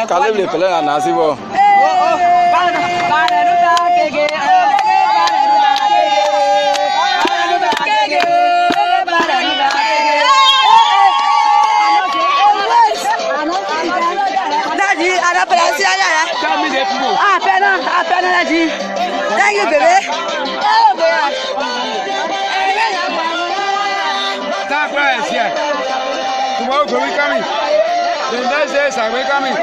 Kalibli pele na sibo. Thank you, baby. Tomorrow we coming. The next day we coming.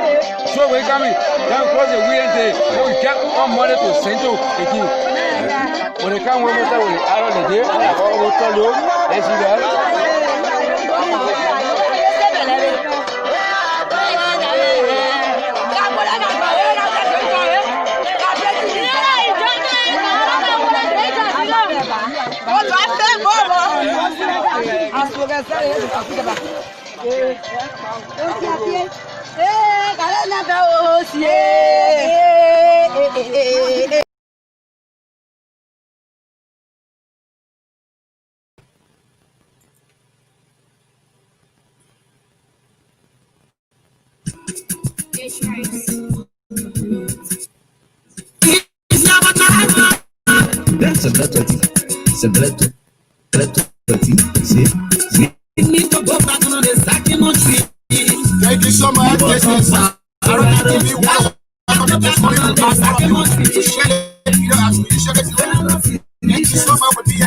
So we coming. Then close the weekend day. Then we get on Monday to Central again. When they come, we will tell you. I don't know. I will tell you. Let's see that. That's a better thing. It's a better thing. See? Need to go back on the second one. Thank you so much. I don't give you one. Thank you so much for being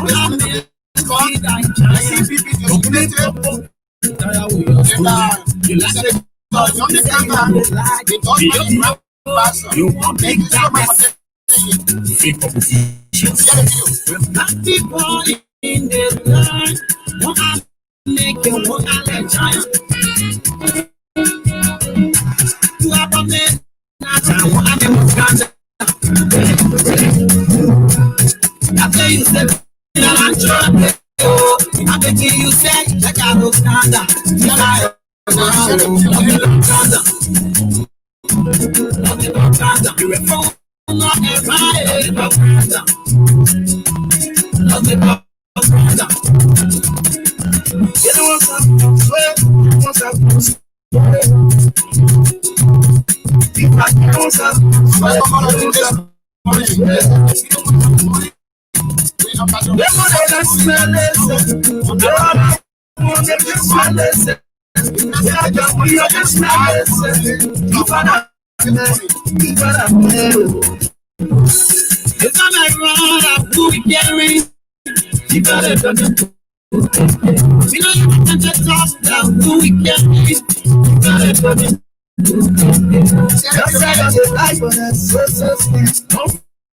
in the line, make you want to giant. To have a man, not I want to Uganda. After you said, I'm trying. I bet you say, like I look Uganda. You were born not everybody, but love me, but you know what's up? Swear, what's up? If I know what's up, swear, I'm gonna do this. They're gonna smell it. They're gonna smell it. You're gonna smell it. It's not like run up who we carry. You gotta do it. You know you can't just talk down who we carry. You gotta do it. Just like the life on that so scared. Don't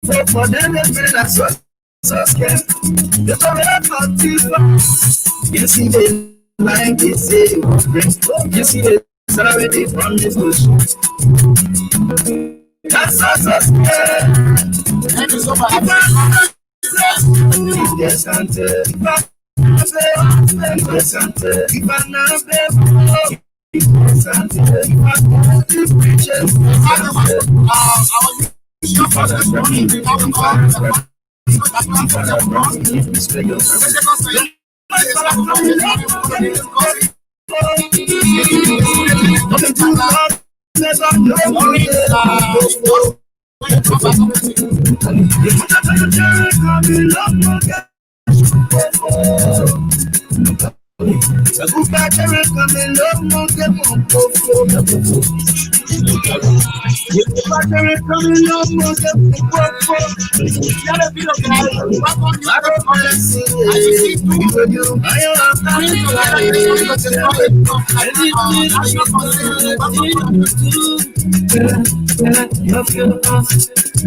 fall for them and feel that so scared. You don't have to you see the line they say you won't break. You see the already from this bush. That's so scared. Thank you so much. Yes, Santa. Yes, Santa. If I'm not there, Santa. If I'm not there, preachers.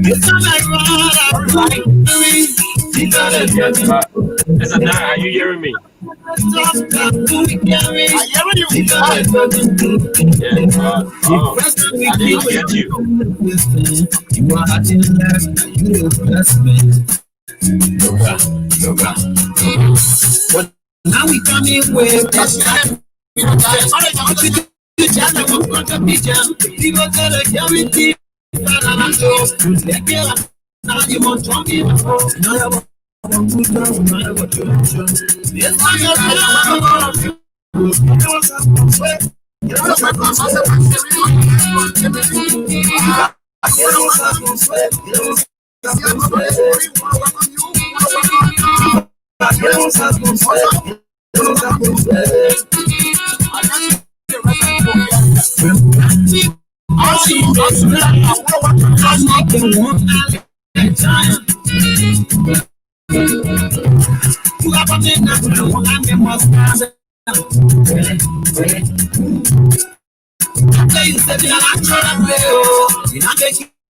It's not like Are you hearing me? I hear you. I didn't get you. Now we come in with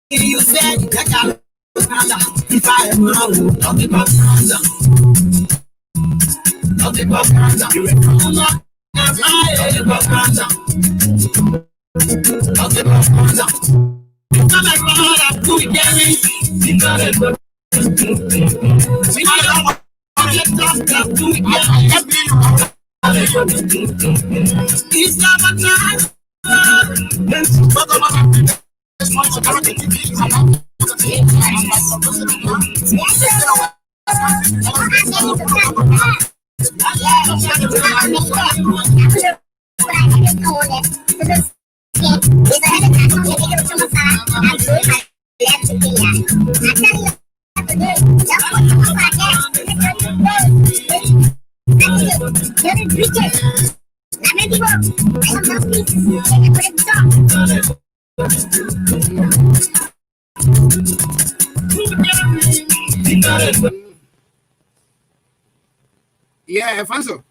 you said if I am now, nothing but yeah, Alfonso.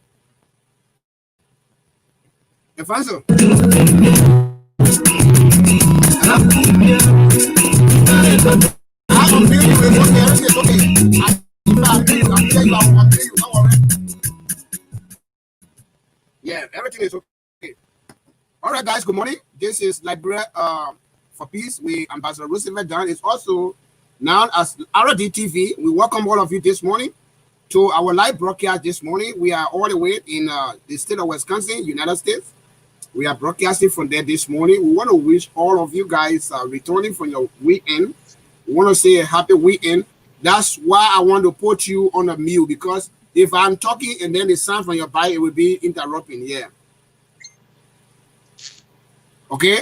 Yeah, everything is okay. All right, guys, good morning. This is Library for Peace with Ambassador Roosevelt Dunn. It's also known as RD TV. We welcome all of you this morning to our live broadcast this morning. We are all the way in the state of Wisconsin, United States. We are broadcasting from there this morning. We want to wish all of you guys returning from your weekend. We want to say a happy weekend. That's why I want to put you on a mute, because if I'm talking and then the sound from your bike, it will be interrupting. Yeah. Okay.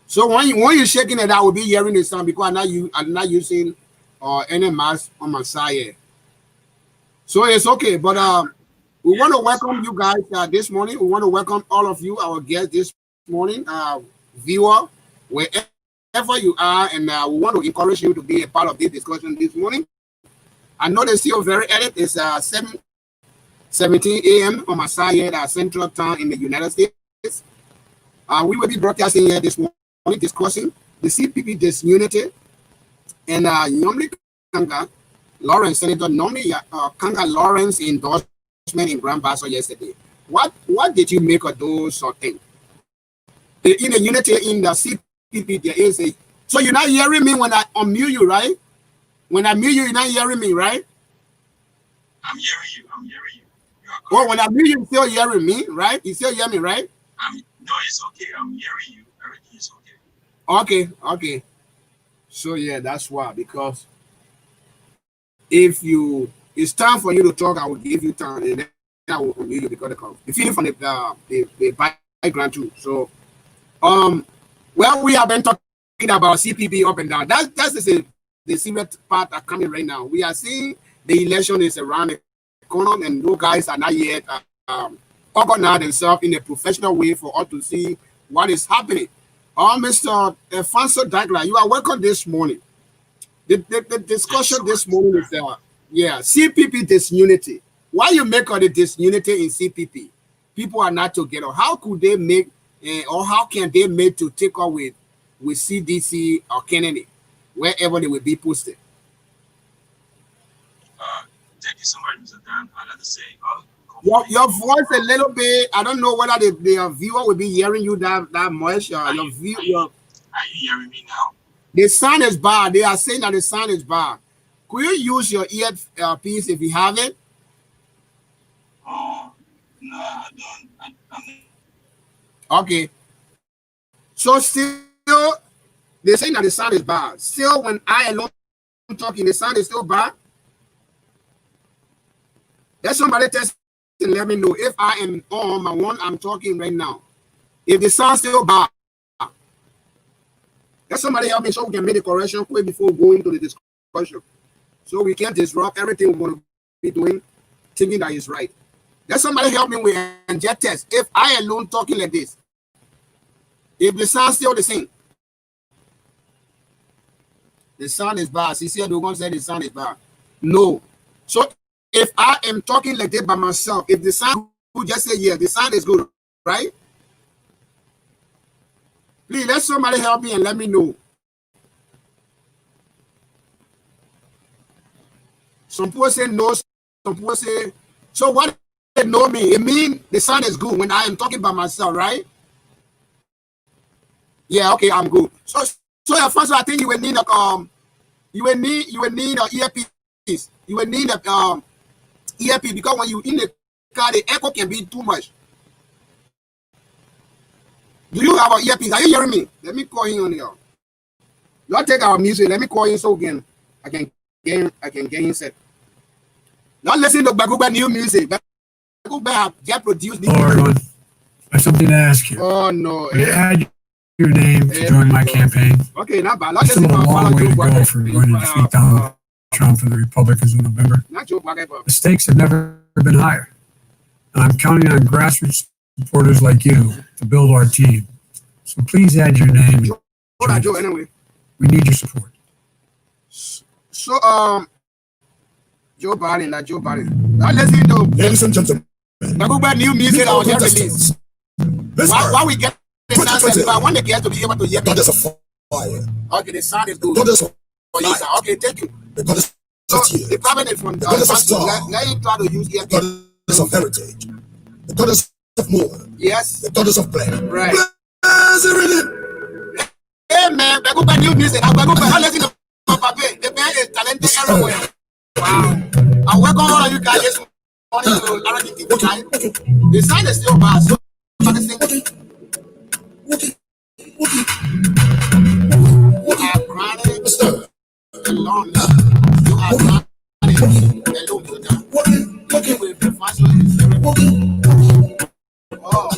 So when you're shaking it, I will be hearing the sound because I'm not using any mask on my side. So it's okay. But we want to welcome you guys this morning. We want to welcome all of you, our guests this morning, viewer, wherever you are, and we want to encourage you to be a part of this discussion this morning. I know they still very early. It's 7:17 a.m. on my side, Central Time in the United States. We will be broadcasting here this morning, discussing the CPP Disunity and Nyonblee Karnga-Lawrence, Senator Nyonblee Karnga-Lawrence endorsement in Grand Bassa yesterday. What did you make of those things? In the unity in the CPP, there is a. So you're not hearing me when I unmute you, right? When I mute you, you're not hearing me, right? I'm hearing you. Oh, when I mute you, you're still hearing me, right? You still hear me, right? No, it's okay. I'm hearing you. Everything is okay. Okay. So yeah, that's why, because if it's time for you to talk, I will give you time, and then I will unmute you because the feeling from the background too. So, well, we have been talking about CPP up and down. That's the serious part are coming right now. We are seeing the election is around the corner, and those guys are not yet organize themselves in a professional way for us to see what is happening. Mr. Alfonso Dagla, you are welcome this morning. The discussion this morning is CPP disunity. Why you make all the disunity in CPP? People are not together. How could they make, or how can they make to take up with CDC or Kennedy, wherever they will be posted? thank you so much, Mr. Dan. I'd like to say, your voice a little bit. I don't know whether the viewer will be hearing you that much. Are you hearing me now? The sound is bad. They are saying that the sound is bad. Could you use your earpiece if you have it? Oh, no, I don't. Okay. So still, they're saying that the sound is bad. Still, when I alone talking, the sound is still bad. Let somebody test and let me know if I am on my one I'm talking right now. If the sound still bad, let somebody help me so we can make the correction quick before going to the discussion. So we can't disrupt everything we're going to be doing, thinking that is right. Let somebody help me with and just test. If I alone talking like this, if the sound still the same, the sound is bad. See, the one said the sound is bad. No. So if I am talking like this by myself, if the sound would just say yes, the sound is good, right? Please let somebody help me and let me know. Some people say no, some people say, so what does no mean? It means the sound is good when I am talking by myself, right? Yeah, okay, I'm good. So at first I think you will need a earpiece. You will need a earpiece because when you in the car, the echo can be too much. Do you have an earpiece? Are you hearing me? Let me call him on here. Y'all take our music. Let me call him so again I can get him set. Now listen to Baguba new music. Baguba just produced this. Lord, I have something to ask you. Oh no. Add your name to join my campaign. Okay, not bad. It's still a long way to go for going to defeat Donald Trump and the Republicans in November. The stakes have never been higher. And I'm counting on grassroots supporters like you to build our team. So please add your name. Anyway. We need your support. So Joe Biden. Now listen to ladies and gentlemen. Baguba new music I was just released. Why we get the sound? I want the guests to be able to hear. God is a fire. Okay, the sound is good. God is a yes, okay, thank you. The God is the problem is from God is a star. Let you try to use earpiece. God is of heritage. The God is of more. Yes. The God is of plan. Right. Hey man, Baguba new music. Baguba, listen to Papa. The man is talented everywhere. Wow. I welcome all of you guys this morning to RDT time. The sound is still bad. So you are crying alone. You are crying alone. Working with the fashion. Oh.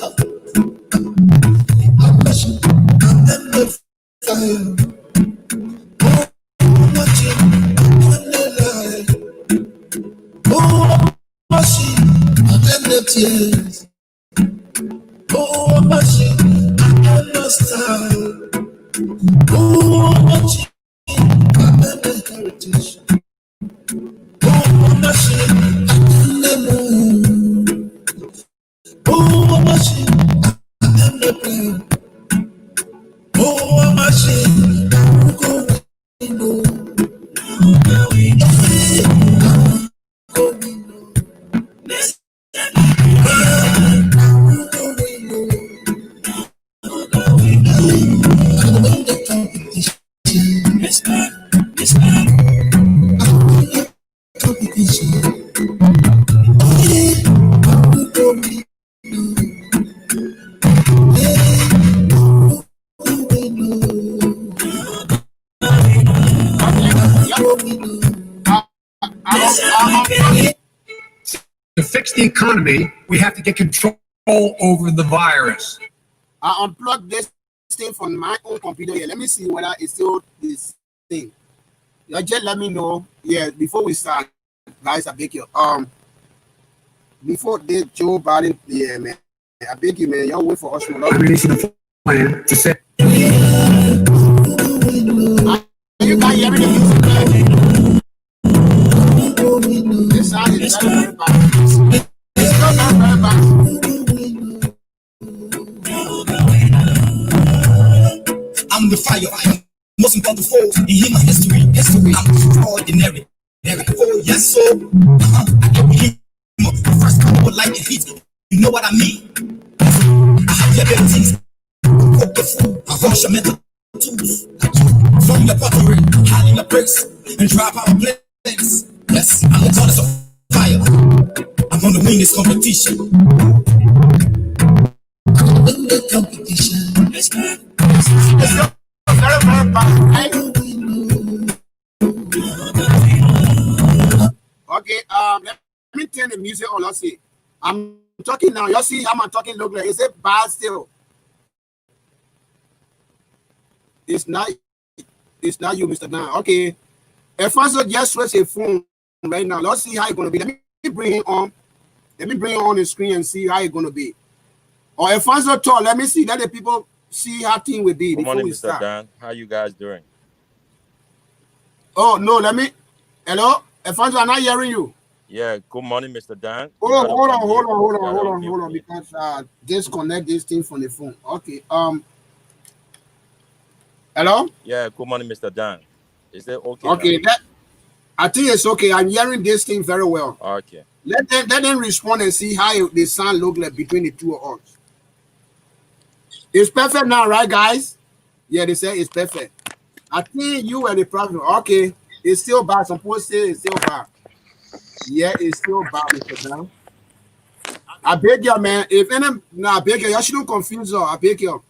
To fix the economy, we have to get control over the virus. I unplugged this thing from my own computer here. Let me see whether it's still this thing. You just let me know. Yeah, before we start, guys, I beg you. Before this Joe Biden, yeah, man. I beg you, man. Y'all wait for us. I'm releasing a plan to set. You can't hear me the music, man. The sound is very bad. It's not very bad. I'm the fire. Most important force in human history. I'm extraordinary. Oh, yes, so. I don't believe the first come over like it heat. You know what I mean? I have the abilities. Cook the food. I wash your mental tools. From your pottery, hide in the bricks, and drop our plates. Yes, I'm the goddess of fire. I'm gonna win this competition. Win the competition. Let's go. Okay, let me turn the music on. Let's see. I'm talking now. You see how I'm talking look like? Is it bad still? It's not you, Mr. Dan. Okay. Alfonso just switched a phone right now. Let's see how it's gonna be. Let me bring him on. Let me bring him on the screen and see how it's gonna be. Or Alfonso talk. Let me see. Let the people see how thing will be. Good before morning, we Mr. start. Dan. How you guys doing? Oh no, let me. Hello, Alfonso, I'm not hearing you. Yeah, good morning, Mr. Dan. Hold on, because disconnect this thing from the phone. Okay. Hello? Yeah, good morning, Mr. Dan. Is it okay? Okay, I think it's okay. I'm hearing this thing very well. Okay. Let them respond and see how the sound look like between the two of us. It's perfect now, right, guys? Yeah, they say it's perfect. I think you were the problem. Okay, it's still bad. Some people say it's still bad. Yeah, it's still bad, Mr. Dan. I beg you, man. If any, I beg you shouldn't confuse her. I beg you.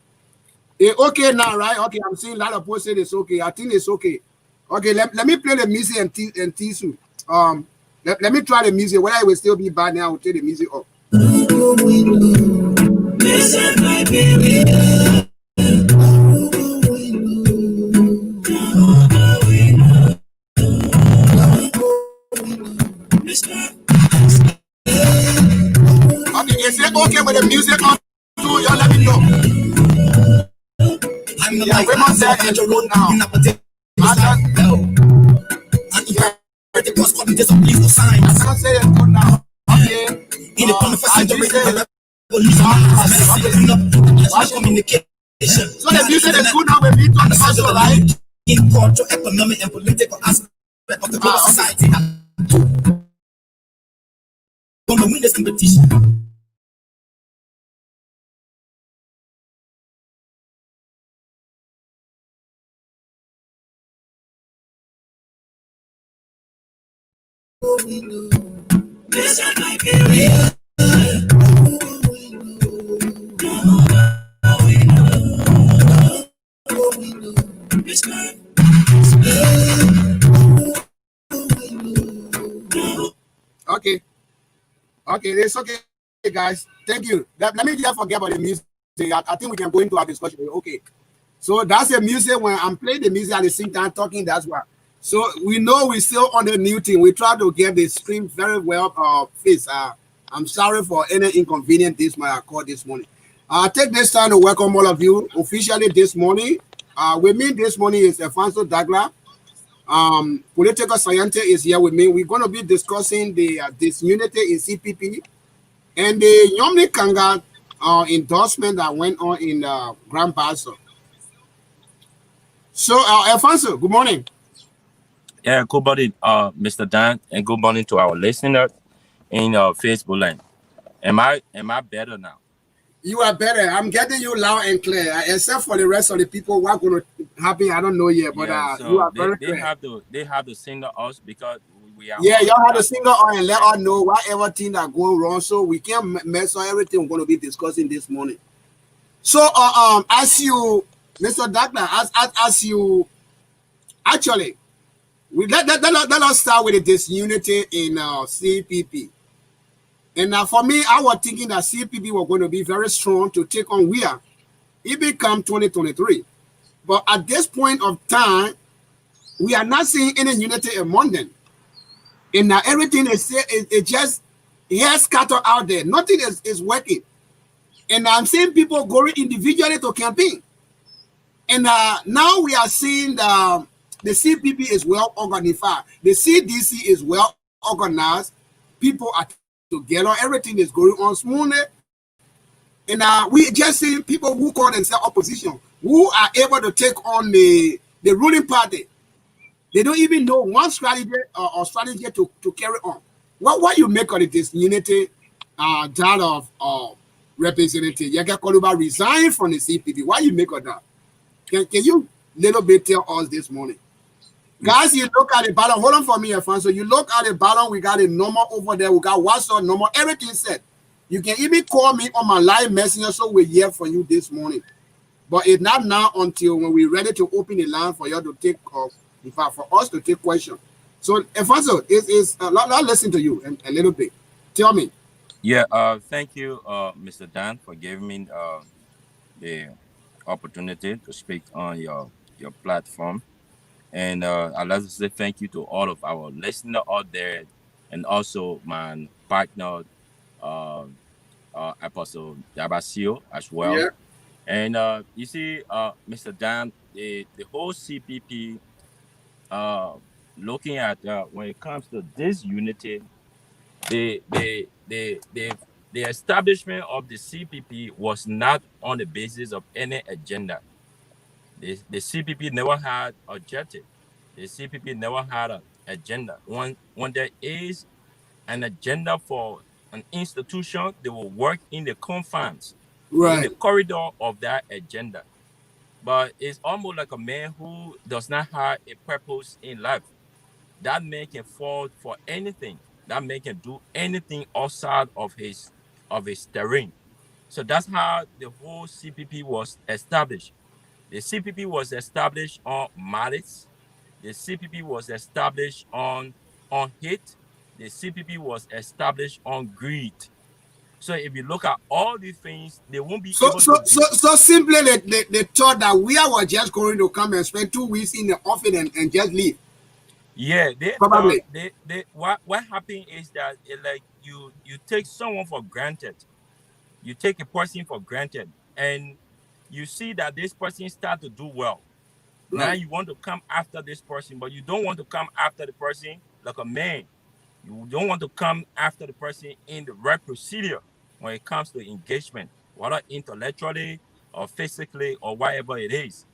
It's okay now, right? Okay, I'm seeing a lot of people say it's okay. I think it's okay. Okay, let me play the music and tease you. Let me try the music. Whether it will still be bad now, I will take the music off. Okay, is it okay with the music on? Y'all let me know. I'm the Yeah, we must say it's good now. The boss called me this a legal sign. I can't say it's good now. Okay. In the 21st century, communication. So the music is good now. We meet on the also, right? In cultural, economic, and political aspect of the global society. Gonna win this competition. Okay. Okay, it's okay, guys. Thank you. Let me just forget about the music. I think we can go into our discussion. Okay. So that's the music. When I'm playing the music at the same time talking, that's why. So we know we're still on the new thing. We try to get the stream very well fixed. I'm sorry for any inconvenience this morning. I take this time to welcome all of you officially this morning. With me this morning is Alfonso Dagla. Political scientist is here with me. We're going to be discussing the disunity in CPP and the Nyonblee Kanga endorsement that went on in Grand Bassa. So, Alfonso, good morning. Yeah, good morning, Mr. Dan, and good morning to our listeners in Facebook land. Am I better now? You are better. I'm getting you loud and clear. Except for the rest of the people, what's going to happen, I don't know yet. But so you are very clear. They have to single us because we are. Yeah, y'all have to single on and let us know whatever thing that go wrong, so we can mess on everything we're going to be discussing this morning. So, as you, Mr. Dagna, as you, actually, let us start with the disunity in CPP. And for me, I was thinking that CPP were going to be very strong to take on WIA. It become 2023. But at this point of time, we are not seeing any unity among them. And now everything is just scattered out there. Nothing is working. And I'm seeing people going individually to campaign. And now we are seeing the CPP is well organized. The CDC is well organized. People are together. Everything is going on smoothly. And we just see people who call themselves opposition, who are able to take on the ruling party. They don't even know one strategy or strategy to carry on. What you make of it is unity, that of Representative Yekeh Kolubah resigned from the CPP. What you make of that? Can you little bit tell us this morning? Guys, you look at the bottom. Hold on for me, Alfonso. You look at the bottom. We got a number over there. We got WhatsApp number. Everything said. You can even call me on my live messenger, so we're here for you this morning. But it's not now until when we're ready to open the line for you to take in fact, for us to take questions. So, Alfonso, let's listen to you a little bit. Tell me. Yeah, thank you, Mr. Dan, for giving me the opportunity to speak on your platform. And I'd like to say thank you to all of our listeners out there, and also my partner, Apostle Dabasio as well. Yeah. And you see, Mr. Dan, the whole CPP, looking at when it comes to this unity, the establishment of the CPP was not on the basis of any agenda. The CPP never had objective. The CPP never had an agenda. When there is an agenda for an institution, they will work in the confines, in the Right. corridor of that agenda. But it's almost like a man who does not have a purpose in life. That man can fall for anything. That man can do anything outside of his terrain. So that's how the whole CPP was established. The CPP was established on malice. The CPP was established on hate. The CPP was established on greed. So if you look at all these things, they won't be So able to do. simply they thought that we were just going to come and spend 2 weeks in the office and just leave. Yeah, they Probably. thought what happened is that like you take someone for granted. You take a person for granted, and you see that this person start to do well. Now Right. you want to come after this person, but you don't want to come after the person like a man. You don't want to come after the person in the right procedure when it comes to engagement, whether intellectually or physically or whatever it is.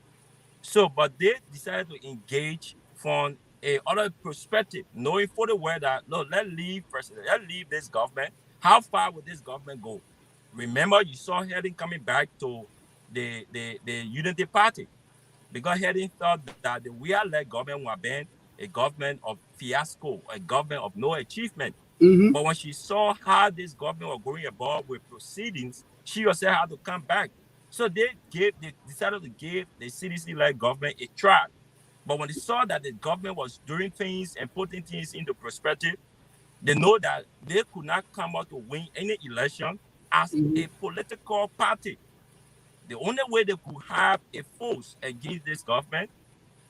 So, but they decided to engage from a other perspective, knowing for the well that, look, let's leave this government. How far would this government go? Remember, you saw Helen coming back to the Unity Party, because Helen thought that the we-are-led government would have been a government of fiasco, a government of no achievement. Mm-hmm. But when she saw how this government was going about with proceedings, she herself had to come back. So they decided to give the CDC-led government a try. But when they saw that the government was doing things and putting things into perspective, they know that they could not come out to win any election as a political party. The only way they could have a force against this government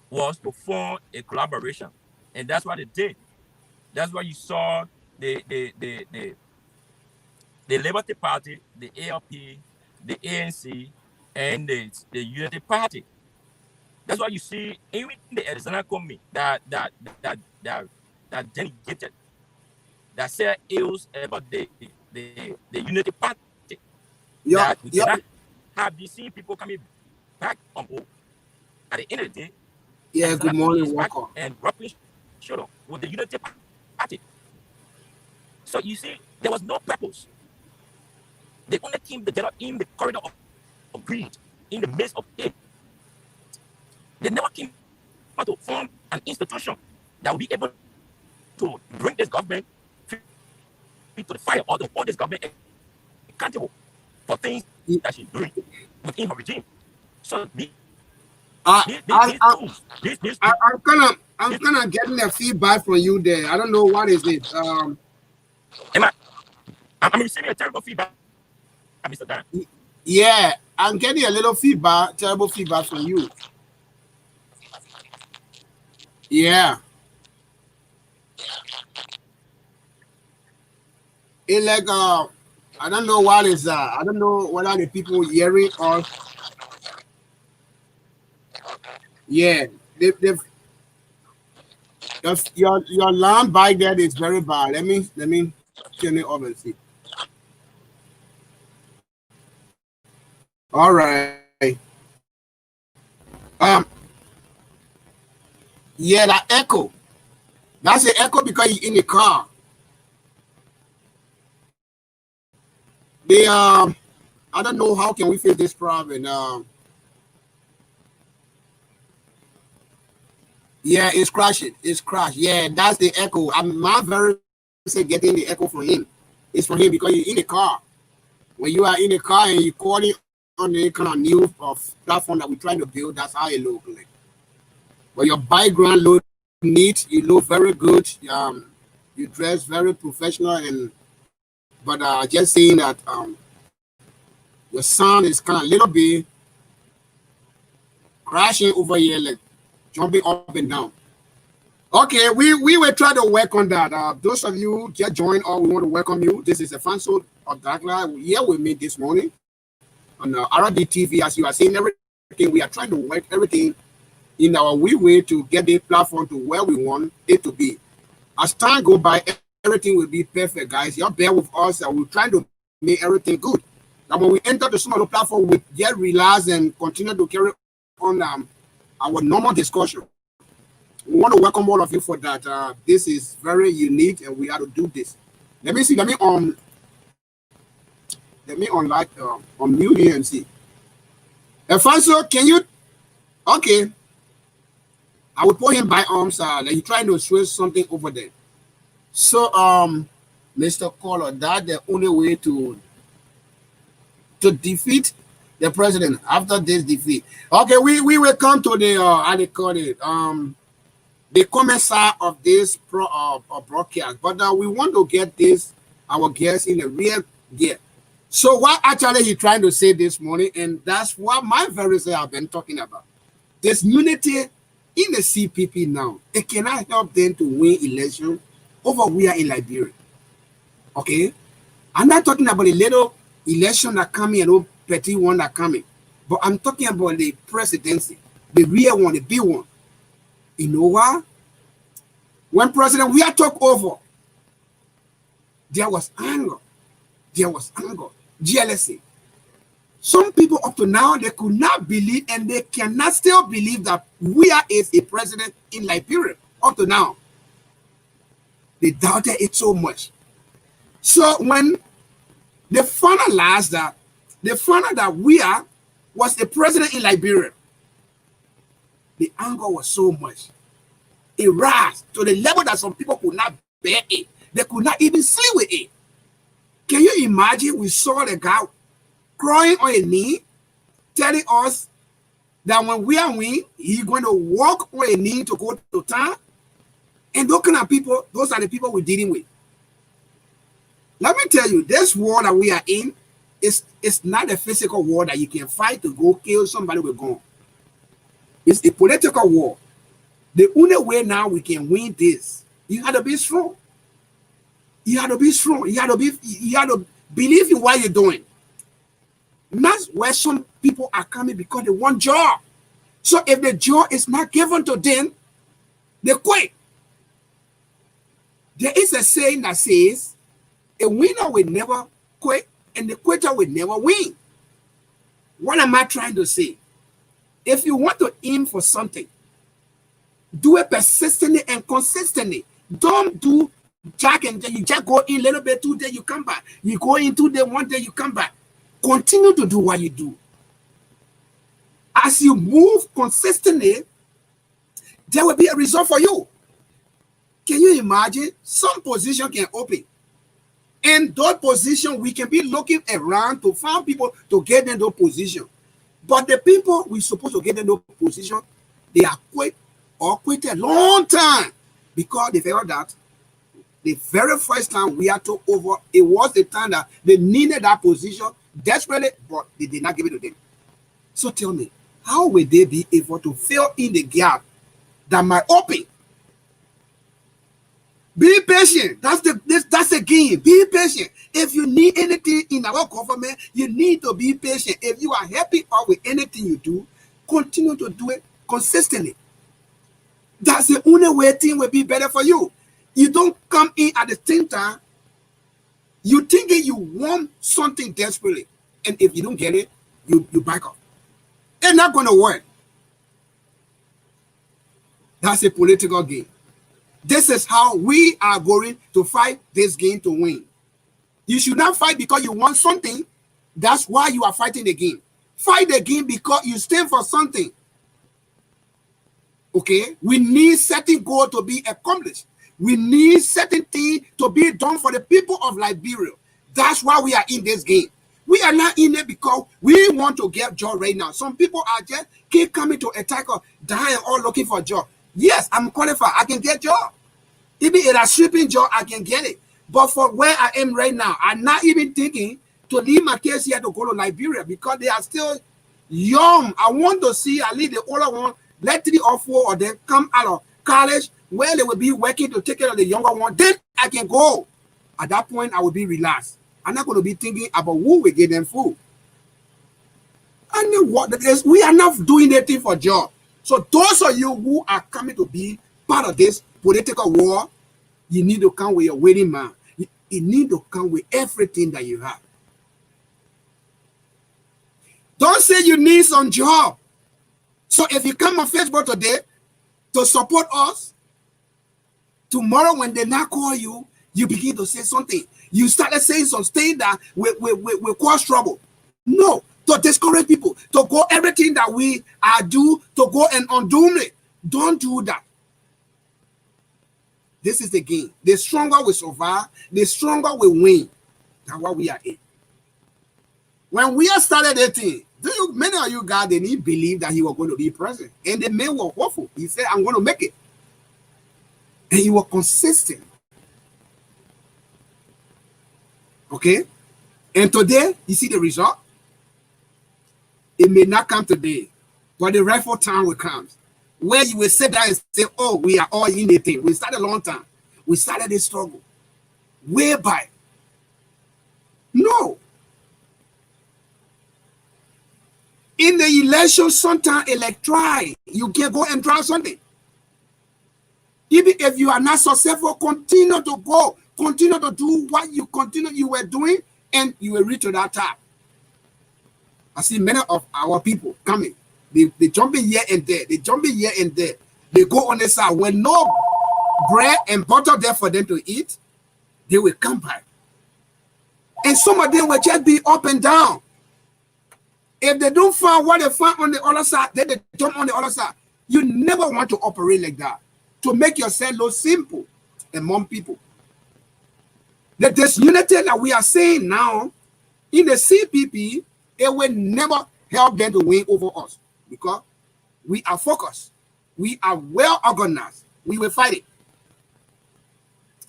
was to form a collaboration. And that's what they did. That's why you saw the Liberty Party, the ALP, the ANC, and the Unity Party. That's why you see even the Arizona committee that delegated, that said ills about the Unity Party, Yeah. that we cannot have these same people coming back on board. At the end of the day, Yeah. Arizona Good committee morning, is back Walker. and rubbing shoulder with the Unity Party. So you see, there was no purpose. They only came together in the corridor of greed, in the midst of it. They never came out to form an institution that will be able to bring this government to the fire, or to hold this government accountable for things that she's doing within her regime. So these tools, I'm kind of getting a feedback from you there. I don't know what is it. I'm receiving a terrible feedback, Mr. Dan. Yeah, I'm getting a little feedback, terrible feedback from you. Yeah. It's like I don't know what is that. I don't know whether the people hearing or yeah, they've your lamp back there is very bad. Let me turn it off and see. All right. Yeah, that echo. That's the echo because you're in the car. They I don't know how can we fix this problem. Yeah, it's crashing. It's crashed. Yeah, that's the echo. I'm not very say getting the echo from him. It's from him because you're in the car. When you are in the car and you call it on the kind of new platform that we're trying to build, that's how it looks like. But your background look neat. You look very good. You dress very professional, and but just saying that your sound is kind of a little bit crashing over here, like jumping up and down. Okay, we will try to work on that. Those of you just joined, or we want to welcome you. This is a fan show of Darkla here with me this morning on RD TV. As you are seeing everything, we are trying to work everything in our way to get the platform to where we want it to be. As time go by, everything will be perfect, guys. You bear with us, and we're trying to make everything good. And when we enter the smaller platform, we get relaxed and continue to carry on our normal discussion. We want to welcome all of you for that. This is very unique, and we have to do this. Let me see. Let me unmute here and see. Alfonso, can you? Okay. I will put him by arms. Like he's trying to switch something over there. So, Mr. Caller, that's the only way to defeat the president after this defeat. Okay, we will come to the how they call it the comment side of this broadcast, but we want to get this our guests in the real gear. So what actually he's trying to say this morning, and that's what my very say I've been talking about. There's unity in the CPP now. It cannot help them to win election over where in Liberia. Okay, I'm not talking about a little election that coming and a petty one that coming, but I'm talking about the presidency, the real one, the big one. You know what? When President we took over, there was anger. There was anger, jealousy. Some people up to now, they could not believe, and they cannot still believe that we is a president in Liberia. Up to now, they doubted it so much. So when they finalized that, they found out that we was a president in Liberia, the anger was so much. It rose to the level that some people could not bear it. They could not even sleep with it. Can you imagine? We saw the guy crying on his knee, telling us that when we are winning, he's going to walk on his knee to go to town. And those kind of people, those are the people we're dealing with. Let me tell you, this war that we are in is not a physical war that you can fight to go kill somebody with a gun. It's a political war. The only way now we can win this, you have to be strong. You have to be strong. You have to believe in what you're doing. And that's where some people are coming because they want job. So if the job is not given to them, they quit. There is a saying that says, a winner will never quit and the quitter will never win. What am I trying to say? If you want to aim for something, do it persistently and consistently. Don't do jack and you just go in a little bit, 2 days, you come back. You go in 2 days, 1 day, you come back. Continue to do what you do. As you move consistently, there will be a result for you. Can you imagine? Some position can open. And those positions, we can be looking around to find people to get in those positions. But the people we're supposed to get in those positions, they are quit or quit a long time because they felt that the very first time we took over, it was the time that they needed that position desperately, but they did not give it to them. So tell me, how will they be able to fill in the gap that might open? Be patient. That's the game. Be patient. If you need anything in our government, you need to be patient. If you are happy or with anything you do, continue to do it consistently. That's the only way things will be better for you. You don't come in at the same time. You thinking you want something desperately, and if you don't get it, you back up. It's not going to work. That's a political game. This is how we are going to fight this game to win. You should not fight because you want something. That's why you are fighting the game. Fight the game because you stand for something. Okay? We need certain goal to be accomplished. We need certain things to be done for the people of Liberia. That's why we are in this game. We are not in it because we want to get job right now. Some people are just keep coming to attack or dying or looking for a job. Yes, I'm qualified. I can get job. Even if a sweeping job, I can get it. But for where I am right now, I'm not even thinking to leave my kids here to go to Liberia because they are still young. I want to see at least the older one, let 3 or 4 of them come out of college where they will be working to take care of the younger one. Then I can go. At that point, I will be relaxed. I'm not going to be thinking about who will get them food. And then what? We are not doing anything for job. So those of you who are coming to be part of this political war, you need to come with your wedding man. You need to come with everything that you have. Don't say you need some job. So if you come on Facebook today to support us, tomorrow when they not call you, you begin to say something. You started saying some things that will cause trouble. No, to discourage people, to go everything that we are do, to go and undo it. Don't do that. This is the game. The stronger we survive, the stronger we win. That's what we are in. When we started that thing, many of you guys didn't believe that he was going to be president. And the man was hopeful. He said, I'm going to make it. And he was consistent. Okay? And today, you see the result? It may not come today, but the rightful time will come. Where you will sit down and say, oh, we are all in the thing. We started a long time. We started this struggle. Whereby? No. In the election, sometimes try. You can go and try something. Even if you are not successful, continue to go. Continue to do what you were doing, and you will reach to that top. I see many of our people coming. They jumping here and there. They jumping here and there. They go on the side. When no bread and butter there for them to eat, they will come back. And some of them will just be up and down. If they don't find what they find on the other side, then they jump on the other side. You never want to operate like that. To make yourself look simple among people. The disunity that we are seeing now in the CPP, it will never help them to win over us. Because we are focused. We are well organized. We will fight it.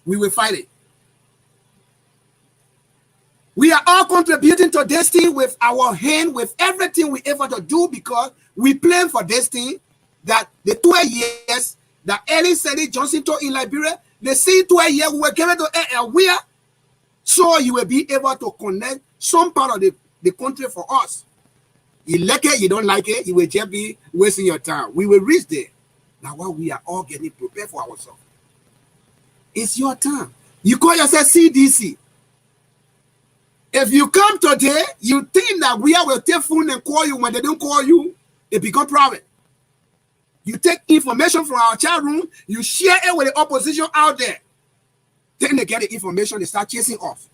We will fight it. We are all contributing to this thing with our hand, with everything we ever to do, because we plan for this thing that the 12 years that Ellen Sally Johnson taught in Liberia, the same 12 years we were given to where, so you will be able to connect some part of the country for us. You like it, you don't like it, you will just be wasting your time. We will reach there. Now while we are all getting prepared for ourselves. It's your time. You call yourself CDC. If you come today, you think that we will take phone and call you. When they don't call you, it become private. You take information from our chat room, you share it with the opposition out there. Then they get the information, they start chasing us.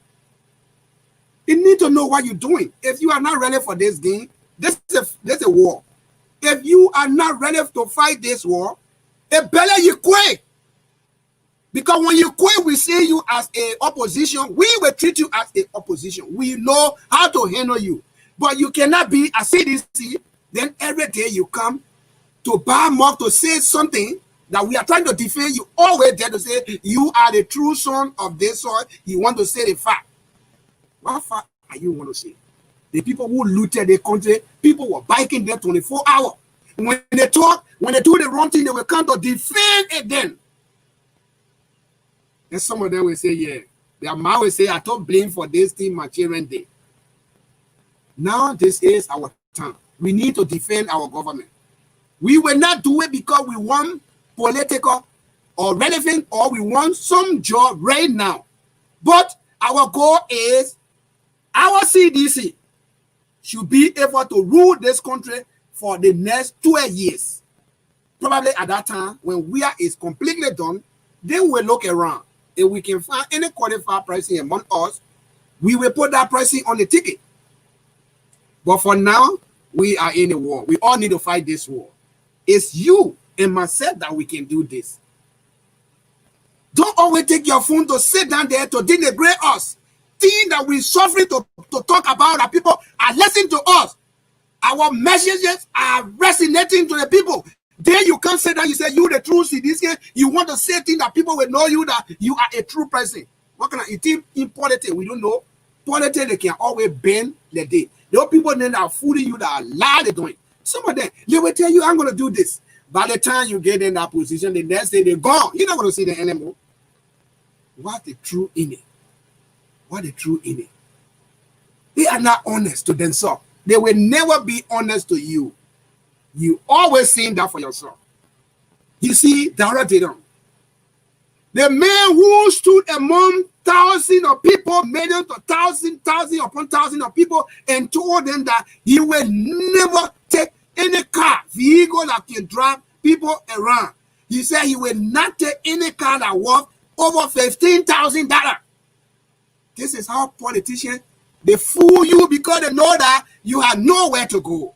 You need to know what you're doing. If you are not ready for this game, this is a war. If you are not ready to fight this war, it better you quit. Because when you quit, we see you as a opposition. We will treat you as a opposition. We know how to handle you. But you cannot be a CDC. Then every day you come to bar mark to say something that we are trying to defend. You always there to say you are the true son of this soil. You want to say the fact. What fact are you want to say? The people who looted the country, people were biking there 24 hours. When they talk, when they do the wrong thing, they will come to defend it then. And some of them will say, yeah. Their mouth will say, I took blame for this thing my children did. Now this is our time. We need to defend our government. We will not do it because we want political or relevant or we want some job right now. But our goal is our CDC should be able to rule this country for the next 12 years. probably at that time, when we is completely done, then we'll look around. If we can find any qualified person among us, we will put that person on the ticket. But for now, we are in a war. We all need to fight this war. It's you and myself that we can do this. Don't always take your phone to sit down there to denigrate us. Thing that we're suffering to talk about, that people are listening to us. Our messages are resonating to the people. Then you can't say that you say you the true citizen. You want to say things that people will know you, that you are a true person. What can I think in politics? We don't know. Politics, they can always bend the day. There are people that are fooling you, that are lying, they're doing. Some of them, they will tell you, I'm going to do this. By the time you get in that position, the next day they're gone. You're not going to see them anymore. What the true in it? What the true in it? They are not honest to themselves. They will never be honest to you. You always saying that for yourself. You see, Dara did them. The man who stood among thousands of people, millions to thousands upon thousands of people, and told them that he will never take any car, vehicle that can drive people around. He said he will not take any car that worth over $15,000. This is how politicians, they fool you because they know that you have nowhere to go.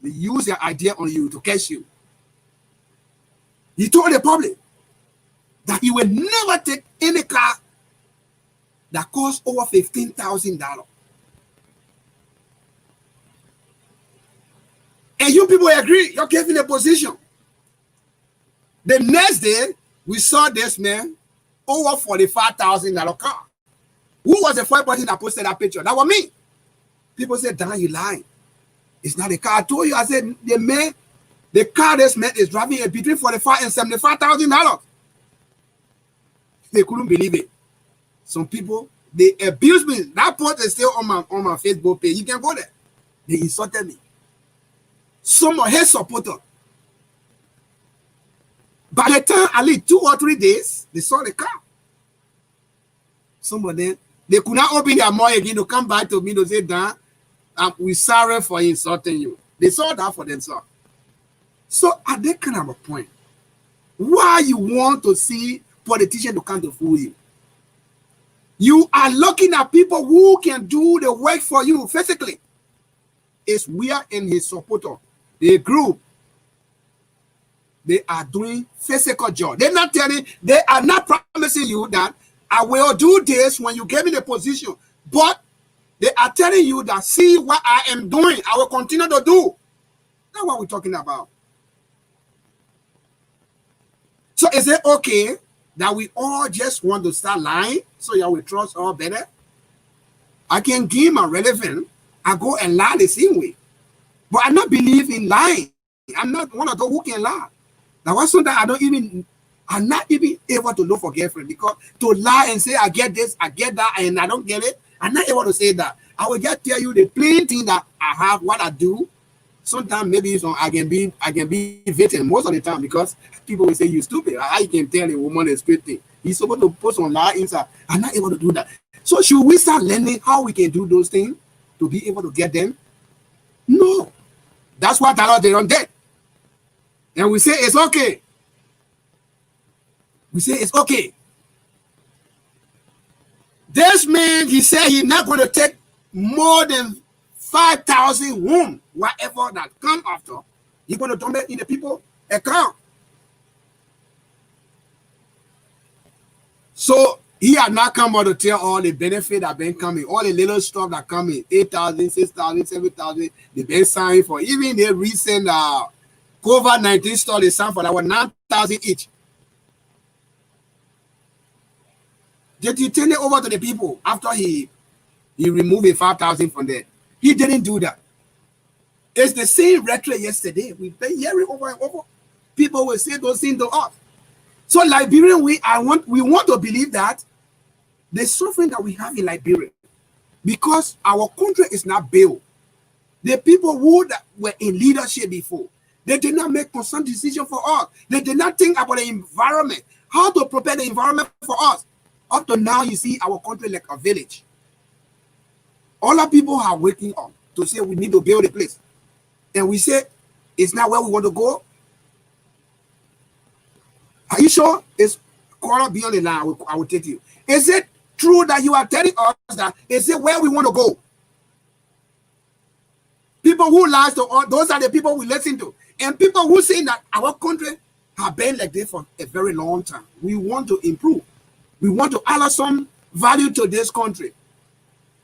They use their idea on you to catch you. He told the public that he will never take any car that costs over $15,000. And you people agree, you're giving a position. The next day, we saw this man over $45,000 car. Who was the first person that posted that picture? That was me. People said, Dan, you lying. It's not a car. I told you, I said, the car this man is driving is between $45,000 and $75,000. They couldn't believe it. Some people, they abused me. That post is still on my Facebook page. You can go there. They insulted me. Some of his supporters. By the time I leave 2 or 3 days, they saw the car. Some of them, they could not open their mouth again to come back to me to say, Dan, we're sorry for insulting you. They saw that for themselves. So at that kind of a point, why you want to see politicians to come to fool you? You are looking at people who can do the work for you physically. It's we are in his supporter, the group. They are doing physical job. They're not telling, they are not promising you that I will do this when you get me the position. But they are telling you that, see what I am doing, I will continue to do. That's what we're talking about. So is it okay that we all just want to start lying so you will trust all better? I can give my relevant, I go and lie the same way. But I not believe in lying. I'm not one of those who can lie. Now, what's something I'm not even able to look for girlfriend, because to lie and say I get this, I get that, and I don't get it, I'm not able to say that. I will just tell you the plain thing that I have, what I do. Sometimes maybe I can be victim most of the time, because people will say you stupid. I can tell a woman a straight thing. He's supposed to put some lie inside. I'm not able to do that. So should we start learning how we can do those things to be able to get them? No. That's what they don't get. And we say it's okay. We say it's okay. This man, he said he's not going to take more than 5,000 whom, whatever that come after. He's going to dump it in the people account. So he had not come out to tell all the benefit that been coming, all the little stuff that coming, 8,000, 6,000, 7,000, they been signed for. Even the recent COVID-19 stuff they signed for, that was 9,000 each. Did he turn it over to the people after he removed the 5,000 from there? He didn't do that. It's the same rhetoric yesterday. We've been hearing over and over. People will say those things to us. So Liberian, we want to believe that the suffering that we have in Liberia, because our country is not built. The people who were in leadership before, they did not make constant decisions for us. They did not think about the environment, how to prepare the environment for us. Up to now, you see our country like a village. All our people are waking up to say we need to build a place. and we say it's not where we want to go. Are you sure? It's quarter beyond the line. I will take you. Is it true that you are telling us that is it where we want to go? People who lie to us, those are the people we listen to. And people who say that our country have been like this for a very long time. We want to improve. We want to add some value to this country.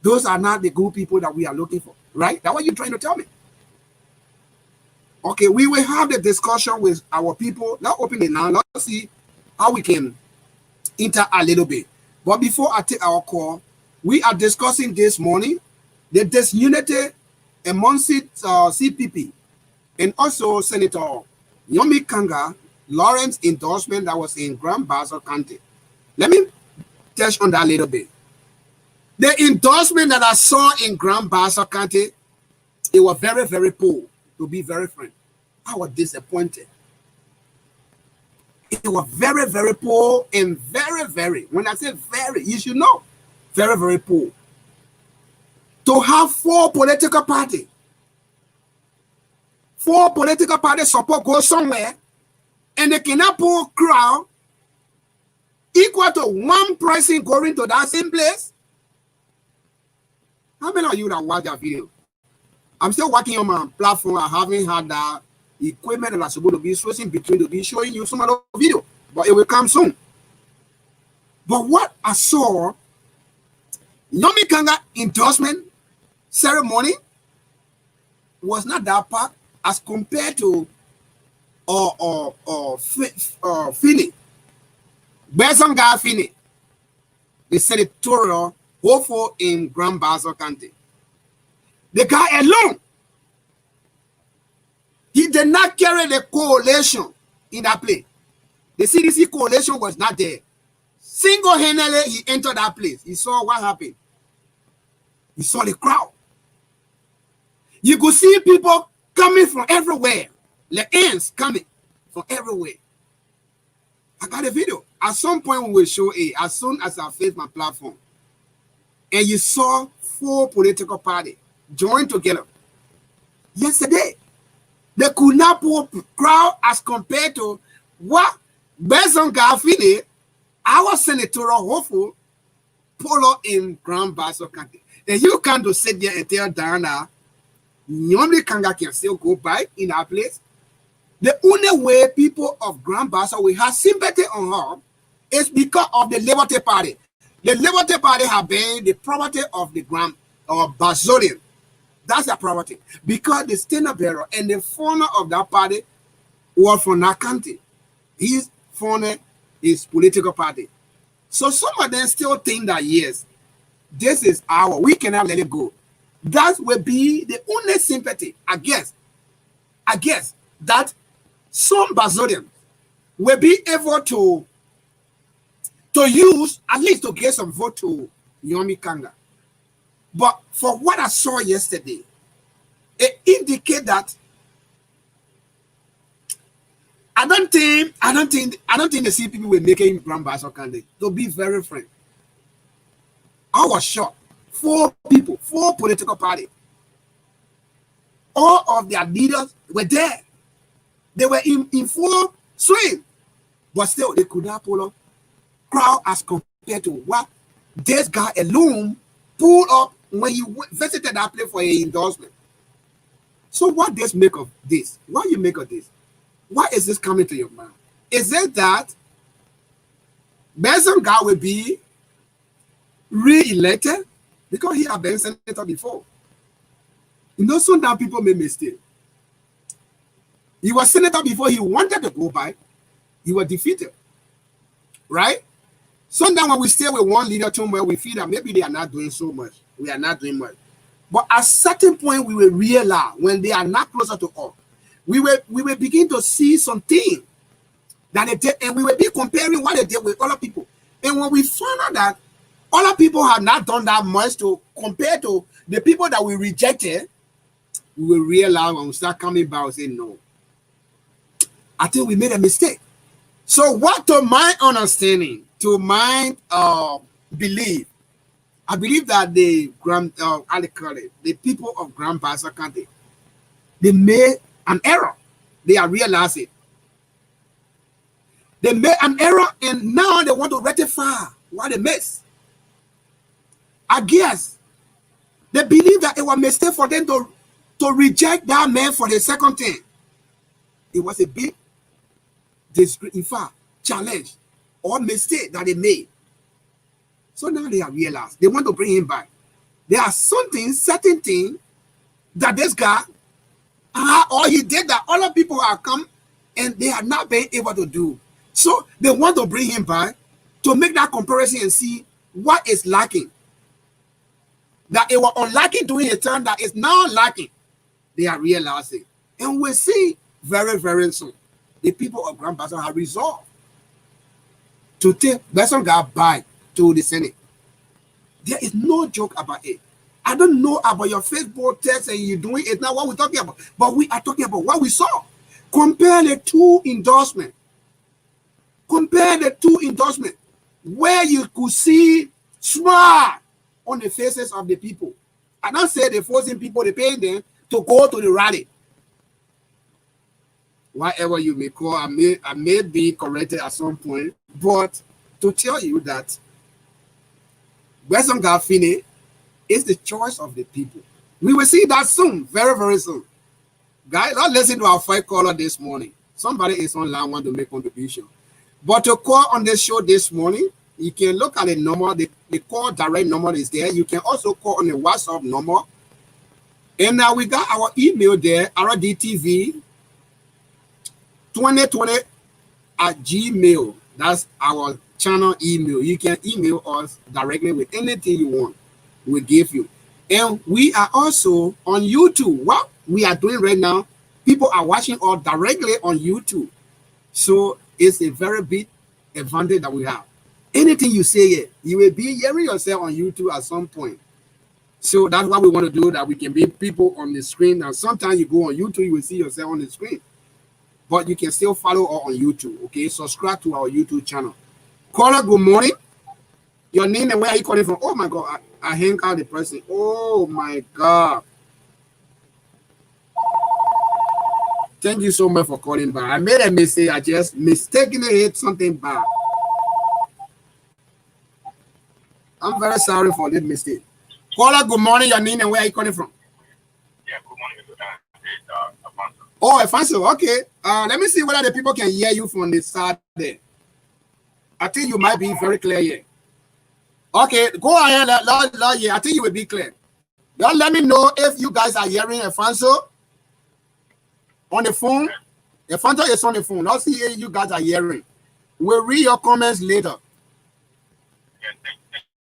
Those are not the good people that we are looking for, right? That's what you're trying to tell me. Okay, we will have the discussion with our people. Let's open it now. Let's see how we can enter a little bit. But before I take our call, we are discussing this morning the disunity amongst CPP and also Senator Nyonblee Karnga-Lawrence endorsement that was in Bassa County. Let me touch on that a little bit. The endorsement that I saw in Bassa County, it was very, very poor, to be very frank. I was disappointed. It was very, very poor and very, very, when I say very, you should know, very, very poor. To have four political parties support go somewhere, and they cannot pull crowd equal to one person going to that same place. How many of you that watch that video? I'm still working on my platform. I haven't had that equipment that I'm supposed to be switching between to be showing you some other video, but it will come soon. But what I saw, Nyonblee Karnga endorsement ceremony was not that part as compared to Finney. Bassa Finney, the senatorial hopeful in Bassa County. The guy alone, he did not carry the coalition in that place. The CDC coalition was not there. Single-handedly, he entered that place. He saw what happened. He saw the crowd. You could see people coming from everywhere. The ants coming from everywhere. I got a video. At some point, we will show it as soon as I face my platform. And you saw four political parties join together. Yesterday, they could not pull crowd as compared to what Bassa Finney, our senatorial hopeful, pull up in Bassa County. And you can't just sit there and tell Diana, Nyonblee Karnga can still go by in our place. The only way people of Bassa will have sympathy on her is because of the Liberty Party. The Liberty Party have been the property of the Bassolian. That's their property. Because the standard bearer and the founder of that party were from that county. His founder is political party. So some of them still think that, yes, this is our, we cannot let it go. That will be the only sympathy, I guess, that some Bassolians will be able to use, at least to get some vote to Nyonblee Karnga. But for what I saw yesterday, it indicates that I don't think the CPP will make it in Bassa County. To be very frank, I was shocked. Four people, four political parties. All of their leaders were there. They were in full swing, but still they could not pull up crowd as compared to what this guy alone pulled up when he visited that place for an endorsement. So what does make of this? What you make of this? Why is this coming to your mind? Is it that Bassa will be re-elected because he has been senator before? You know, sometimes people make mistakes. He was senator before he wanted to go by. He was defeated. Right? Sometimes when we stay with one leader too much, we feel that maybe they are not doing so much. We are not doing much. But at a certain point, we will realize when they are not closer to us, we will begin to see something that they did, and we will be comparing what they did with other people. And when we find out that other people have not done that much to compare to the people that we rejected, we will realize when we start coming back and say, no, I think we made a mistake. So what, to my understanding, to my belief, I believe that the people of Bassa County, They made an error. They are realizing it. They made an error and now they want to rectify what they missed. I guess they believe that it was a mistake for them to reject that man for the second time. It was a big, in fact, challenge or mistake that they made. So now they have realized they want to bring him back. There are certain things that this guy, or he did that other people have come and they have not been able to do. So they want to bring him back to make that comparison and see what is lacking. That it was unlacking during a time that is now lacking. They are realizing. And we'll see very, very soon. The people of Grand Bassa have resolved to take Bassa guy back to the Senate. There is no joke about it. I don't know about your Facebook text and you doing it now, what we're talking about. But we are talking about what we saw. Compare the two endorsements. Compare the two endorsements where you could see smile on the faces of the people. I don't say they're forcing people, they're paying them to go to the rally. Whatever you may call, I may be corrected at some point, but to tell you that Western Garfini is the choice of the people. We will see that soon, very, very soon. Guys, let's listen to our fight caller this morning. Somebody is online want to make contribution. But to call on this show this morning, you can look at the number. The call direct number is there. You can also call on the WhatsApp number. And now we got our email there, rdtv2020@gmail. That's our channel email. You can email us directly with anything you want. We'll give you. And we are also on YouTube. What we are doing right now, people are watching us directly on YouTube. So it's a very big advantage that we have. Anything you say here, you will be hearing yourself on YouTube at some point. So that's what we want to do, that we can be people on the screen. Now, sometimes you go on YouTube, you will see yourself on the screen. But you can still follow us on YouTube, okay? Subscribe to our YouTube channel. Caller, good morning. Your name and where are you calling from? Oh, my God. I hang out the person. Oh, my God. Thank you so much for calling back. I made a mistake. I just mistakenly hit something bad. I'm very sorry for this mistake. Caller, good morning. Your name and where are you calling from? Yeah, good morning. Afonso. Oh, Afonso. Okay. Let me see whether the people can hear you from the side there. I think you might be very clear here. Okay, go ahead. Yeah, I think you will be clear. Y'all let me know if you guys are hearing Afonso on the phone. Afonso is on the phone. Let's see if you guys are hearing. We'll read your comments later. Yeah, thank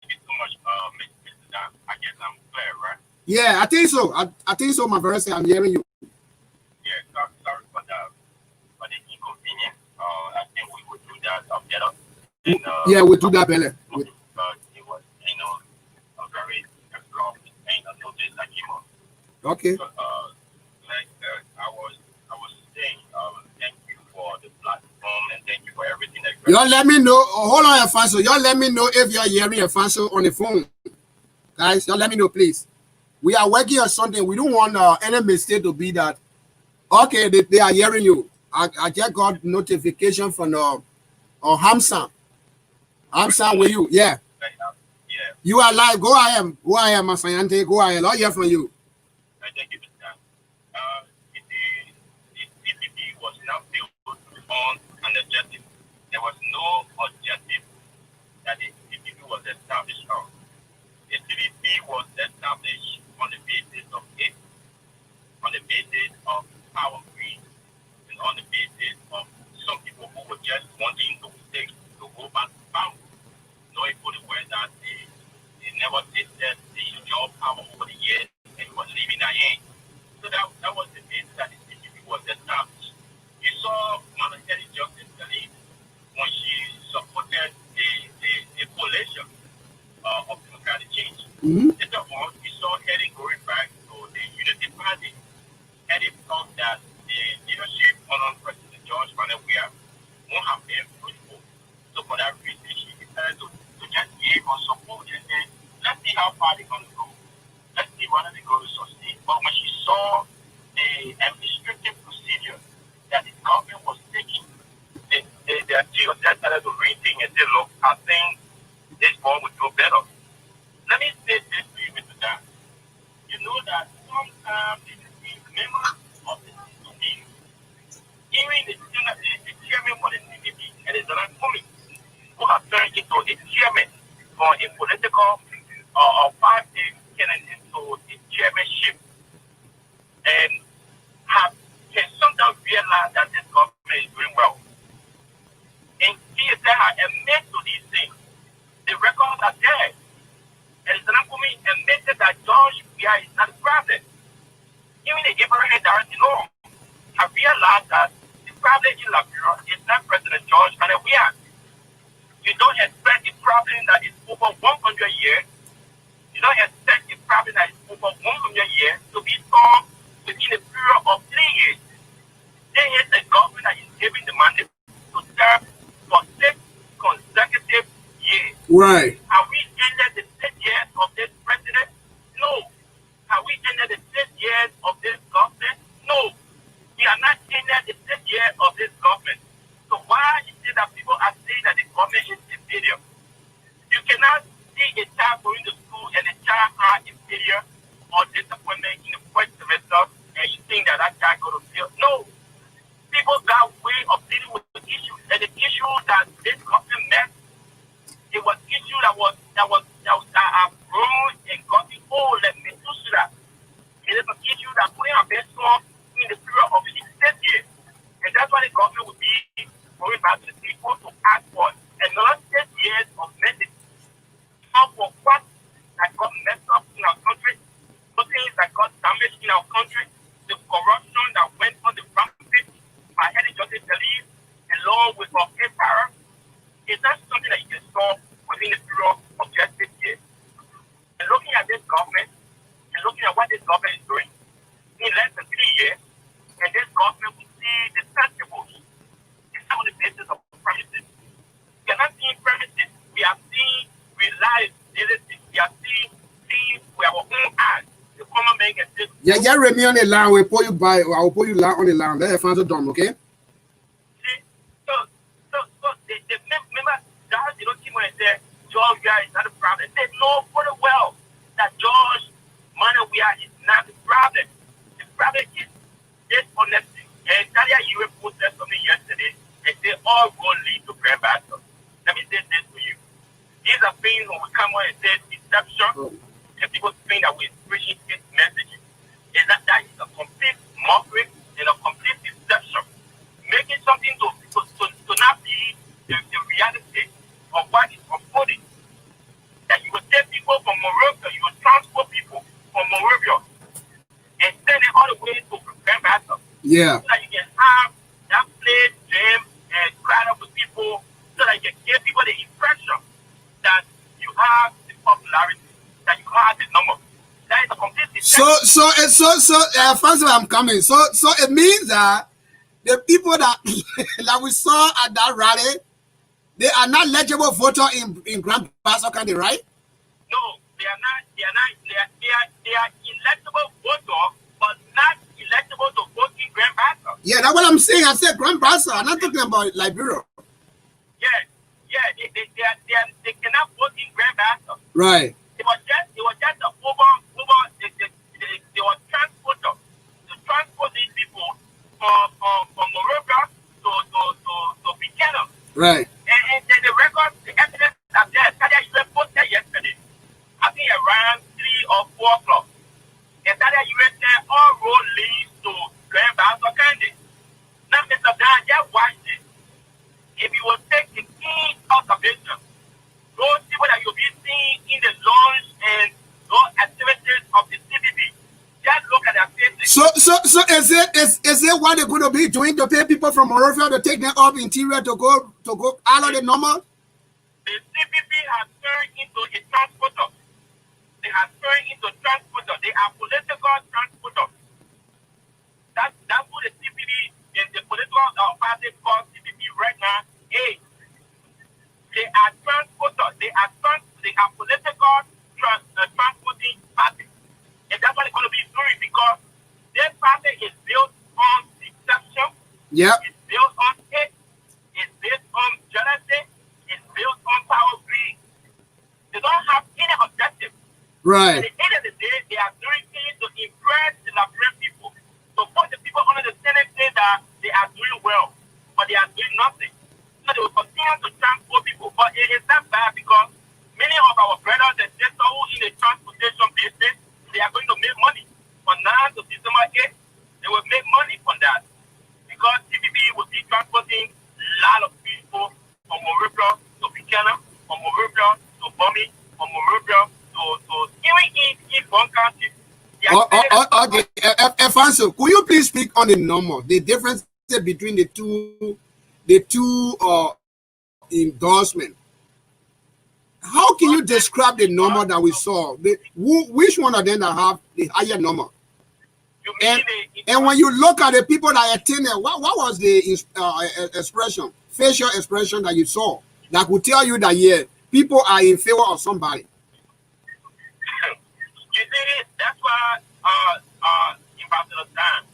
you so much, Mr. Dan. I guess I'm clear, right? Yeah, I think so. I think so, my brother. I'm hearing you. Yeah, sorry for the inconvenience. I think we would do that better. And, yeah, we'll do that better. It was, a very abrupt and a notice that came up. Okay. But, like I was saying, thank you for the platform and thank you for everything that y'all let me know. Hold on, Afonso. Y'all let me know if you're hearing Afonso on the phone. Guys, y'all let me know, please. We are working on something. We don't want any mistake to be that. Okay, they are hearing you. I just got notification from Hamsan. Hamsan, with you? Yeah. Yeah. You are live. Go ahead, Masayante. Go ahead. I'll hear from you. Thank you, Mr. The CPP was not built on an objective. There was no objective that the CPP was established on. The CPP was established on the basis of it, on the basis of power greed, and on the basis of some people who were just wanting to go back to power, knowing fully well that they never tasted the job power over the years and was leaving their hand. So that was the basis that the CPP was established. You saw Monetary Justice League when she supported the coalition of democratic change. Later on, we saw Eddie going back to the Unity Party. Eddie thought that the leadership under President George Manawia won't have been fruitful. So for that reason, she decided to just give her support and say, let's see how far they're going to go. Let's see whether they're going to succeed. But when she saw the administrative procedure that the government was taking, the GO just started to rethink and say, look, I think this one would do better. Let me say this to you, Mr. Dan. You know that sometimes the members of the CPP, even the chairman for the CPP, and it's another committee who have turned into a chairman for a political party getting into the chairmanship, and can sometimes realize that this government is doing well. And see if they have admitted to these things. The records are there. And it's not coming admitted that George Weah is not the problem. Even the Abraham Darcy law have realized that the problem in Liberia is not President George Weah. You don't expect a problem that is over 100 years. You don't expect a problem that is over 100 years to be solved within a period of 3 years. There is a government that is giving the mandate to serve for 6 consecutive years. Right. Have we ended the 6 years of this president? No. Have we ended the 6 years of this government? No. We are not ended the 6 years of this government. So why is it that people are saying that the government is inferior? You cannot see a child going to school and a child has a failure or disappointment in the first semester and you think that child going to fail. No. People got way of dealing with the issues, and the issue that this government met, it was issue that grown and gotten old and Methuselah. It is an issue that put in our best on in the period of 6 years, and that's why the government would be going back to the people to ask for another 6 years of message. How for what that got messed up in our country, the things that got damaged in our country, the corruption that went on the rampage by Head Justice Khalid, along with our empire, is not something that you can solve within the period of just 6 years. And looking at this government, and looking at what this government is doing, in less than 3 years, and this government will see the principles in some of the basis of premises. We are not seeing premises, we are seeing reliability, we are seeing things with our own eyes. The common man can say, yeah, read me on the line, we'll pull you by, I'll pull you on the line. Let find the done, okay? So the member, that you don't see when I say George Weah is not a problem. They know very well that George Weah is not the problem. The problem is dishonesty. And Talia Yue posted something yesterday and they all will lead to grand battle. Let me say this to you. These are things when we come on and say deception, and people think that we're preaching this message. Is that is a complete mockery and a complete deception. Making something to not be the reality of what is unfolding. That you will take people from Morovia, you will transport people from Morovia and send it all the way to Grand Bassa. Yeah. So that you can have that place, jam, and crowd up with people so that you can give people the impression that you have the popularity, that you have the number. That is a complete deception. First of all, I'm coming. So it means that the people that we saw at that rally, they are not legible voter in Grand Bassa County, right? No, they are not. They are electable voter, but not electable to vote in Grand Bassa. Yeah, that's what I'm saying. I said Grand Bassa. I'm not talking about Liberia. They cannot vote in Grand Bassa. Right. It was just a over. They were transporter to transport these people from Morovia to Buchanan. Right. And the records, the evidence are there. Talia Yue posted yesterday, I think around 3 or 4 o'clock. And Talia Yue said all road leads to Grand Bassa County. Now, Mr. Dan, just watch this. If you will take the key observation, those people that you'll be seeing in the launch and those activities of the CPP, just look at their faces. So is it what they're going to be doing to pay people from Morovia to take them up interior to go out of the normal? The CPP has turned into a transporter. They have turned into transporter. They are political transporters. That's what the CPP and the political party called CPP right now is. They are transporters. They are political transporting party. And that's what they're going to be doing because their party is Yeah. It's built on hate. It's based on jealousy. It's built on power greed. They don't have any objective. Right. At the end of the day, they are doing things to impress the Liberian people. To put the people under the Senate say that they are doing well, but they are doing nothing. So they will continue to transport people. But it is not bad because many of our brothers and sisters who in the transportation business, they are going to make money. From now to December 8th, they will make money from that. Because CPP will be transporting a lot of people from Moribra to Buchanan, from Moribra to Bomi, from Moribra to even in one country. Okay, Efanso, could you please speak on the number, the difference between the two endorsement? How can you describe the number that we saw? Which one of them that have the higher number? And when you look at the people that attended, what was the expression, facial expression that you saw that would tell you that people are in favor of somebody? You see, that's why in Barcelona time,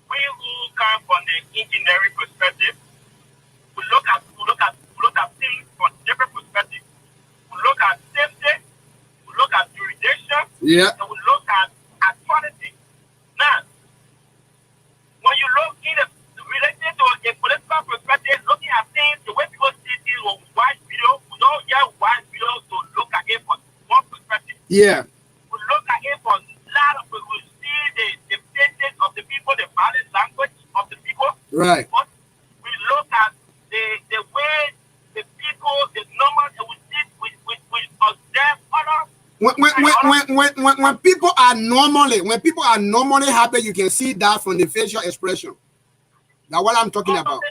we who come from the engineering perspective, we look at things from different perspectives. We look at safety, we look at jurisdiction, and we look at authority. Now, when you look in related to a political perspective, looking at things, the way people see things with wide video, we don't get wide video to look at it from one perspective. Yeah. We look at it from a lot of people. We see the faces of the people, the body language of the people. Right. But we look at the way the people, the numbers, and we see we observe others. When people are normally happy, you can see that from the facial expression. That's what I'm talking about.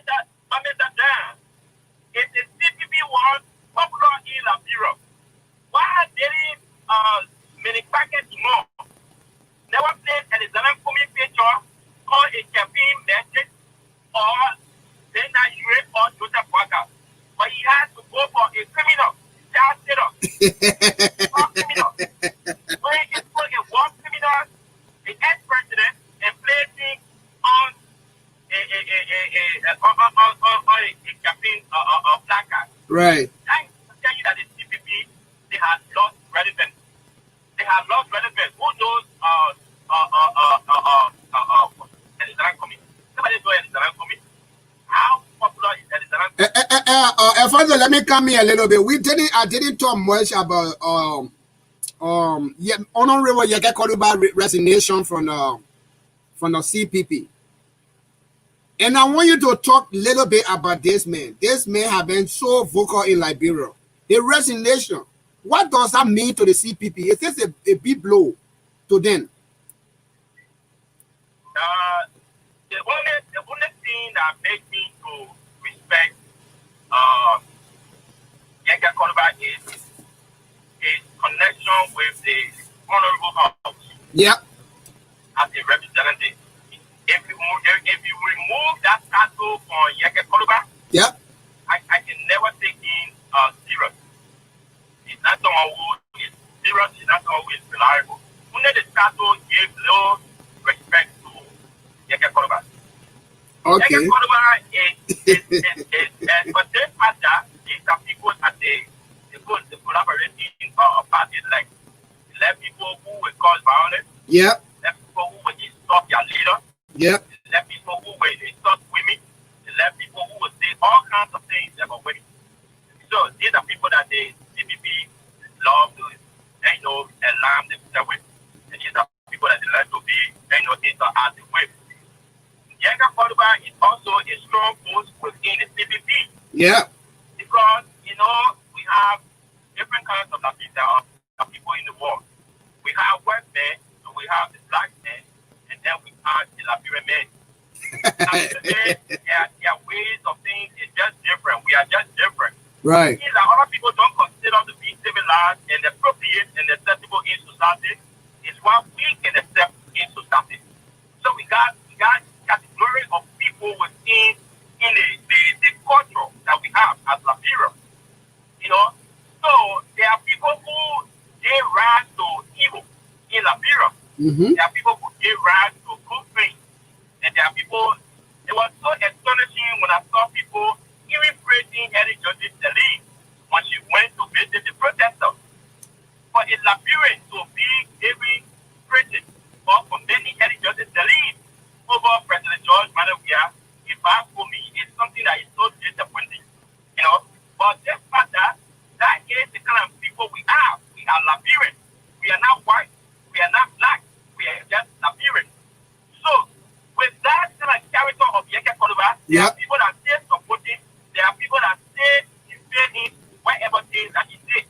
If the CPP was popular in Liberia, why didn't manufacture more? Never played an example for me picture or a campaign message or then that you read or Joseph Waka. But he had to go for a criminal. Just set up. Criminal. When he put a war criminal, the ex-president, and placing on a campaign placard. Right. I tell you that the CPP, they have lost relevance. They have lost relevance. Who knows Elizabeth coming? Somebody know Elizabeth coming? How popular is Elizabeth? Alfonso, let me come here a little bit. I didn't talk much about Honorable Yekeh Kolubah resignation from the CPP. And I want you to talk a little bit about this man. This man has been so vocal in Liberia. The resignation. What does that mean to the CPP? Is this a big blow to them? The only thing that makes me to respect Yekeh Kolubah is his connection with the Honorable House. Yeah. As a representative. If you remove that title from Yekeh Kolubah, yeah, I can never take him serious. He's not someone who is serious. He's not someone who is reliable. Only the title gives low respect to Yekeh Kolubah. Okay. Yekeh Kolubah is but this matter, these are people at the collaborating parties like people who will cause violence. Yeah. People who will stop their leader. Yep. Let people who will insult women, let people who will say all kinds of things about women. So these are people that the CPP love to, alarm themselves with. And these are people that they like to be, interactive with. Yekeh Kolubah is also a strong force within the CPP. Yeah. Because, we have different kinds of people in the world. We have white men, and we have the black men, and then we have the Liberian men. Their ways of things is just different. We are just different. Right. Things that other people don't consider to be civilized and appropriate and acceptable in society is what we can accept in society. So we got category of people within the culture that we have as Liberia. So there are people who they rise to evil in Liberia. Mm-hmm. There are people who give rise to good things. And there are people It was so astonishing when I saw people even praising Harry Joseph Deline when she went to visit the protesters. For a Liberian to be giving praise or commending Harry Joseph Deline over President George Manawia, if I for me, is something that is so disappointing. You know, but this matter, that is the kind of people we are. We are Liberians. We are not white. We are not black. We are just Liberians. So, with that kind of character of Yekeh Kolubah, there are people that stay supporting. There are people that stay defending whatever things that he did.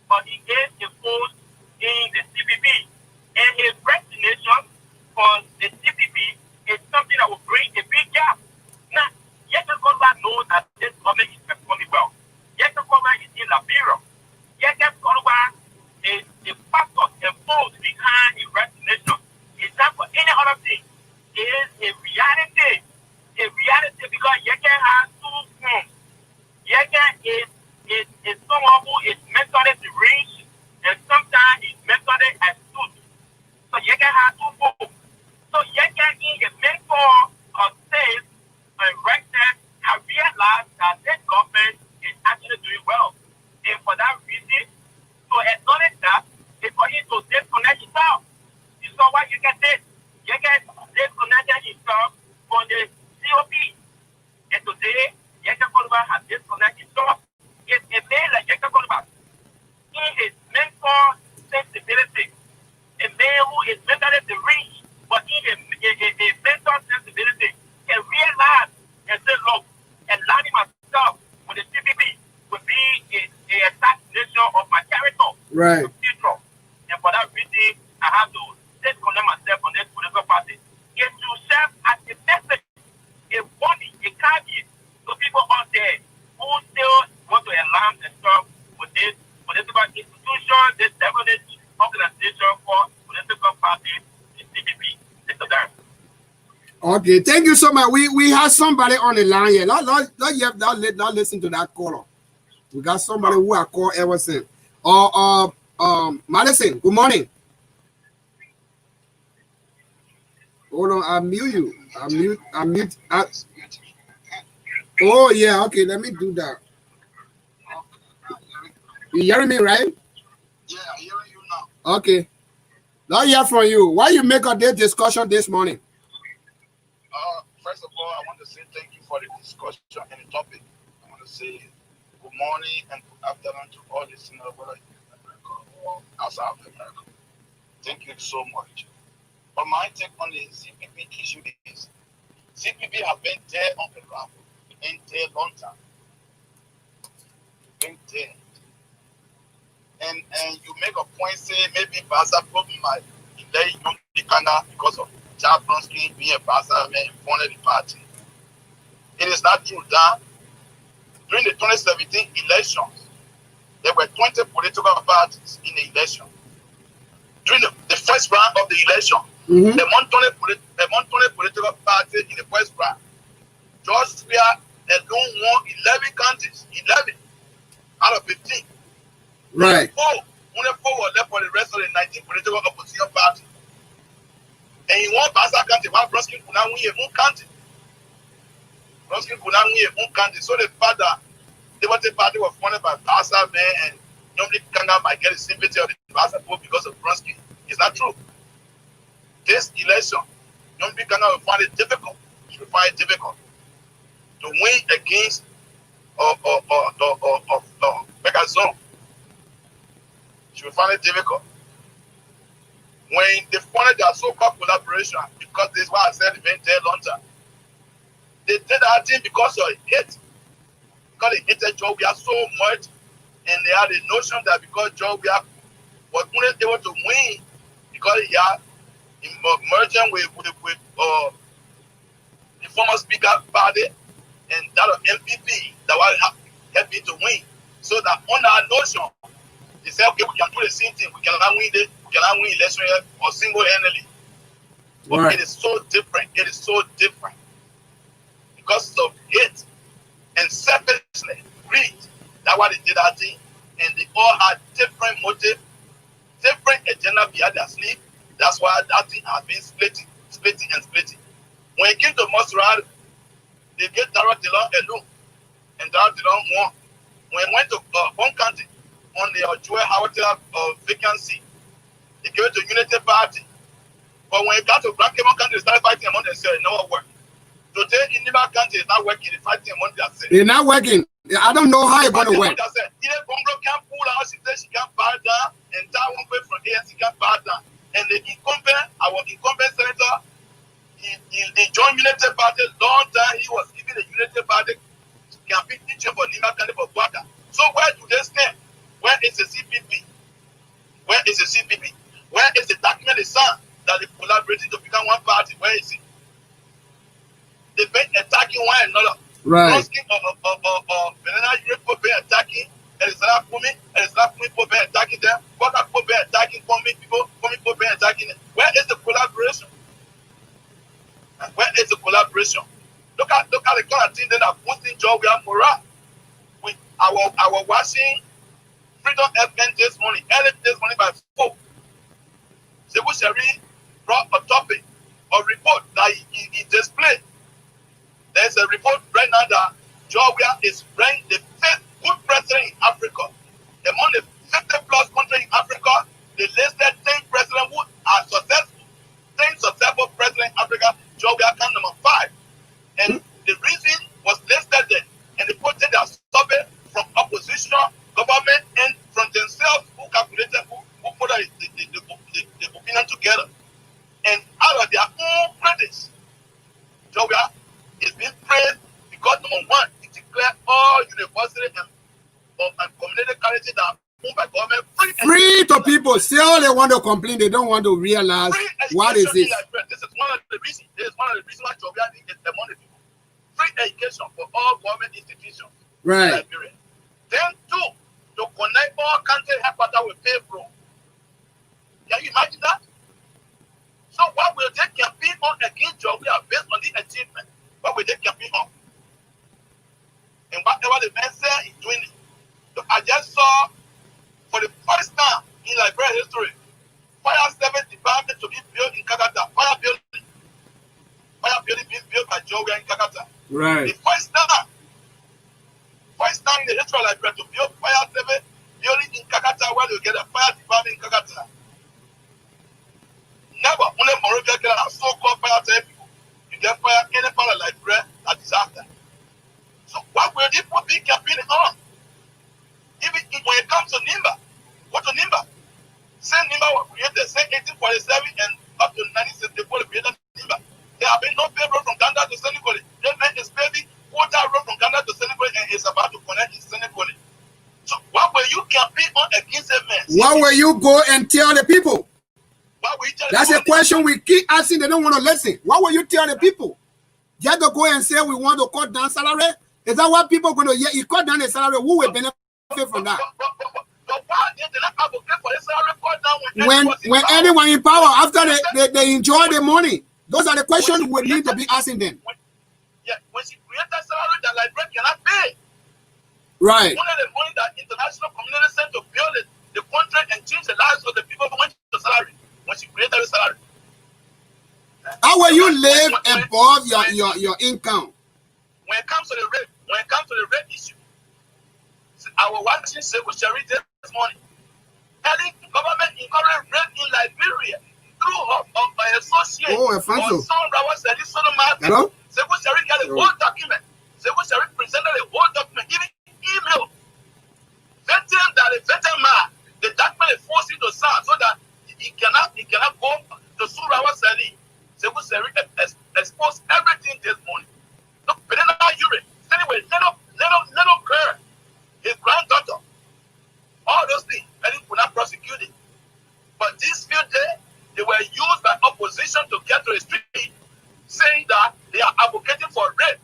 But he is imposed in the CPP. And his resignation for the CPP is something that will bring a big gap. Now, Yekeh Kolubah knows that this government is performing well. Yekeh Kolubah is in Liberia. Yekeh Kolubah is the factor imposed behind his resignation. It's not for any other thing. It is a reality. A reality because Yekeh has two forms. Yekeh is someone who is mentally deranged and sometimes he's mentally astute. So Yekeh has two forms. So Yekeh is a mentor of sales and rectors have realized that this government is actually doing well. And for that reason, to acknowledge that is for him to disconnect himself. You saw what Yekeh did. Yekeh disconnected himself from the COP. And today, Yekeh Kolubah has disconnected himself. It's a man like Yekeh Kolubah. He is mentor sensibility. A man who is mentally deranged, but he is a mentor sensibility. Can realize and say, look, aligning myself with the CPP would be a assassination of my character. Right. And for that reason, I have to disconnect myself from this political party. It will serve as a message, a warning, a caveat to people out there who still want to align themselves with this political institution, this definite organization for political party, the CPP. Okay, thank you so much. We have somebody on the line here. Not listen to that caller. We got somebody who I call ever since. Madison, good morning. Hold on, I mute you. I mute. Oh yeah, okay. Let me do that. You hearing me, right? Yeah, I'm hearing you now. Okay. Let's hear from you. Why you make a this discussion this morning? First of all, I want to say thank you for the discussion and the topic. I want to say good morning and good afternoon to all listeners or outside of America. Thank you so much. But my take on the CPP issue is CPP have been there on the ground. Been there long time. Been there. And you make a point say maybe Bassa probably might delay Nyonblee Karnga because of Charles Bronski being a Bassa man in front of the party. It is not true that during the 2017 elections, there were 20 political parties in the election. During the first round of the election, among 20 political parties in the first round, George Weah alone won 11 counties, 11 out of 15. Right. Only 4 were left for the rest of the 19 political opposition parties. And he won Bassa County, while Bronski could not win a moon county. Bronski could not win a moon county. So the fact that the Democratic Party was funded by Bassa man and Nyonblee Karnga might get the sympathy of the Bassa vote because of Bronski is not true. This election, Nyonblee Karnga will find it difficult. She will find it difficult to win against Megazone. She will find it difficult. When they funded their so-called collaboration, because this is why I said they've been there long time. They did that thing because of hate. Because they hated George Weah so much, and they had the notion that because George Weah was only able to win because he had merging with the former Speaker party and that of MPP that was helping to win. So that on that notion, they said, okay, we can do the same thing. We cannot win it. We cannot win election or single-handedly. But right. It is so different. It is so different. Because of hate and selfishness, greed. That's why they did that thing. And they all had different motives, different agenda behind their sleeve. That's why that thing has been splitting. When it came to Montserrat, they get Darrell Dillon alone. And Darrell Dillon won. When we went to one county on the Joel Howard vacancy, they gave it to Unity Party. But when it got to Black County, they started fighting among themselves. It never worked. Today, in Nima County, it's not working. They're fighting among themselves. They're not working. I don't know how it's going to work. Either Congo can pull out, she says she can bow down, and that one way from here, she can bow down. And the incumbent, our incumbent senator, he joined Unity Party long time. He was giving the Unity Party campaign teaching for Nima County for Bassa. So where do they stand? Where is the CPP? Where is the CPP? Where is the document they signed that they collaborated to become one party? Where is it? They've been attacking one another. Right. Banana Europe been attacking, and it's not coming, and it's not coming people been attacking them. What are people been attacking? Coming people been attacking them. Where is the collaboration? Where is the collaboration? Look at the kind of thing that are boosting job we have morale. With our watching Freedom FM this morning, early this morning by 4. Sebu Sherry brought a topic or report that he displayed. There's a report right now that Georgia is ranked the 5th good president in Africa. Among the 50 plus countries in Africa, they listed 10 presidents who are successful. 10 successful presidents in Africa, Georgia comes number 5. And the reason was listed there. And they put their survey from opposition, government, and from themselves who calculated, who put the opinion together. And out of their own critics, Georgia is being praised because number 1, it declared all university and community colleges that are owned by government free to people. Still, they want to complain. They don't want to realize what is this. This is one of the reasons. This is one of the reasons why Georgia is among the people. Free education for all government institutions. Right. In Liberia. Then 2, to connect all country headquarters with payroll. Can you imagine that? So what will they campaign on against Georgia based on the achievement? What will they campaign on? And whatever the man said is doing it. So I just saw for the first time in Liberia history, fire service department to be built in Kakata. Fire building being built by Georgia in Kakata. Right. The first time in the history of Liberia to build fire service building in Kakata where they get a fire department in Kakata. Never, only Moravia get a so-called fire service. You get fire any part of Liberia at disaster. So what will people be campaigning on? Even when it comes to Nimba, go to Nimba. Say Nimba was created, say 1847 and up to 1964 they created Nimba. There have been no payroll from Ghana to Senegal. They made his baby water road from Ghana to Senegal and is about to connect in Senegal. So what will you campaign on against a man? What will you go and tell the people? That's a question we keep asking. They don't want to listen. What will you tell the people? Just to go and say we want to cut down salary? Is that what people are going to hear? You cut down the salary, who will benefit from that? But why did they not advocate for the salary cut down when anyone in power, after they enjoy the money? Those are the questions we need to be asking them. When she created salary that Liberia cannot pay. Right. One of the money that international community sent to build the country and change the lives of the people who went to the salary. When she created the salary. How will you live above your income? When it comes to the rate issue, I was watching Sebu Sherry this morning. Telling government encourage rape in Liberia through her associate. Oh, Alfonso. Hello? Sebu Sherry got a whole document. Sebu Sherry presented a whole document, even email. Vetting that a veteran man, the document is forced to sign so that he cannot go to Surawa Sali. Sebu Sherry exposed everything this morning. Look, Banana Europe. Anyway, little girl, his granddaughter, all those things, and he could not prosecute it. But these few days, they were used by opposition to get to the street, saying that they are advocating for rape.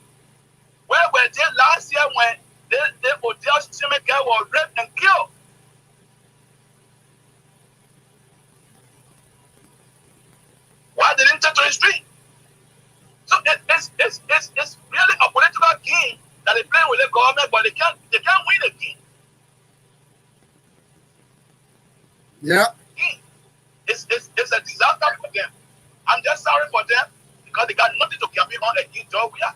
Where were they last year when they Odell Shimeke was raped and killed? Why they didn't take to the street? So it's really a political game that they play with the government, but they can't win the game. Yeah. It's a disaster for them. I'm just sorry for them because they got nothing to campaign on against Georgia.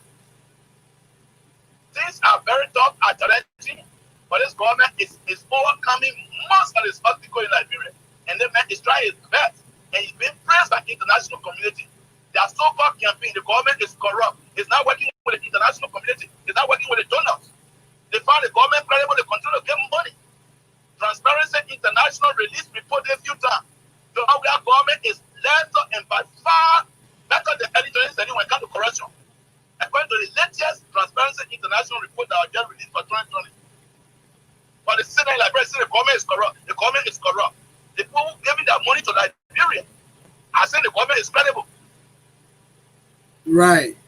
about his article in Liberia. And the man is trying his best. And he's being praised by the international community. Their so-called campaign, the government is corrupt. It's not working with the international community. It's not working with the donors. They found the government credible. They continue to get money. Transparency International released report a few times. So our government is lesser and by far better than anything when it comes to corruption. According to the latest Transparency International report that was just released for 2020. But the Senate Liberia say the government is corrupt. The government is corrupt. The people who giving their money to Liberia are saying the government is credible. Right.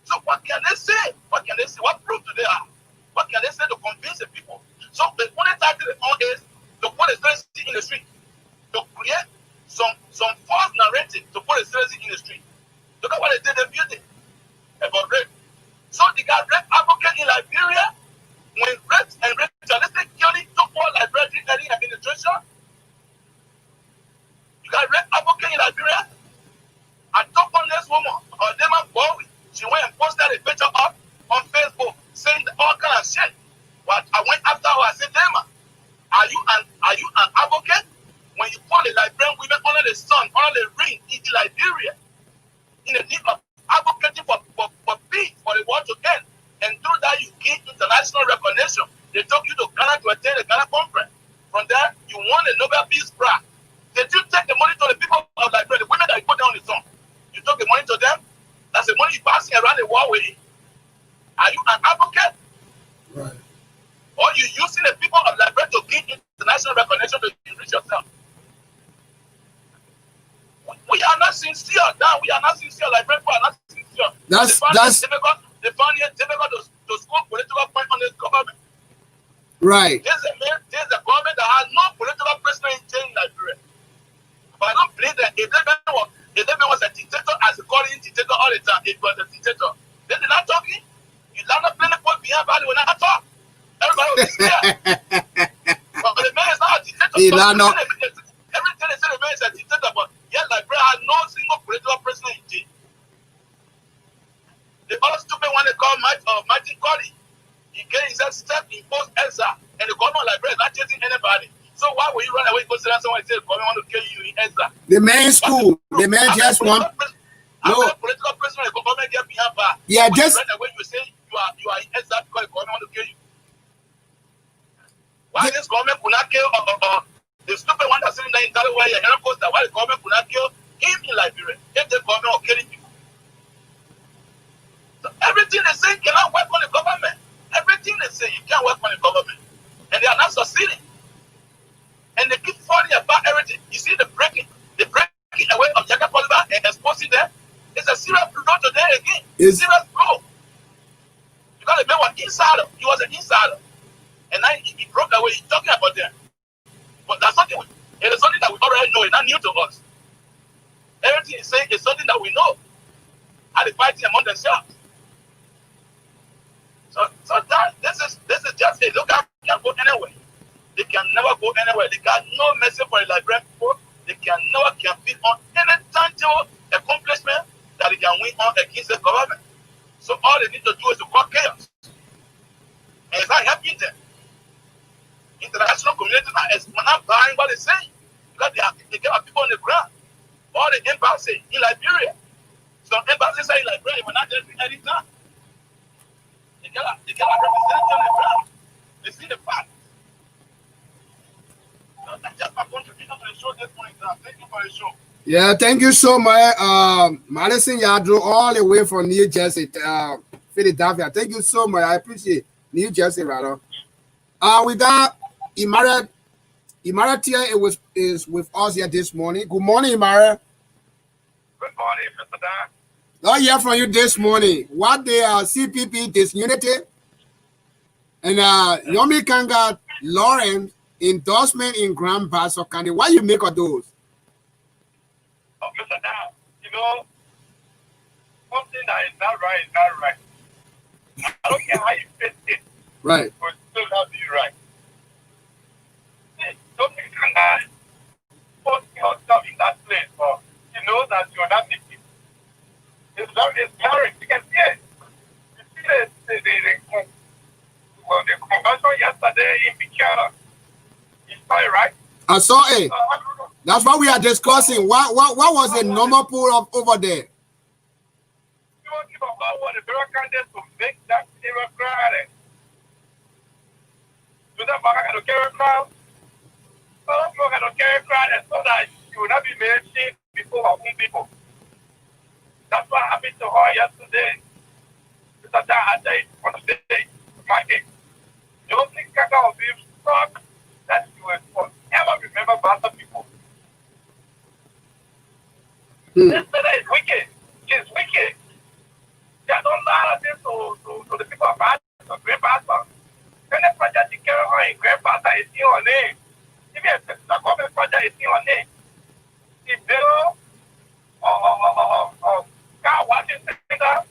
So what can they say? What can they say? What proof do they have? What can they say to convince the people? So the only time they on is to put a strategy in the street, to create some false narrative to put a strategy in the street. Look at what they did in beauty about rape. So they got rape advocate in Liberia when rape and ritualistic killing took all Liberia early administration. You got rape advocate in Liberia. A top-on-less woman, or Dema Bowie, she went and posted a picture up on Facebook saying all kind of shit. But I went after her, I said, Dema, are you an advocate? When you call the Liberian women under the sun, under the ring in Liberia, in the need of advocating for peace, for the world to end, and through that you gain international recognition. They took you to Ghana to attend the Ghana conference. From there, you won the Nobel Peace Prize. Did you take the money to the people of Liberia, the women that you put down the sun? You took the money to them. That's the money you're passing around the world with. Are you an advocate? Right. Or you using the people of Liberia to gain international recognition to enrich yourself? We are not sincere. Now we are not sincere. Liberia people are not sincere. That's difficult. They found it difficult to score political point on this government. right. There's a government that has no political president in Liberia. But I don't believe that if the man was a dictator, as they call him dictator all the time, it was a dictator. Then they're not talking. You not playing the point behind body when I talk. Everybody will be scared. But the man is not a dictator. Everything they say the man is a dictator, but yet Liberia has no single political president in jail. The other stupid one they call Martin Cody. He gave himself step imposed Elsa, and the government of Liberia is not chasing anybody. So why will you run away? Go sit down somewhere and say the government want to kill you in Elsa? The man school. The man just want. No political president, the government get behind bar. Yeah, just run away. You say you are in Elsa because the government want to kill you. Why this government could not kill the stupid one that's sitting there in Delaware, why the government could not kill him in Liberia? If the government are killing people. So everything they say cannot work on the government. Everything they say, you can't work on the government. And they are not succeeding. And they keep falling apart everything. You see the breaking away of Yekeh Kolubah and exposing them. It's a serious blow today again. It's serious blow. Because the man was insider. He was an insider. And now he broke away. He's talking about them. But that's something it is something that we already know. It's not new to us. Everything he's saying is something that we know. How they fighting among themselves. So that this is just a look at can go anywhere. They can never go anywhere. They got no message for the Liberian people. They can never compete on any tangible accomplishment that they can win on against the government. So all they need to do is to cause chaos. And it's not helping them. International community is not buying what they say. Because they get people on the ground. All the embassies in Liberia. Some embassies are in Liberia, but not just any time. They get a representative on the ground. They see the fact. That's just my contribution to the show this morning. Thank you for the show. Yeah, thank you so much. Madison Yadro, all the way from New Jersey, Philadelphia. Thank you so much. I appreciate New Jersey, rather. We got Imara. Imara Tia is with us here this morning. Good morning, Imara. Good morning, Mr. Dan. I'll hear from you this morning. What the CPP Disunity and Nyonblee Karnga-Lawrence endorsement in Grand Bassa County. What you make of those? Oh, Mr. Dan, you know, something that is not right is not right. I don't care how you fit it. Right. But still not be right. Nyonblee Karnga put yourself in that place, or you know that you're not making. It's very scary. You can see it. You see the convention yesterday in Bikara. It's very right. I saw it. That's what we are discussing. What was the normal pool of over there? You want to give about what the bureaucrats to make that area crowded. Do that back at the carry crowd? Some people can carry crowded so that you will not be made shame before our own people. That's what happened to her yesterday. Mr. That day on the day, my case. The only kind of being struck that you will forever remember Bassa people. This is wicked. It's wicked. They don't allow this to the people of Bassa, Great Bassa. And the project you carry on in Great Bassa is in your name. Even if the government project is in your name. If they don't, car washing center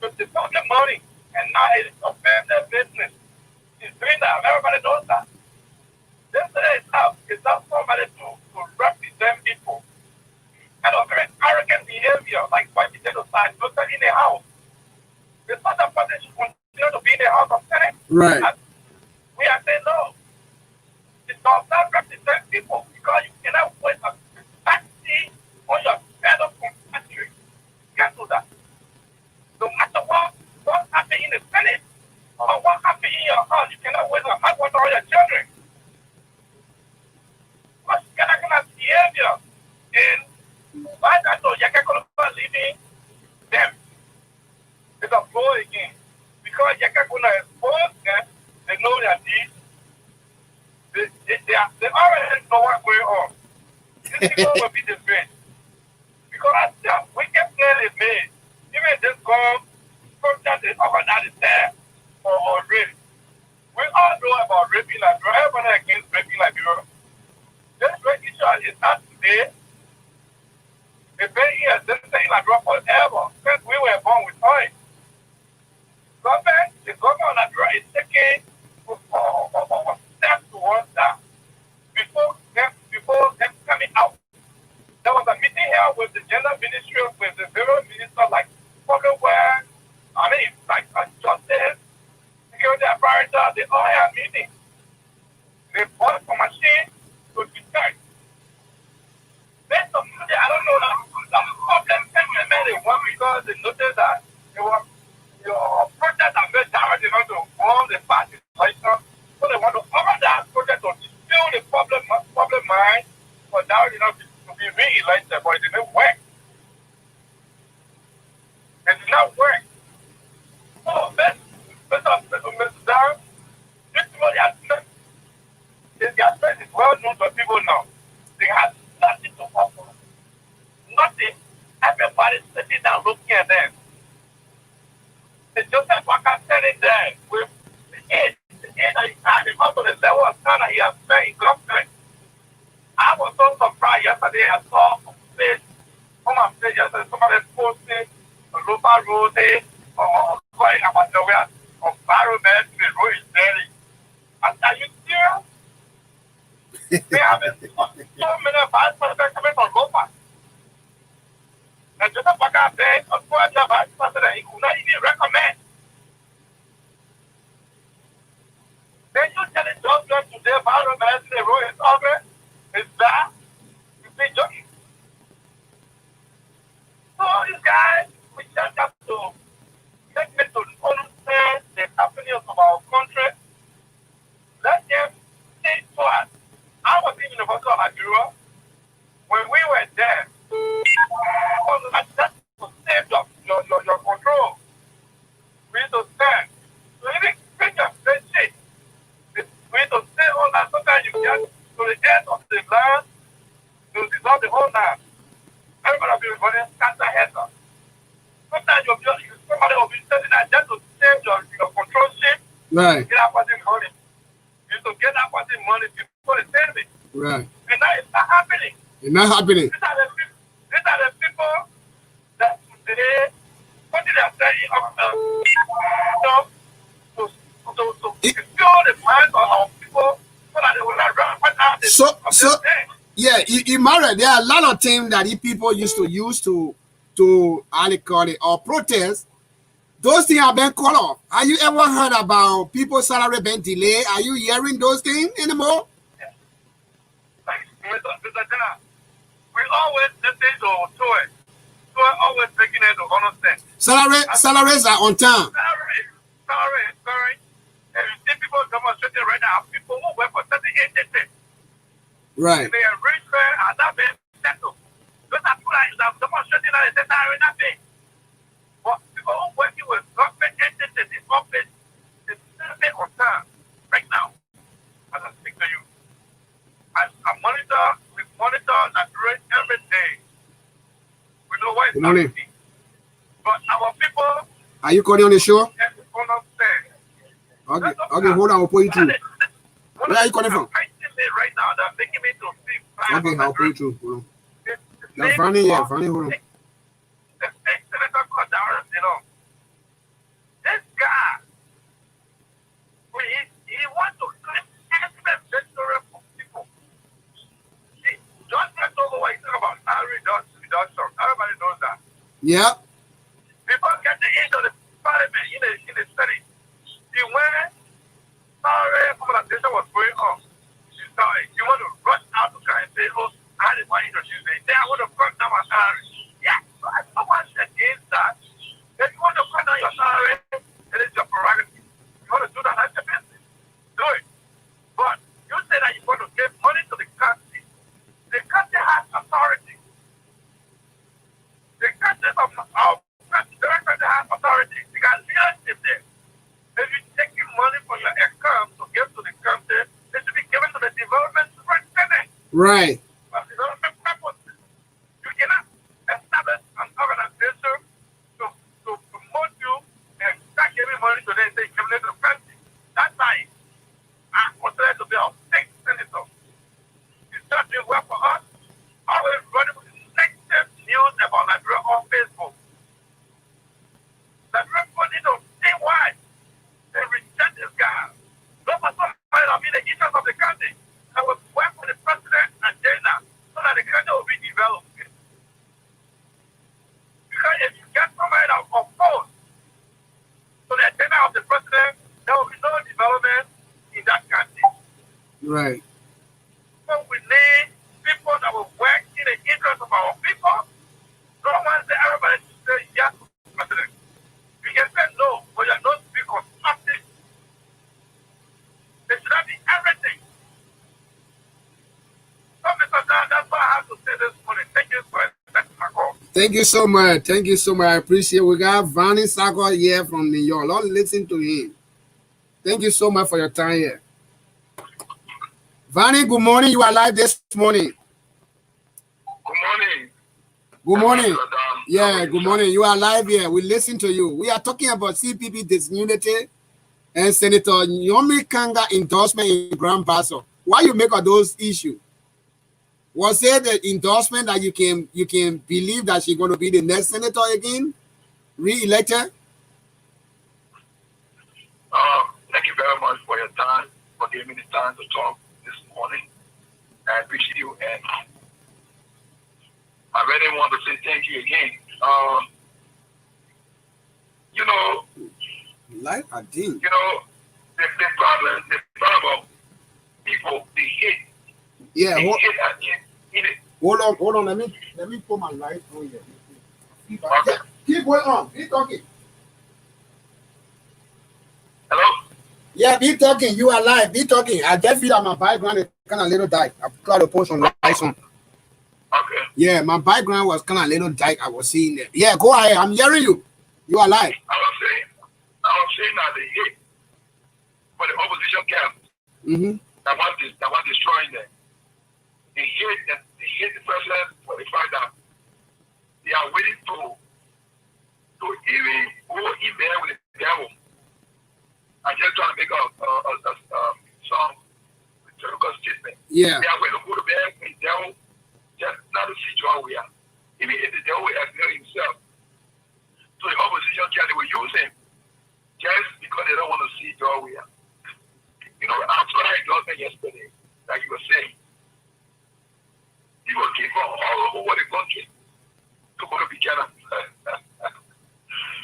to develop the money, and now it's offend their business. It's doing that. Everybody knows that. Yesterday it's not somebody to represent people. Kind of very arrogant behavior, like what you did aside, look in the house. It's not a person should continue to be in the house of Senate. Right. We are saying no. It does not represent people because you cannot put a taxi on your fellow country. You can't do that. No matter what happened in the Senate or what happened in your house, you cannot waste a hot water on your children. What's kind of behavior? And why that so Yekeh Kolubah leaving them? It's a blow again. Because Yekeh Kolubah expose them, they know their deeds. They already know what's going on. These people will be disgraced. Because the wicked plan is made. Even this gone, that is organized there or rape. We all know about raping Liberia. Everybody against raping Liberia. This rape issue is not today. It's been here since in Liberia forever. Since we were born with oil. The government of Liberia is taking steps towards that. Before them coming out. There was a meeting here with the gender ministry, with the bureau minister, like everywhere. I mean, like justice, security apparatus, they all had meetings. They bought a machine to detect. Based on Monday, I don't know the problem they won because they noticed that it was your project that made directly not to form the party election. So they want to cover that project to dispel the problem mind for directly not to be re-elected, but it didn't work. It did not work. Oh, Mr. Down, this aspect is well known to people now. They have nothing to offer. Nothing. Everybody sitting down looking at them. It's just like what I'm standing there with the age that he had him up to the level of time that he has spent in government. I was so surprised yesterday. I saw on my page yesterday, somebody posted a local road or going about the way of environment, the road is dirty. Are you serious? They have so many vice presidents coming from local. And just like I said, of course, the vice president, he could not even recommend. Then you tell the judge to the environment, the road is over. It's bad. You see, joking. So these guys, we just have to make them to understand the happenings of our country. Let them say to us. I was in University of Nigeria. When we were there, just to save your control. We need to stand. So even pick your spreadsheet. We need to stay all that. Sometimes you get to the end of the land to dissolve the whole land. Everybody will be running scatter heads up. Sometimes somebody will be sitting there just to save your control sheet. Right. Get that person money. You need to get that person money before they save it. Right. And that is not happening. It's not happening. These are the people that today put their study to secure the minds of our people so that they will not run out the yeah, Imara, there are a lot of things that people used to use to how they call it, or protest. Those things have been called off. Have you ever heard about people's salary being delayed? Are you hearing those things anymore? Like Mr. Dana, we always listen to it. So I always taking it to understand. Salaries are on time. Sorry. And you see people demonstrating right now, people who work for 38 days. Right. They are rich and that been settled. Those are people that demonstrating that they are not paying. But people who working with government entities in office, they stay on time right now. As I speak to you. We monitor that rate every day. We know why it's happening. But our people... Are you calling on the show? Yes, okay, hold on, I'll put you through. Where are you calling from? Right now, they're making me to see. Okay, I'll put you through. Hold on. Now, Fanny, hold on. The state senator called Lawrence, this guy, he wants to claim excellent victory for people. See, John over what he's talking about salary reduction. Everybody knows that. Yeah. People get into the parliament in the study. See, when salary implementation was going on, you want to rush out to try and say, oh, I didn't want to introduce it. Then I want to cut down my salary. Yeah, so I don't want to against that. If you want to cut down your salary, it is your prerogative. You want to do that, that's your business. Do it. But you say that you want to give money to the country. The country has authority. The country has authority. They got leadership there. If you're taking money from your account to give to the country, it should be given to the development superintendent. Right. For development purposes. You cannot establish an organization to promote you and start giving money to them and say, give it to the country. That's why I consider to be a state senator. It's not doing well for us. Always running with negative news about Nigeria on Facebook. Nigeria need to see why they reject this guy. Look for somebody that be the interest of the country. I will work for the president agenda so that the country will be developed. Because if you get somebody that opposed to the agenda of the president, there will be no development in that country. Right. So we need people that will work in the interest of our people. Don't want to say everybody should say yes to the president. You can say no, but you're not to be constructive. It should not be everything. So, Mr. Dan, that's what I have to say this morning. Thank you for accepting my call. Thank you so much. Thank you so much. I appreciate it. We got Vanny Sako here from New York. Lord, listen to him. Thank you so much for your time here. Vanny, good morning. You are live this morning. Good morning. Good morning. Yeah, good morning. You are live here. We listen to you. We are talking about CPP Disunity and Senator Nyonblee Karnga endorsement in Grand Bassa. Why you make of those issues? Was it the endorsement that you can believe that she's going to be the next senator again, re-elected? Thank you very much for your time, for giving me the time to talk this morning. I appreciate you, and I really want to say thank you again. Like I did. The problem, people, they hate. Yeah. Hold on. Let me put my light on here. Okay. Keep going on. Keep talking. Hello? Yeah, be talking. You are live. Be talking. I just feel that my background is kind of little dark. I try to post on lights on. Okay. Yeah, my background was kind of little dark. I was seeing it. Yeah, go ahead. I'm hearing you. You are live. I was saying that they hate for the opposition camp. Mm-hmm. That was destroying them. They hate the president for the fact that they are willing to even go in there with the devil. I just trying to make some rhetorical statement. Yeah. They are willing to go to bed with the devil just not to see John we are. Even if the devil has known himself. So the opposition camp, they will use him just because they don't want to see John we are. After I endorsement yesterday, like you were saying, you will keep all over the country to go to Buchanan.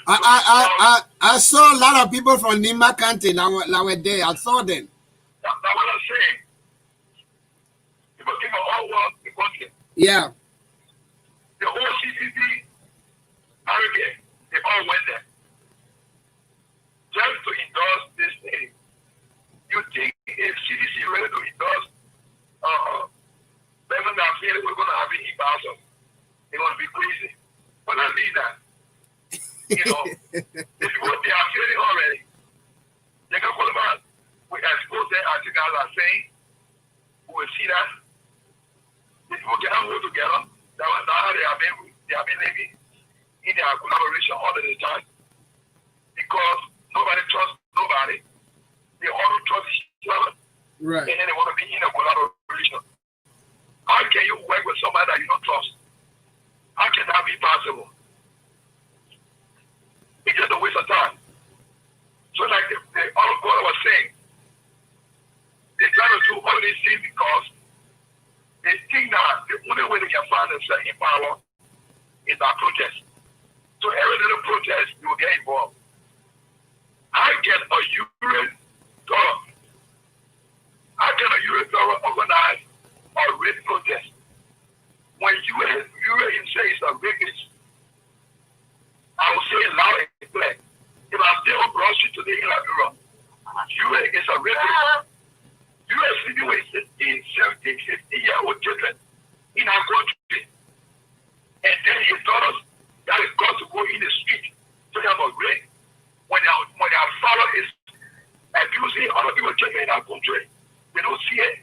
I saw a lot of people from Nima County that were there. I saw them. That's what I'm saying. People keep all Yeah. The whole CPP, Arrogant, they all went there. Just to endorse this thing. You think if CDC ready to endorse Bevan that feel we're going to have it in Bassa, they're going to be crazy. But I mean that. You know, it's what they are feeling already. Yekeh Kolubah, we expose their articles are saying, we will see that. The people cannot work together. That's how they have been living in their collaboration all the time. Because nobody trusts nobody. They all trust each other. Right. And then they want to be in a collaboration. How can you work with somebody that you don't trust? How can that be possible? It's just a waste of time. So like all of what I was saying, they try to do all these things because they think that the only way they can find themselves in power is by protest. So every little protest, you will get involved. I get a urine dollar. I get a urine dollar organized a rape protest. When you say it's a rapist, I will say it loud and clear. If I stay on Broad Street today in Liberia, UA is a rapist. UA is living with 16, 17, 15-year-old children in our country. And then he told us that it's got to go in the street to have a rape. When our father is abusing other people's children in our country, they don't see it.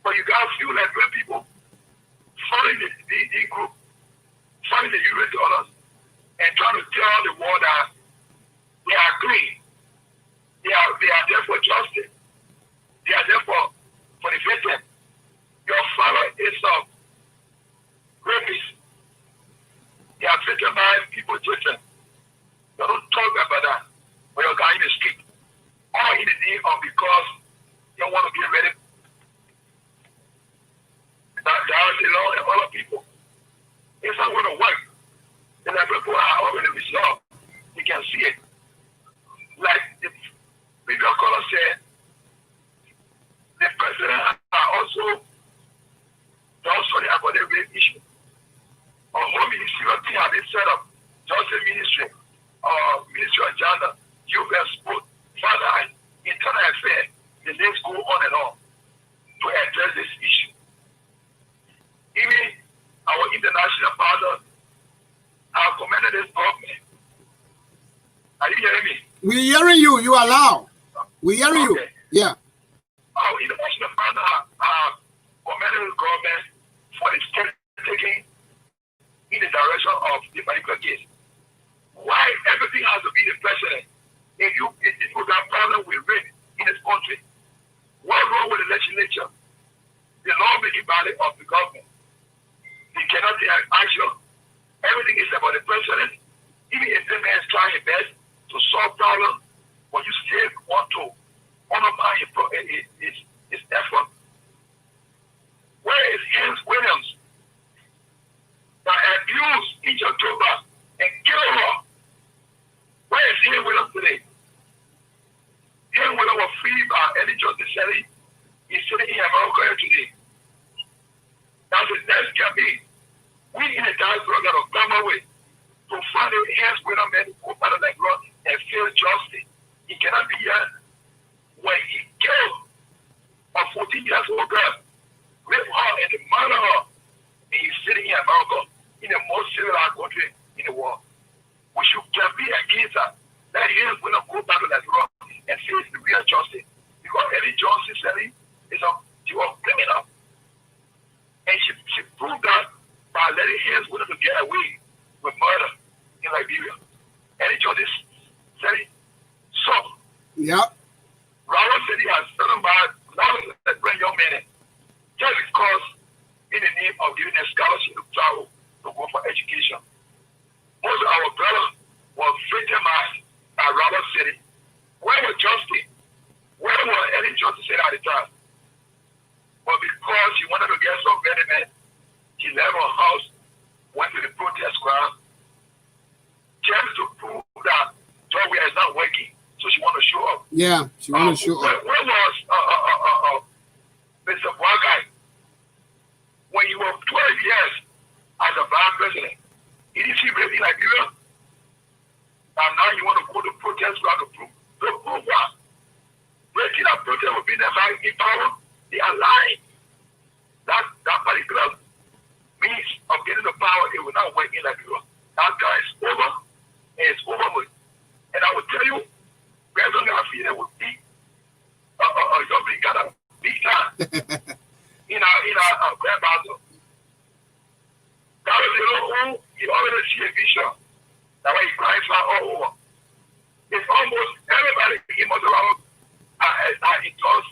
But you guys feel like when people following the group, following the US dollars, and trying to tell the world that they are clean. They are there for justice. They are there for the victim. Your father is a rapist. They are victimized people children. You don't talk about that when you're guy in the street. All in the name of because you don't want to get ready. That's a lot of other people. It's not going to work. And like people are already resolved. You can see it. Like the previous caller said, the president are also about the rape issue. A whole ministerial team has been set up. Justice Ministry, Ministry of Gender, U.S. Sport, Father, Internal Affairs. The list go on and on to address this issue. Even our international partners have commended this government. Are you hearing me? We're hearing you. You are loud. We're hearing you. Yeah. Our international partners have commended the government for the step taking in the direction of the particular case. Why everything has to be the president? If you got problem with rape in this country, what's wrong with the legislature? The lawmaking body of the government. They cannot take action. Everything is about the president. Even if the man is trying his best to solve problems, but you still want to undermine his effort. Where is James Williams that abused each October and killed her? Where is James Williams today? James Williams was freed by Eddie Justice Shelley. He's sitting in America today. That's the next campaign. We in the diaspora got to come away to find a hands with a man who go out of that road and feel justice. He cannot be here when he killed a 14-year-old girl, raped her and murdered her, and he's sitting in America in the most civilized country in the world. We should be against that. That hands will not go back to that road and face the real justice. Because Eddie Johnson said she was criminal. And she proved that by letting hands with her to get away with murder in Liberia. Eddie Johnson said it. So, yep. Robert said he has certain bad that bring young men in. Just because in the name of giving a scholarship to travel to go for education. Most of our brothers were victimized by Robert City. Where was justice? Where was Eddie Johnson said at the time? But because she wanted to get some benefit, she left her house, went to the protest ground, just to prove that Georgia is not working. So she wanted to show up. Yeah, she wanted to show up. Where was Mr. Wagai? When years as a vice president. He didn't see rape in Liberia. And now you want to go to protest ground to prove what? They see that protest will be never in power. They are lying. That particular means of getting the power, it will not work in Liberia. That guy is over, and it's over with. And I will tell you, President Gafina will be Nyonblee got a big time in our grand battle. That was who you already see a vision. That way he cries for all over. It's almost everybody in Mozambique endorse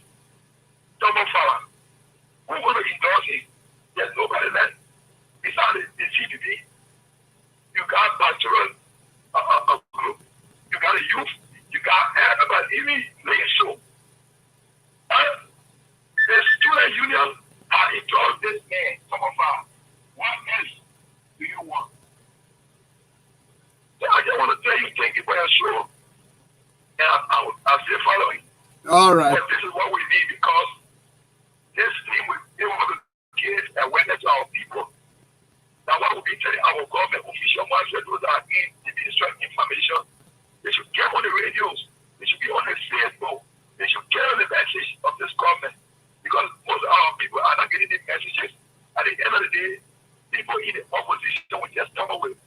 Thomas Fowler. Who's going to endorse him? There's nobody left. Besides the CPP, you got pastoral group, you got a youth, you got everybody, even leadership. The student union are endorsed this man, Thomas Fowler. What else do you want? So I just want to tell you, thank you for your show. And I'll still following. All right. But this is what we need, because this thing we want to give awareness to our people. Now, what we'll be telling our government officials, once those are in the ministry of information, they should get on the radios, they should be on the Facebook, they should carry the message of this government, because most of our people are not getting these messages. At the end of the day, people in the opposition will just come up with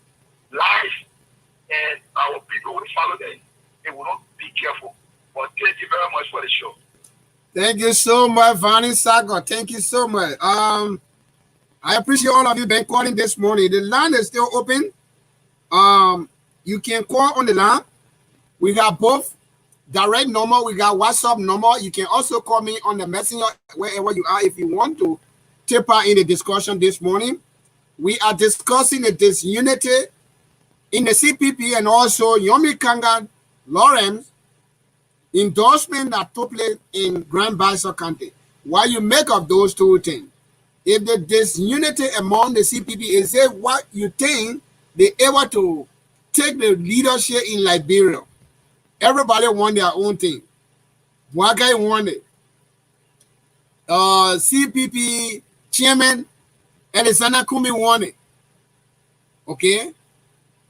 lies, and our people will follow them. They will not be careful. But thank you very much for the show. Thank you so much, Vani Sago. Thank you so much. I appreciate all of you been calling this morning. The line is still open. You can call on the line. We got both direct number. We got WhatsApp number. You can also call me on the messenger wherever you are if you want to take part in the discussion this morning. We are discussing the disunity in the CPP and also Nyonblee Karnga-Lawrence endorsement that took place in Grand Bassa County. Why you make up those two things? If the disunity among the CPP is it what you think they able to take the leadership in Liberia? Everybody want their own thing. One guy wanted CPP chairman Alexander Kumi wanted. Okay,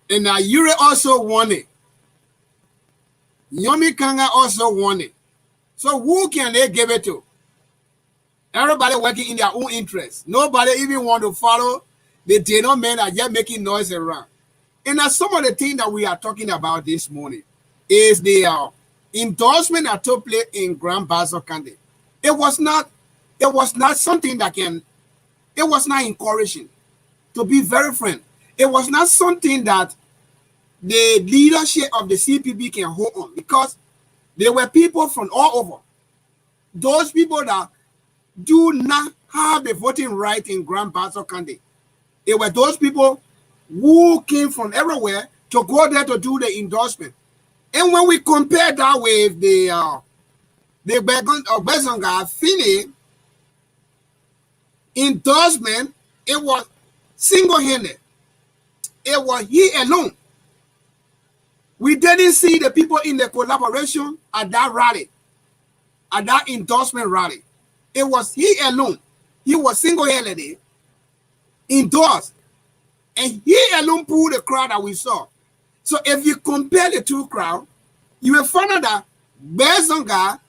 and now Yuri also wanted. Nyonblee Karnga also wanted. So who can they give it to? Everybody working in their own interest. Nobody even want to follow the Dano men are just making noise around. And now some of the things that we are talking about this morning is the endorsement that took place in Grand Bassa County. It was not something that it was not encouraging, to be very frank. It was not something that the leadership of the CPP can hold on, because there were people from all over. Those people that do not have the voting right in Grand Bassa County. It were those people who came from everywhere to go there to do the endorsement. And when we compare that with the Besonga Fini endorsement, it was single-handed. It was he alone. We didn't see the people in the collaboration at that rally, at that endorsement rally. It was he alone. He was single-handedly endorsed. And he alone pulled the crowd that we saw. So if you compare the two crowds, you will find out that Besonga,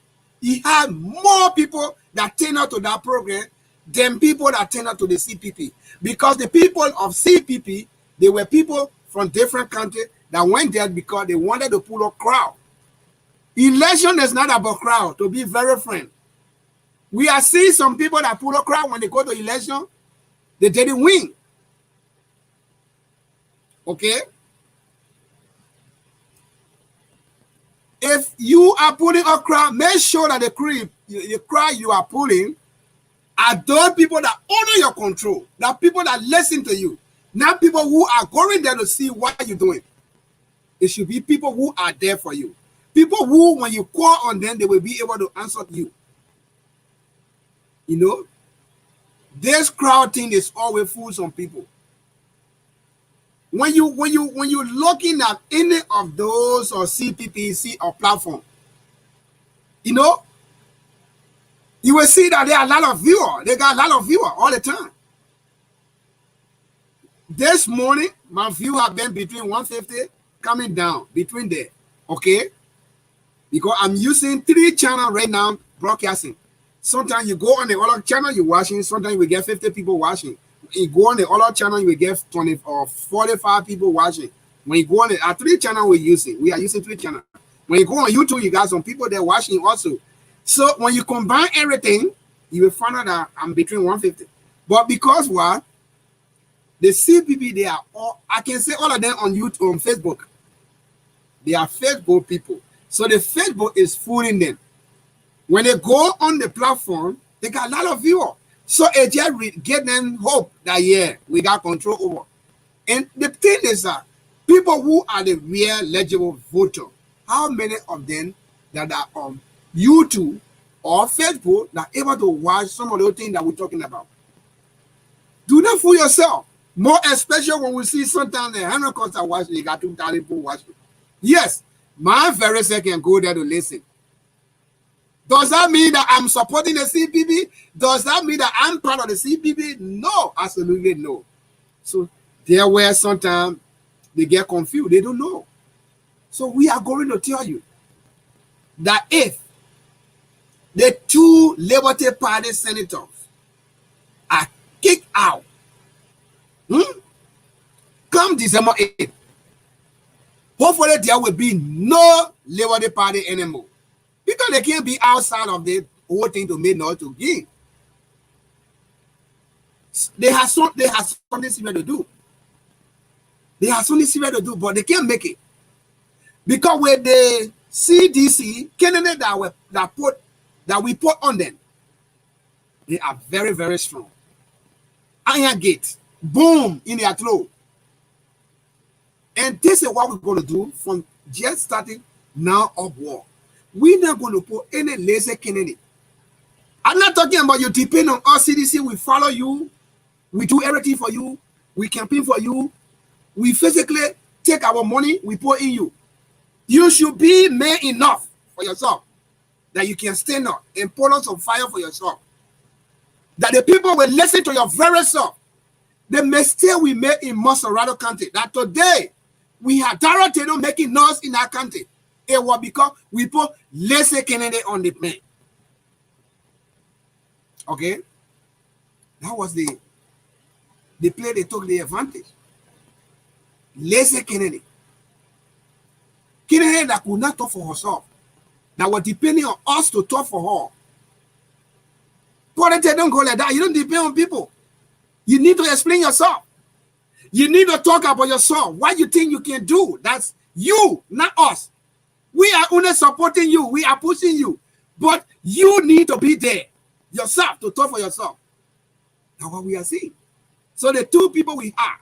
he had more people that turned out to that program than people that turned out to the CPP. Because the people of CPP, they were people from different countries that went there because they wanted to pull a crowd. Election is not about crowd, to be very frank. We are seeing some people that pull a crowd when they go to election, they didn't win. Okay? If you are pulling a crowd, make sure that the crowd you are pulling are those people that honor your control, that people that listen to you, not people who are going there to see what you're doing. It should be people who are there for you. People who, when you call on them, they will be able to answer you. You know, this crowd thing is always fool some people. When you're looking at any of those or CPPC or platform, you know, you will see that there are a lot of viewers. They got a lot of viewers all the time. This morning, my view have been between 150 coming down between there. Okay? Because I'm using 3 channels right now broadcasting. Sometimes you go on the other channel, you're watching. Sometimes you will get 50 people watching. You go on the other channel, you will get 20 or 45 people watching. When you go on the 3 channels we're using, we are using 3 channels. When you go on YouTube, you got some people there watching also. So when you combine everything, you will find out that I'm between 150. But because what? The CPP, they are all, I can say all of them on YouTube, on Facebook. They are Facebook people. So the Facebook is fooling them. When they go on the platform, they got a lot of viewers. So it just give them hope that, yeah, we got control over. And the thing is that people who are the real legible voter, how many of them that are on YouTube or Facebook that are able to watch some of those things that we're talking about? Do not fool yourself. More especially when we see sometimes the 100 costs are watching, you got 2,000 people watching. Yes, my very second go there to listen. Does that mean that I'm supporting the CPP? Does that mean that I'm part of the CPP? No, absolutely no. So there where sometimes they get confused. They don't know. So we are going to tell you that if the 2 Liberty Party senators are kicked out, come December 8th, hopefully there will be no Liberty Party anymore. Because they can't be outside of the whole thing to make noise to give. They have something similar to do. They have something similar to do, but they can't make it. Because with the CDC candidate that we put on them, they are very, very strong. Iron gate, boom, in their throat. And this is what we're going to do from just starting now upward. We're not going to put any lazy candidate. I'm not talking about you depend on us, CDC. We follow you. We do everything for you. We campaign for you. We physically take our money. We put in you. You should be man enough for yourself that you can stand up and put on some fire for yourself. That the people will listen to your very self. The mistake we made in Maserado County, that today we have directed on making noise in our country. It was because we put lazy candidate on the man. Okay? That was the play they took the advantage. Lazy candidate. Candidate that could not talk for herself. That was depending on us to talk for her. Politics don't go like that. You don't depend on people. You need to explain yourself. You need to talk about yourself. What you think you can do. That's you, not us. We are only supporting you. We are pushing you. But you need to be there yourself to talk for yourself. That's what we are seeing. So the 2 people we are,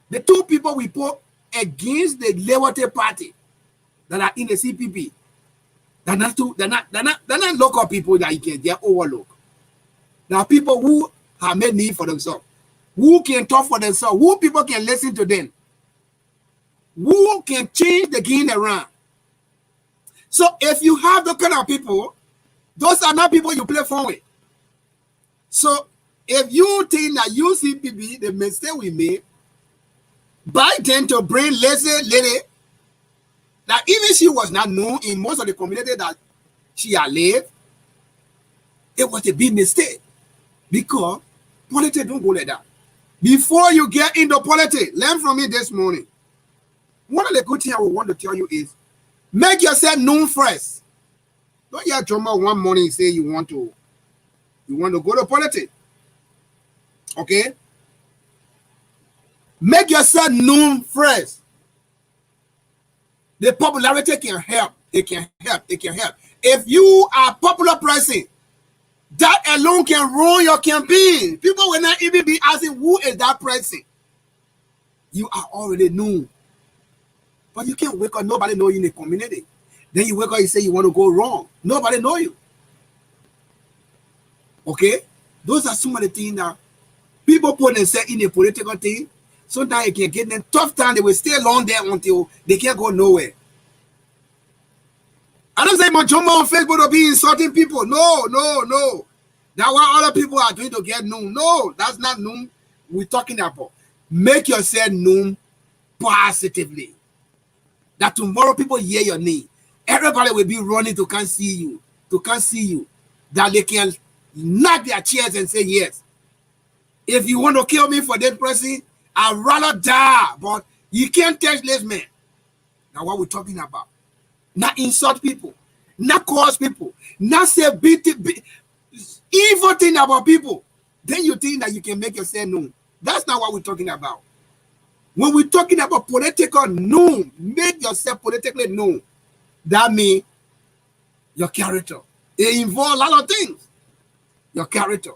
the 2 people we put against the Liberty Party that are in the CPP, they're not local people that you can just overlook. There are people who have made need for themselves, who can talk for themselves, who people can listen to them, who can change the game around. So if you have those kind of people, those are not people you play fun with. So if you think that you CPP, the mistake we made, by then to bring lazy lady, that even she was not known in most of the community that she had lived, it was a big mistake. Because politics don't go like that. Before you get into politics, learn from me this morning. One of the good things I want to tell you is, make yourself known first. Don't hear drummer one morning and say you want to go to politics. Okay? Make yourself known first. The popularity can help. It can help. It can help. If you are a popular person, that alone can ruin your campaign. People will not even be asking who is that person. You are already known. But you can't wake up, nobody know you in the community. Then you wake up and say you want to go wrong. Nobody know you. Okay? Those are some of the things that people put themselves in a political thing. Sometimes it can get them tough time. They will stay along there until they can't go nowhere. I don't say my jump on Facebook to be insulting people. No. That's what other people are doing to get known. No, that's not known we're talking about. make yourself known positively. That tomorrow people hear your name. Everybody will be running to come see you. That they can knock their chairs and say, yes. If you want to kill me for that person, I'd rather die. But you can't touch this man. Now what we're talking about. Not insult people. Not cause people. Not say evil thing about people. Then you think that you can make yourself known. That's not what we're talking about. When we're talking about political known, make yourself politically known. That means your character. It involves a lot of things. Your character.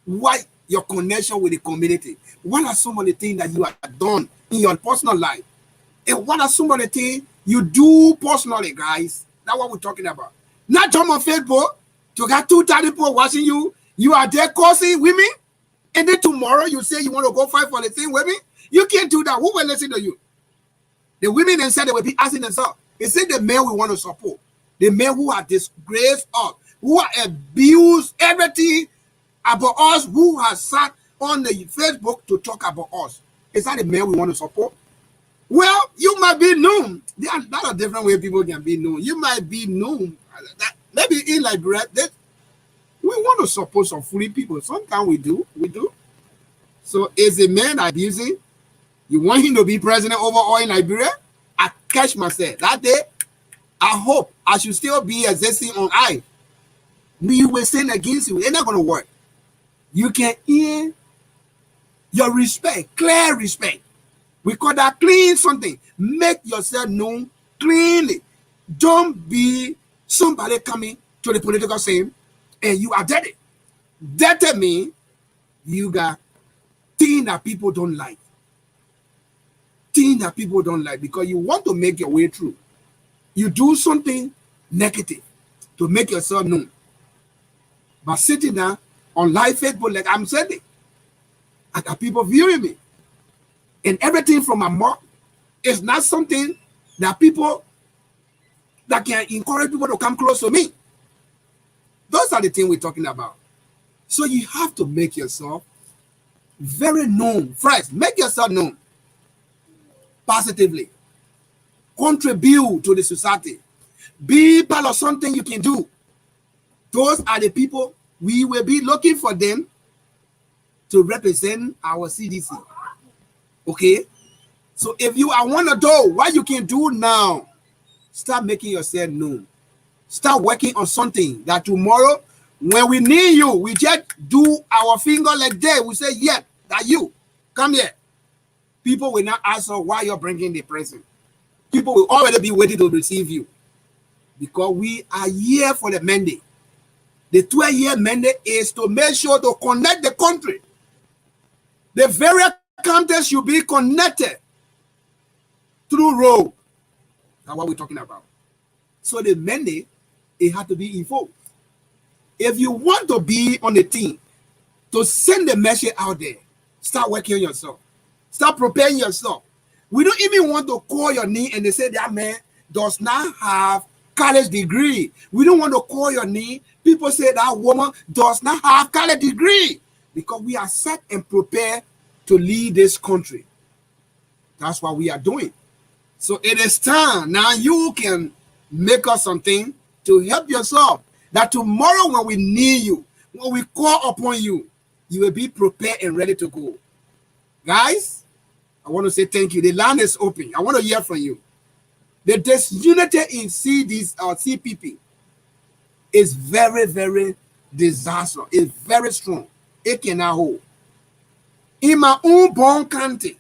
What your connection with the community. What are some of the things that you have done in your personal life? And what are some of the things you do personally, guys? That's what we're talking about. Not jump on Facebook to get 2,000 people watching you. You are there causing women. And then tomorrow you say you want to go fight for the same women. You can't do that. Who will listen to you? The women inside they will be asking themselves. They say the men we want to support. The men who are disgraced us, who are abused everything about us, who has sat on the Facebook to talk about us. Is that the men we want to support? Well, you might be known. There are a lot of different ways people can be known. You might be known. Maybe in Liberia, we want to support some free people. Sometimes we do. So is a man abusing? You want him to be president over all in Liberia? I catch myself. That day, I hope I should still be existing on I. We will sin against you. It's not going to work. You can earn your respect, clear respect. We call that clean something. Make yourself known cleanly. Don't be somebody coming to the political scene and you are dirty. Dirty means you got things that people don't like. Things that people don't like because you want to make your way through. You do something negative to make yourself known. But sitting down on live Facebook like I'm saying, I got people viewing me. And everything from my mouth is not something that people that can encourage people to come close to me. Those are the things we're talking about. So you have to make yourself very known. First, make yourself known positively. Contribute to the society. Be part of something you can do. Those are the people we will be looking for them to represent our CDC. Okay? So if you are one of those, what you can do now, start making yourself known. Start working on something that tomorrow, when we need you, we just do our finger like that. We say, yeah, that you. Come here. People will not ask us why you're bringing the present. People will already be waiting to receive you. Because we are here for the mandate. The 12-year mandate is to make sure to connect the country. The very country should be connected through road. That's what we're talking about. So the mandate, it had to be enforced. If you want to be on the team, to send the message out there, start working on yourself. Start preparing yourself. We don't even want to call your name and they say that man does not have college degree. We don't want to call your name. People say that woman does not have college degree because we are set and prepared to lead this country. That's what we are doing. So it is time now you can make us something to help yourself. That tomorrow when we need you, when we call upon you, you will be prepared and ready to go. Guys, I want to say thank you. The line is open. I want to hear from you. The disunity in CPP is very, very disastrous. It's very strong. It cannot hold. In my own born country,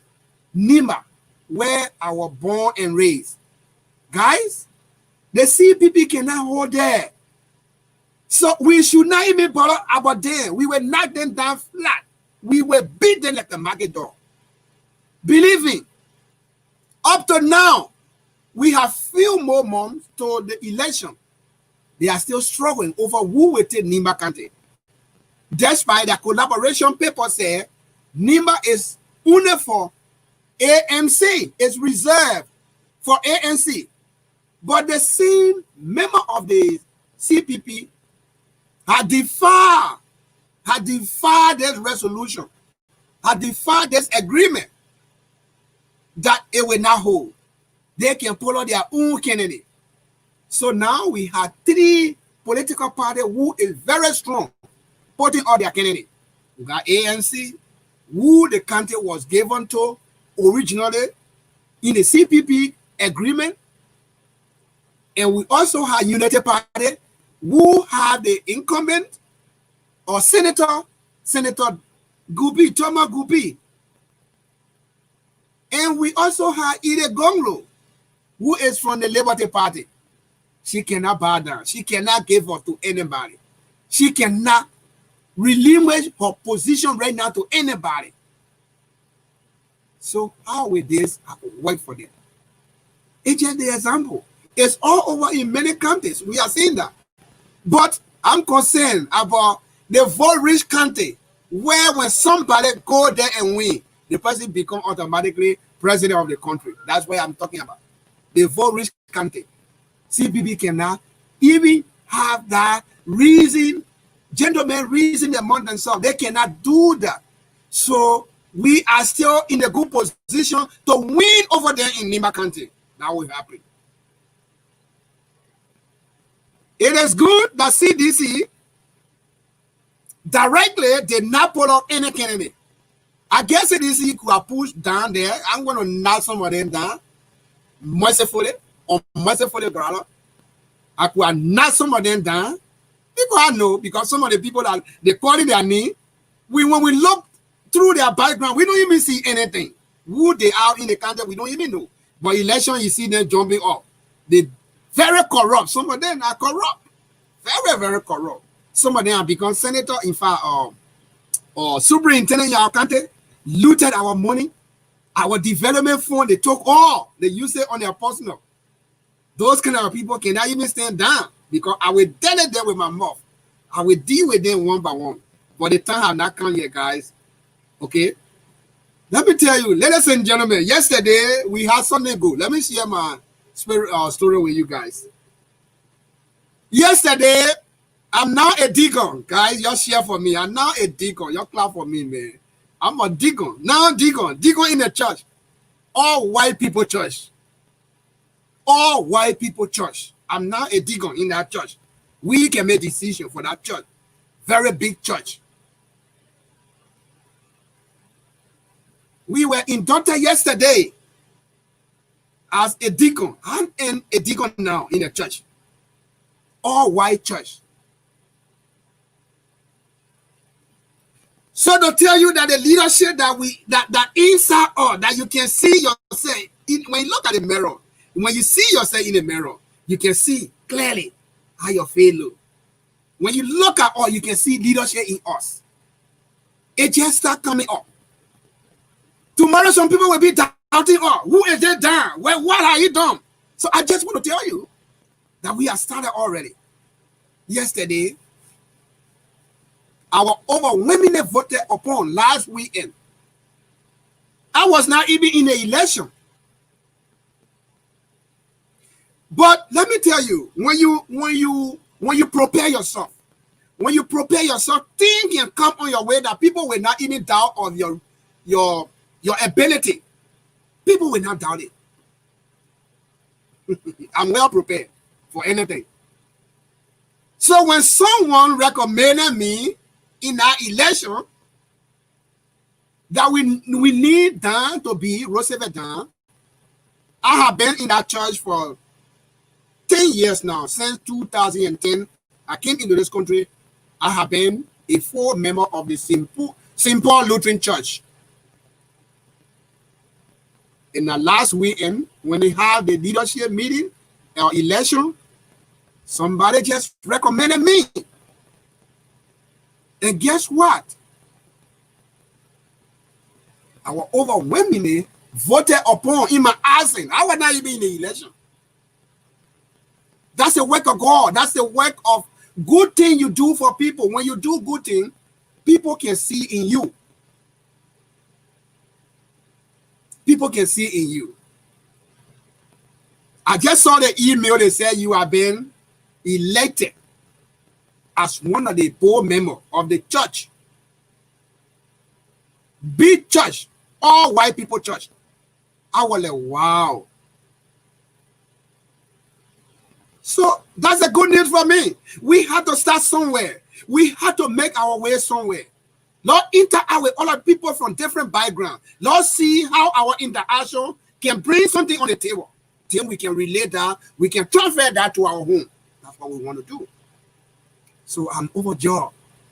Nima, where I was born and raised, guys, the CPP cannot hold there. So we should not even bother about them. We will knock them down flat. We will beat them like a market dog. Believe me, up to now, we have few more months to the election. They are still struggling over who will take Nimba County. Despite the collaboration paper say Nimba is only for ANC, it's reserved for ANC. But the same member of the CPP had defied this resolution, had defied this agreement that it will not hold. They can follow their own candidate. So now we have 3 political parties who is very strong, putting out their candidate. We got ANC, who the country was given to originally in the CPP agreement. And we also have United Party, who have the incumbent or Senator Gubi, Thomas Gubi. And we also have Ide Gonglo, who is from the Liberty Party. She cannot bow down. She cannot give up to anybody. She cannot relinquish her position right now to anybody. So how will this work for them? It's just the example. It's all over in many countries. We are seeing that. But I'm concerned about the vote-rich country where when somebody go there and win, the person become automatically president of the country. That's what I'm talking about. The vote-rich country. CPP cannot even have that reason, gentlemen reason among themselves. They cannot do that. So we are still in a good position to win over there in Nima country. That will happen. It is good that CDC directly did not pull out any candidate. I guess CDC could have pushed down there. I'm going to knock some of them down. Mercifully, or mercifully, brother. I could have knocked some of them down. People I know, because some of the people that they call it their name, when we look through their background, we don't even see anything. Who they are in the country, we don't even know. But election, you see them jumping up. They very corrupt. Some of them are corrupt. Very, very corrupt. Some of them have become senator, in fact, or superintendent in our country, looted our money, our development fund. They took all. They used it on their personal. Those kind of people cannot even stand down because I will deal with them with my mouth. I will deal with them one by one. But the time have not come yet, guys. Okay? Let me tell you, ladies and gentlemen, yesterday we had something good. Let me share my story with you guys. Yesterday, I'm now a deacon. Guys, y'all share for me. I'm now a deacon. Y'all clap for me, man. I'm a deacon. Now deacon. Deacon in the church. All white people church. All white people church. I'm now a deacon in that church. We can make decision for that church. Very big church. We were inducted yesterday as a deacon. I'm a deacon now in the church. All white church. So to tell you that the leadership that inside all that you can see yourself when you look at the mirror, when you see yourself in the mirror, you can see clearly how your face look. When you look at all, you can see leadership in us. It just start coming up. Tomorrow, some people will be doubting, who is there down? Well, what are you done? So I just want to tell you that we have started already. Yesterday, our overwhelmingly voted upon last weekend. I was not even in the election. But let me tell you, when you prepare yourself, things can come on your way that people will not even doubt on your ability. People will not doubt it. I'm well prepared for anything. So when someone recommended me in our election that we need Dan to be Roosevelt Dan, I have been in that church for 10 years now. Since 2010, I came into this country. I have been a full member of the Simple Lutheran Church. In the last weekend, when they have the leadership meeting or election, somebody just recommended me. And guess what? I was overwhelmingly voted upon in my absence. I was not even in the election. That's the work of God. That's the work of good thing you do for people. When you do good thing, people can see in you. People can see in you. I just saw the email that said you have been elected as one of the board members of the church. Big church, all white people church. I was like, wow. So that's the good news for me. We had to start somewhere. We had to make our way somewhere. Lord, interact with other people from different backgrounds. Lord, see how our interaction can bring something on the table. Then we can relate that. We can transfer that to our home. That's what we want to do. So I'm overjoyed.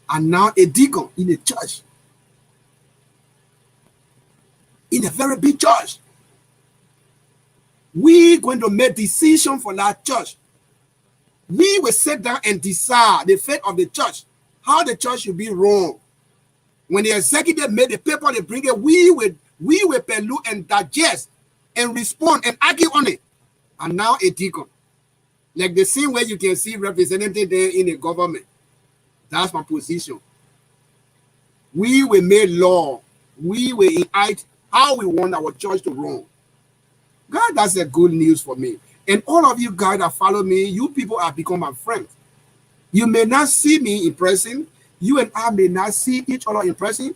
I'm now a deacon in a church. In a very big church. We're going to make decisions for that church. We will sit down and decide the fate of the church, how the church should be run. When the executive made the paper, they bring it, we will pollute and digest and respond and argue on it. I'm now a deacon. Like the same way you can see representative there in the government. That's my position. We will make law. We will enact how we want our church to run. God, that's the good news for me. And all of you guys that follow me, you people have become my friends. You may not see me in person. You and I may not see each other in person.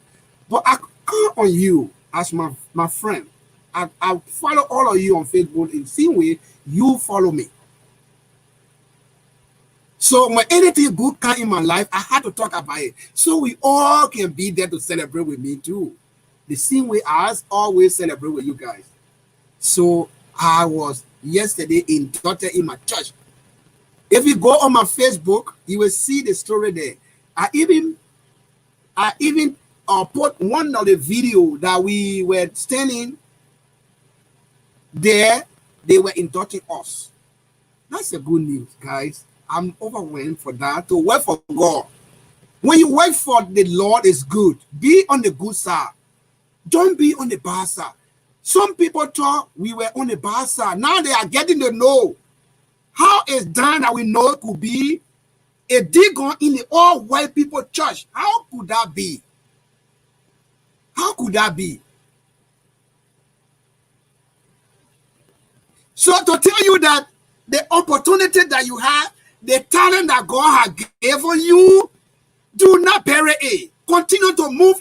But I count on you as my friend. I follow all of you on Facebook in the same way you follow me. So when anything good comes in my life, I had to talk about it. So we all can be there to celebrate with me too. The same way I always celebrate with you guys. So I was yesterday inducted in my church. If you go on my Facebook, you will see the story there. I even put one of the video that we were standing there. They were inducting us. That's the good news, guys. I'm overwhelmed for that. To work for God. When you work for the Lord, is good. Be on the good side. Don't be on the bad side. Some people thought we were on the bad side. Now they are getting to know. How is done that we know it could be a deacon in the all white people church? How could that be? How could that be? So to tell you that the opportunity that you have, the talent that God has given you, do not bury it. Continue to move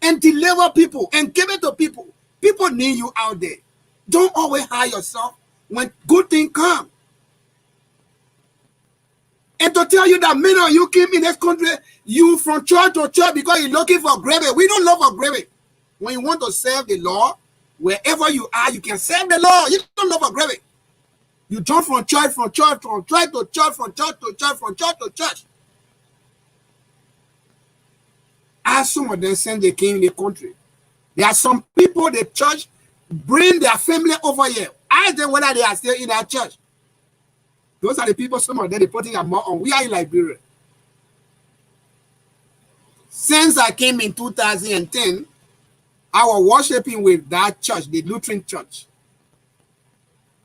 and deliver people and give it to people. People need you out there. Don't always hide yourself when good things come. And to tell you that many of you came in this country, you from church to church because you're looking for gravy. We don't look for gravy. When you want to serve the Lord, wherever you are, you can serve the Lord. You don't look for gravy. You jump from church to church, from church to church. As some of them said they came in the country. There are some people, the church, bring their family over here. Ask them whether they are still in that church. Those are the people, some of them, they putting their mouth on. We are in Liberia. Since I came in 2010, I was worshiping with that church, the Lutheran church.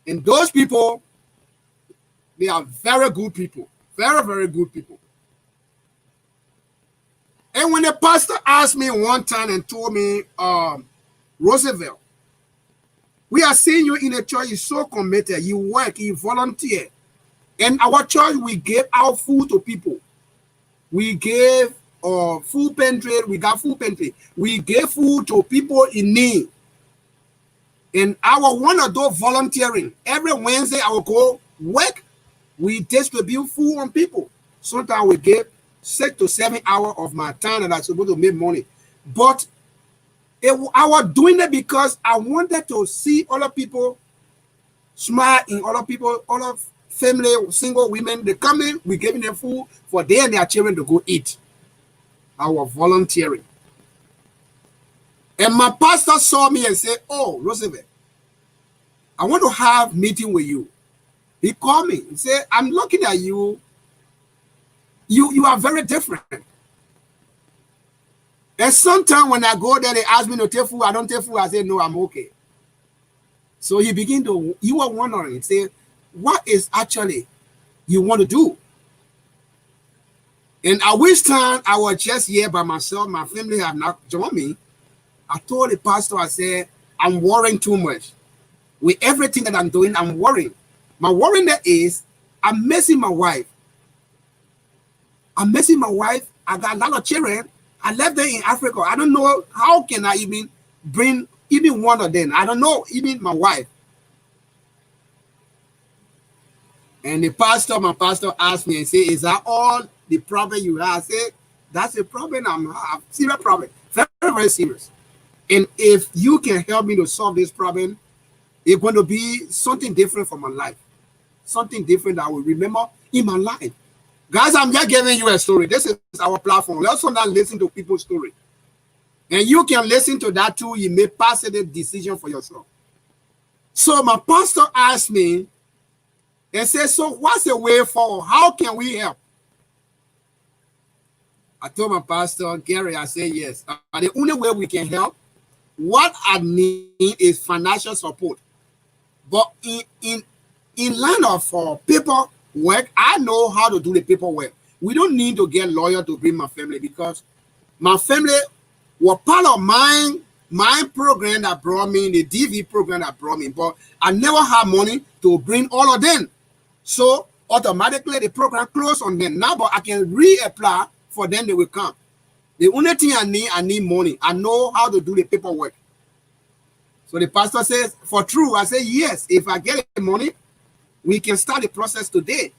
And those people, they are very good people. Very, very good people. And when the pastor asked me one time and told me, Roosevelt, we are seeing you in a church, you're so committed, you work, you volunteer. And our church, we gave out food to people. We gave food pantry, we got food pantry. We gave food to people in need. And I want to do volunteering. Every Wednesday, I will go work. We distribute food on people. Sometimes we give 6 to 7 hours of my time that I'm supposed to make money. But I was doing it because I wanted to see other people smile in other people, other family, single women. They come in, we giving them food for them and their children to go eat. I was volunteering. And my pastor saw me and said, oh, Roosevelt, I want to have a meeting with you. He called me and said, I'm looking at you. You are very different. And sometimes when I go there, they ask me to take food. I don't take food. I say, no, I'm okay. So he began to, you were wondering, say, what is actually you want to do? And at which time I was just here by myself. My family have not joined me. I told the pastor, I said, I'm worrying too much. With everything that I'm doing, I'm worrying. My worry there is, I'm missing my wife. I'm missing my wife. I got a lot of children. I left them in Africa. I don't know how can I even bring even one of them, I don't know, even my wife. And my pastor asked me and said, is that all the problem you have? I said, that's a problem I'm have. Serious problem. Very, very serious. And if you can help me to solve this problem, it's going to be something different for my life. Something different that I will remember in my life. Guys, I'm just giving you a story. This is our platform. Let's not listen to people's story. And you can listen to that too. You may pass a decision for yourself. So my pastor asked me and said, so what's the way forward? How can we help? I told my pastor, Gary, I said, yes. The only way we can help, what I need is financial support. But in line of paperwork, I know how to do the paperwork. We don't need to get lawyer to bring my family, because my family was part of my program that brought me, the DV program that brought me, but I never had money to bring all of them. So automatically the program closed on them. Now, but I can reapply for them, they will come. The only thing I need money. I know how to do the paperwork. So the pastor says, for true, I say, yes, if I get the money, we can start the process today.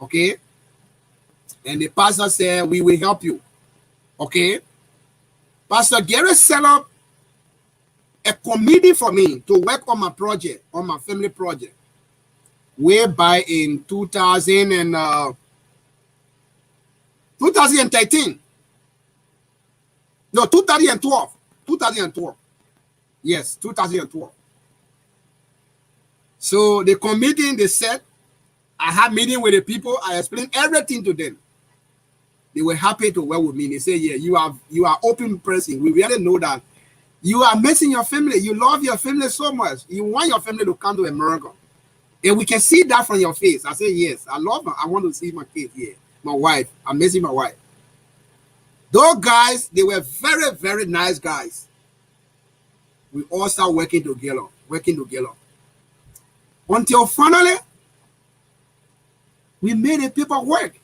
Okay? And the pastor said, we will help you. Okay? Pastor Gary set up a committee for me to work on my project, on my family project. Way back in 2013. No, 2012. 2012. Yes, 2012. So the committee, they said, I had meeting with the people. I explained everything to them. They were happy to work with me. They said, yeah, you are open person. We really know that you are missing your family. You love your family so much. You want your family to come to America. And we can see that from your face. I say, yes, I love her. I want to see my kids here. My wife. I'm missing my wife. Those guys, they were very, very nice guys. We all start working together. Until finally, we made a paperwork.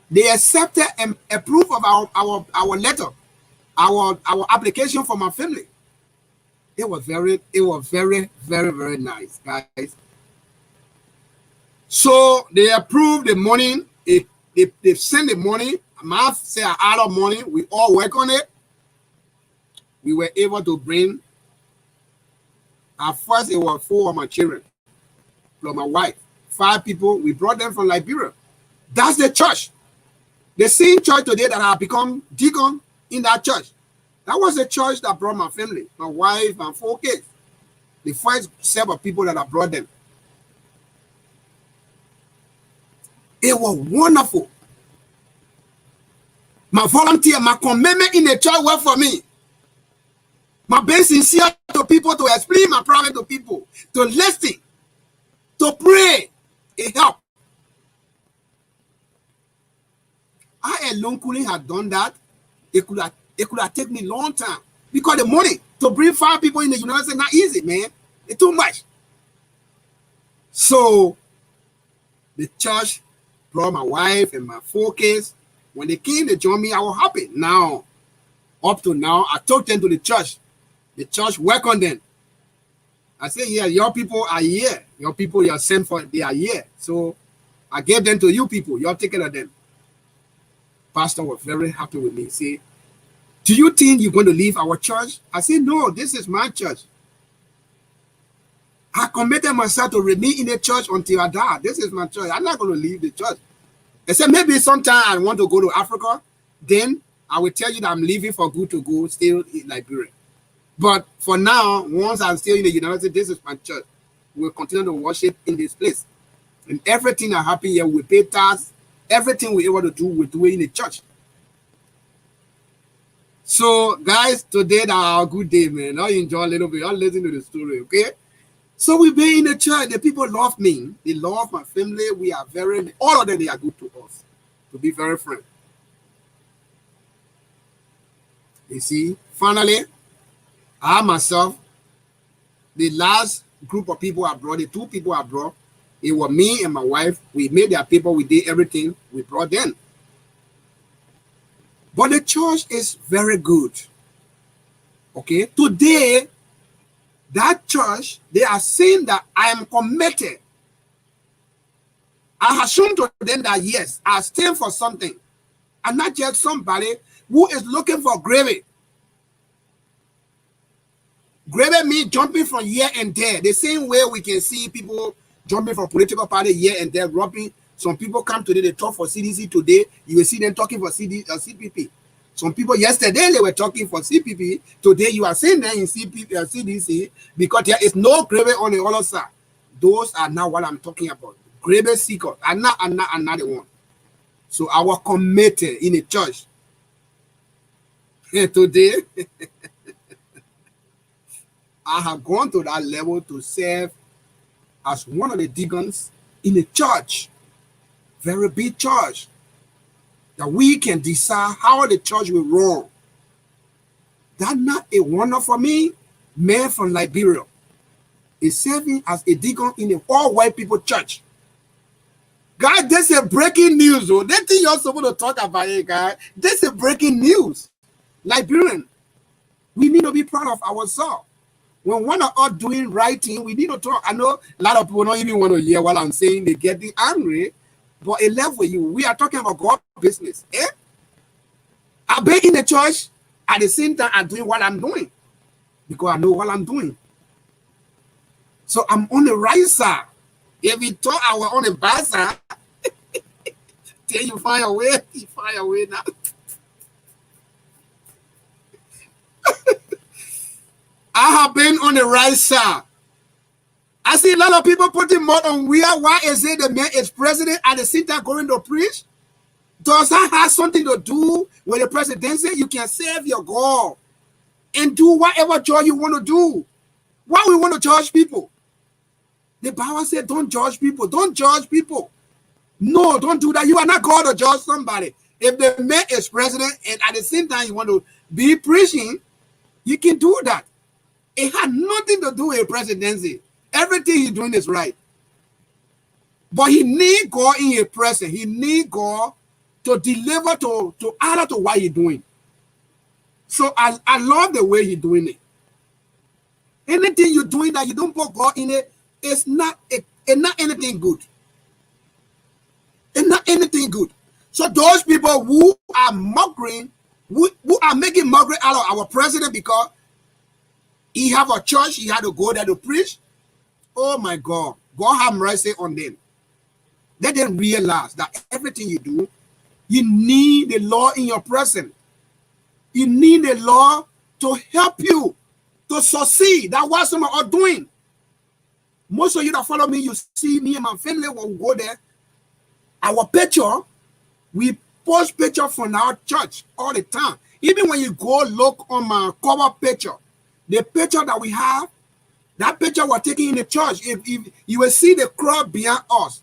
They accepted and approved of our letter, our application for my family. It was very, very, very nice, guys. So they approved the money. They sent the money. I say I out of money. We all work on it. We were able to bring. At first, it was 4 of my children, plus my wife. 5 people. We brought them from Liberia. That's the church. The same church today that I become deacon in that church. That was the church that brought my family, my wife, and 4 kids. The first set of people that I brought them. It was wonderful. My volunteer, my commitment in the church worked for me. My being sincere to people, to explain my problem to people, to listen, to pray, it helped. I alone couldn't have done that. It could have taken me a long time, because the money to bring 5 people in the United States is not easy, man. It's too much. So the church brought my wife and my 4 kids. When they came, they joined me. I was happy. Now, up to now, I took them to the church. The church worked on them. I said, yeah, your people are here. Your people you are sent for, they are here. So I gave them to you people. You're taking care of them. Pastor was very happy with me. He said, do you think you're going to leave our church? I said, no, this is my church. I committed myself to remain in the church until I die. This is my church. I'm not going to leave the church. I said, maybe sometime I want to go to Africa. Then I will tell you that I'm leaving for good to go, still in Liberia. But for now, once I'm still in the United States, this is my church. We'll continue to worship in this place. And everything that happens here, we pay tax. Everything we're able to do, we do it in the church. So, guys, today is our good day, man. I'll enjoy a little bit. I'll listen to the story, okay? So we've been in the church. The people love me. They love my family. We are very, all of them, they are good to us. To be very frank. You see, finally, I myself, the last group of people I brought, the 2 people I brought, it was me and my wife. We made their paper. We did everything. We brought them. But the church is very good. Okay, today, that church, they are saying that I am committed. I have shown to them that yes, I stand for something. And not just somebody who is looking for gravy. Gravy means jumping from here and there. The same way we can see people jumping from political party here and there, robbing. Some people come today, they talk for CDC today. You will see them talking for CPP. Some people yesterday, they were talking for CPP. Today, you are seeing them in CDC because there is no gravy on the other side. Those are not what I'm talking about. Gravy seekers are not another one. So I was committed in a church. Today, I have gone to that level to serve as one of the deacons in a church, very big church, that we can decide how the church will run. That's not a wonder for me. Man from Liberia is serving as a deacon in an all-white people church. Guys, this is breaking news. Oh, that thing you're supposed to talk about it, guys. This is breaking news. Liberian, we need to be proud of ourselves. When one of us doing right thing, we need to talk. I know a lot of people don't even want to hear what I'm saying. They get angry, but it left with you. We are talking about God's business. I've been in the church at the same time I'm doing what I'm doing because I know what I'm doing. So I'm on the right side. If we thought I was on the bad side, then you find a way. You find a way now. I have been on the right side. I see a lot of people putting mud on wheel. Why is it the man is president at the same time going to preach? Does that have something to do with the presidency? You can serve your God and do whatever job you want to do. Why we want to judge people? The Bible said, don't judge people. Don't judge people. No, don't do that. You are not God to judge somebody. If the man is president and at the same time you want to be preaching, you can do that. It had nothing to do with presidency. Everything he's doing is right. But he need God in his presence. He need God to deliver to add to what he's doing. So I love the way he's doing it. Anything you're doing that you don't put God in it, it's not anything good. It's not anything good. So those people who are mocking, who are making mockery out of our president because he have a church, he had to go there to preach. Oh my God. God have mercy on them. Let them realize that everything you do, you need the Lord in your presence. You need the Lord to help you to succeed. That's what some are doing. Most of you that follow me, you see me and my family when we go there. Our picture, we post picture from our church all the time. Even when you go look on my cover picture, the picture that we have, that picture was taken in the church. If you will see the crowd behind us,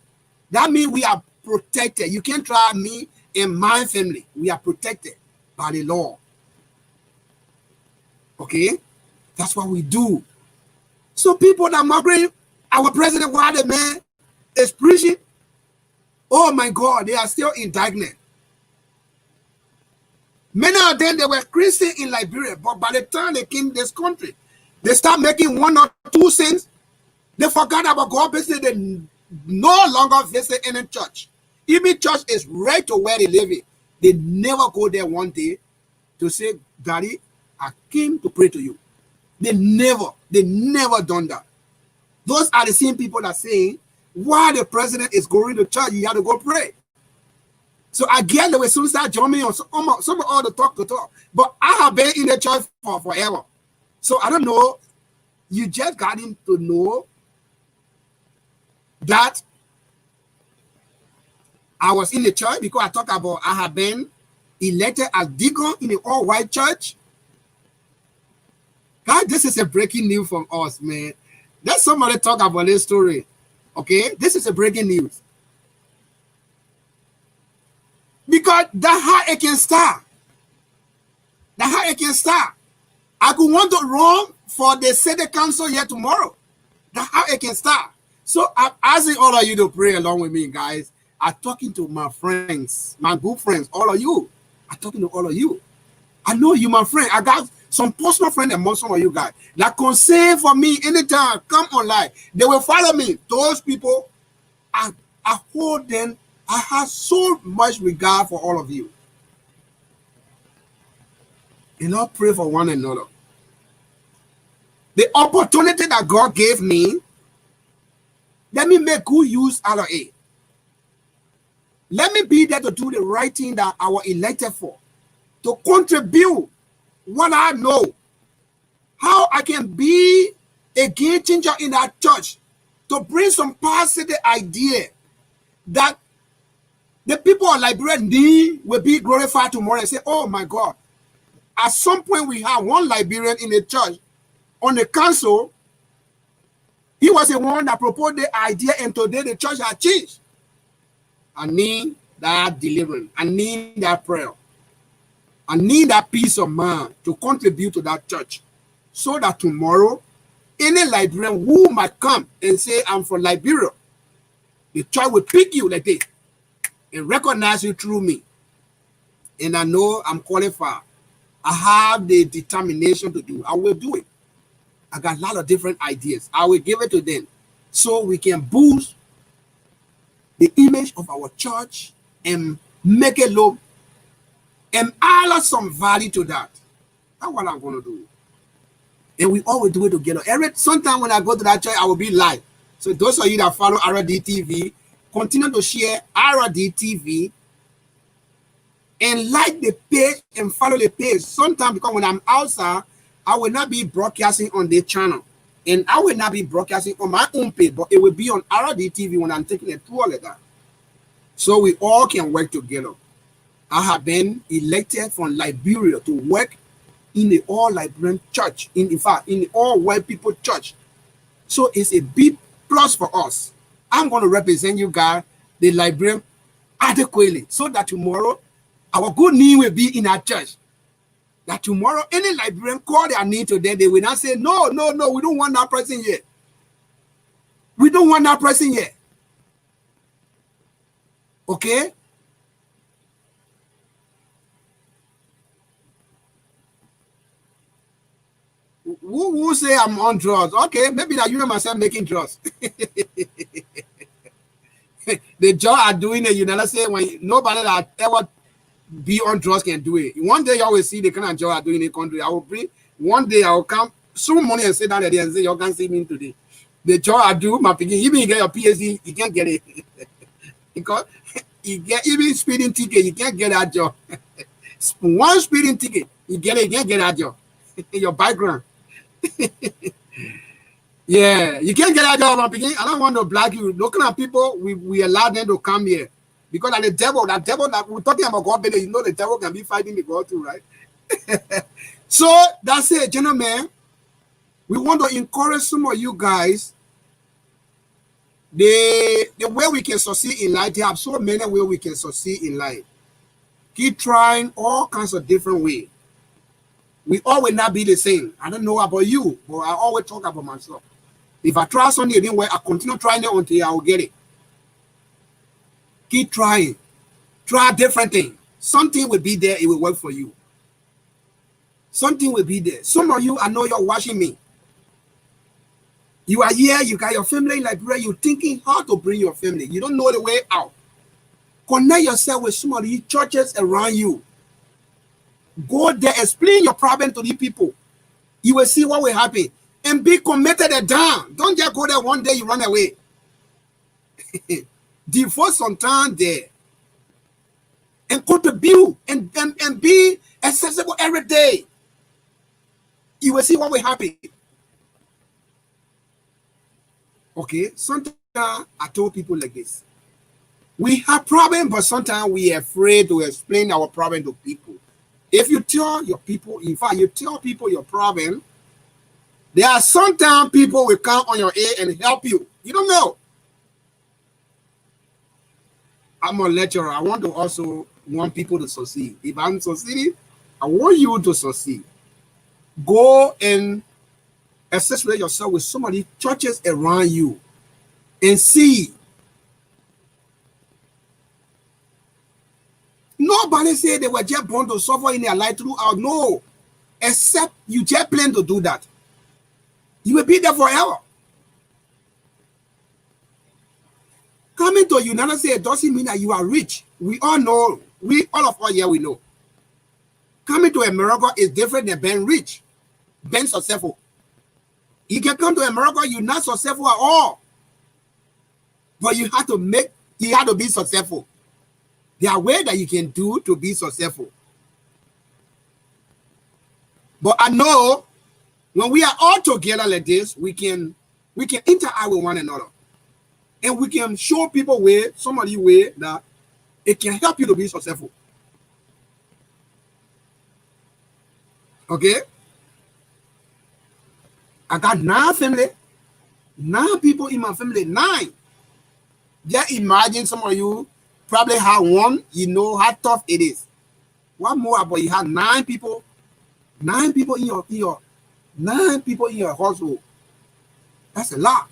that means we are protected. You can't try me and my family. We are protected by the law. Okay? That's what we do. So people that migrate, our president, while the man is preaching, oh my God, they are still indignant. Many of them, they were Christian in Liberia, but by the time they came to this country, they start making 1 or 2 cents. They forgot about God business. They no longer visit any church. Even church is right to where they live in. They never go there one day to say, Daddy, I came to pray to you. They never done that. Those are the same people that saying, while the president is going to church, you have to go pray. So again, they will soon start jumping on some of all the talk. But I have been in the church for forever. So I don't know. You just got him to know that I was in the church because I talk about I have been elected as deacon in an all-white church. God, this is a breaking news from us, man. Let somebody talk about this story. Okay? This is a breaking news. Because that's how it can start. That's how it can start. I could want to run for the city council here tomorrow. That's how it can start. So I'm asking all of you to pray along with me, guys. I'm talking to my friends, my good friends, all of you. I'm talking to all of you. I know you, my friend. I got some personal friend among some of you guys that can say for me anytime, come online. They will follow me. Those people, I hold them. I have so much regard for all of you. And Lord, pray for one another. The opportunity that God gave me, let me make good use out of it. Let me be there to do the right thing that I was elected for, to contribute what I know, how I can be a game changer in that church, to bring some positive idea that the people of Liberia need will be glorified tomorrow and say, oh my God, at some point we have one Liberian in the church on the council. He was the one that proposed the idea, and today the church has changed. I need that deliverance. I need that prayer. I need that peace of mind to contribute to that church, so that tomorrow, any Liberian who might come and say, I'm from Liberia, the church will pick you like this and recognize you through me. And I know I'm qualified. I have the determination to do. I will do it. I got a lot of different ideas. I will give it to them so we can boost the image of our church and make it look and add some value to that. That's what I'm going to do. And we always do it together. Sometimes when I go to that church, I will be live. So those of you that follow RD TV, continue to share RD TV and like the page and follow the page. Sometimes because when I'm outside, I will not be broadcasting on the channel. And I will not be broadcasting on my own page, but it will be on RD TV when I'm taking a tour like that. So we all can work together. I have been elected from Liberia to work in the all Liberian church, in fact, in the all white people church. So it's a big plus for us. I'm going to represent you guys, the Liberian, adequately, so that tomorrow our good name will be in our church. That tomorrow any Liberian call their need to them, they will not say, no, we don't want that person here. We don't want that person here. Okay? Who say I'm on drugs? Okay, maybe that you and myself making drugs. The job are doing it, you never say when nobody that ever be on drugs can do it. One day y'all will see the kind of job I do in the country. I will bring one day I will come soon morning and sit down there and say, y'all can't see me today. The job I do, my picking, even you get your PhD, you can't get it. Because you get even speeding ticket, you can't get that job. One speeding ticket, you can't get that job. Your background. Yeah, you can't get that job, my picking. I don't want to black you. Looking at people, we allow them to come here. Because like the devil that we're talking about God, you know the devil can be fighting the God too, right? So that's it, gentlemen. We want to encourage some of you guys. The way we can succeed in life, there are so many ways we can succeed in life. Keep trying all kinds of different ways. We all will not be the same. I don't know about you, but I always talk about myself. If I try something, it didn't work, I continue trying it until I will get it. Keep trying. Try different things. Something will be there. It will work for you. Something will be there. Some of you, I know you're watching me. You are here. You got your family in Liberia. You're thinking how to bring your family. You don't know the way out. Connect yourself with some of these churches around you. Go there. Explain your problem to these people. You will see what will happen. And be committed and down. Don't just go there one day, you run away. Devote some time there and contribute and be accessible every day. You will see what will happen. Okay, sometimes I told people like this. We have problems, but sometimes we are afraid to explain our problem to people. If you tell your people, in fact, you tell people your problem, there are sometimes people will come on your ear and help you. You don't know. I'm a lecturer. I want to also want people to succeed. If I'm succeeding, I want you to succeed. Go and associate yourself with some of the churches around you and see. Nobody said they were just born to suffer in their life throughout. No. except you just plan to do that. You will be there forever. Coming to United States doesn't mean that you are rich. We all know, all of us here, we know. Coming to America is different than being rich, being successful. You can come to America, you're not successful at all. But you have to be successful. There are ways that you can do to be successful. But I know when we are all together like this, we can interact with one another. And we can show people somebody way that it can help you to be successful. Okay? I got 9 family, 9 people in my family, 9. Just imagine some of you probably have one, you know how tough it is. What more about you have 9 people, 9 people in your 9 people in your household. That's a lot.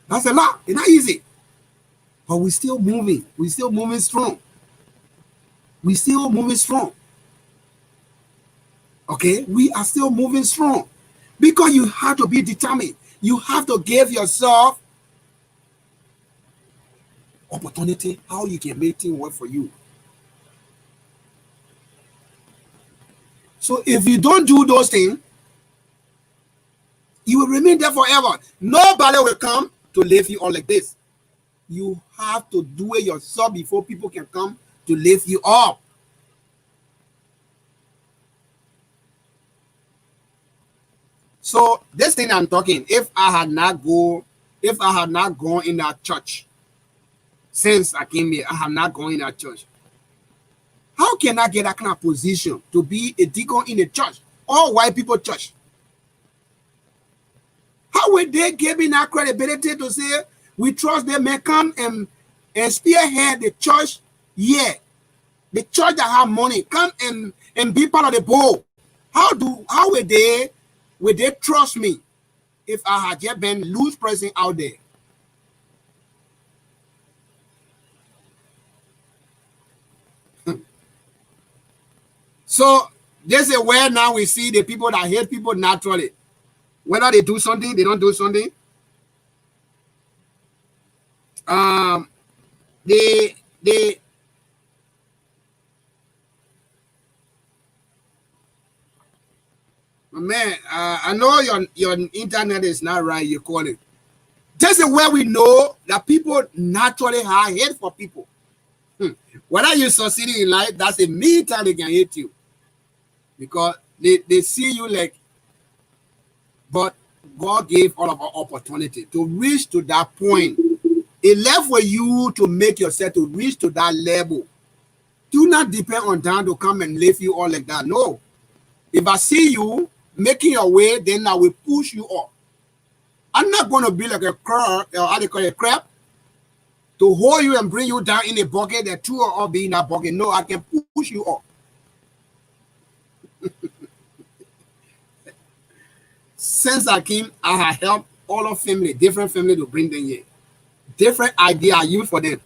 That's a lot. It's not easy. But we're still moving. We're still moving strong. We're still moving strong. Okay? We are still moving strong. Because you have to be determined. You have to give yourself opportunity how you can make things work for you. So if you don't do those things, you will remain there forever. Nobody will come to lift you up like this. You have to do it yourself before people can come to lift you up. So this thing I'm talking, if I had not gone in that church since I came here, I have not gone in that church. How can I get that kind of position to be a deacon in a church, all white people church? How will they give me that credibility to say we trust them may come and spearhead the church? Yeah, the church that have money come and be part of the board. How will they trust me if I had just been loose person out there? So this is where now we see the people that hate people naturally. Whether they do something, they don't do something. Man, I know your internet is not right. You call it. This is where we know that people naturally have hate for people. Whether you succeed in life, that's a mean time they can hate you. Because they see you like, but God gave all of our opportunity to reach to that point. It left for you to make yourself to reach to that level. Do not depend on them to come and lift you all like that. No. If I see you making your way, then I will push you up. I'm not going to be like a crab, or how they call it, a crab, to hold you and bring you down in a bucket. The two are all be in that bucket. No, I can push you up. Since I came, I have helped all of family, different family to bring them here. Different idea I use for them.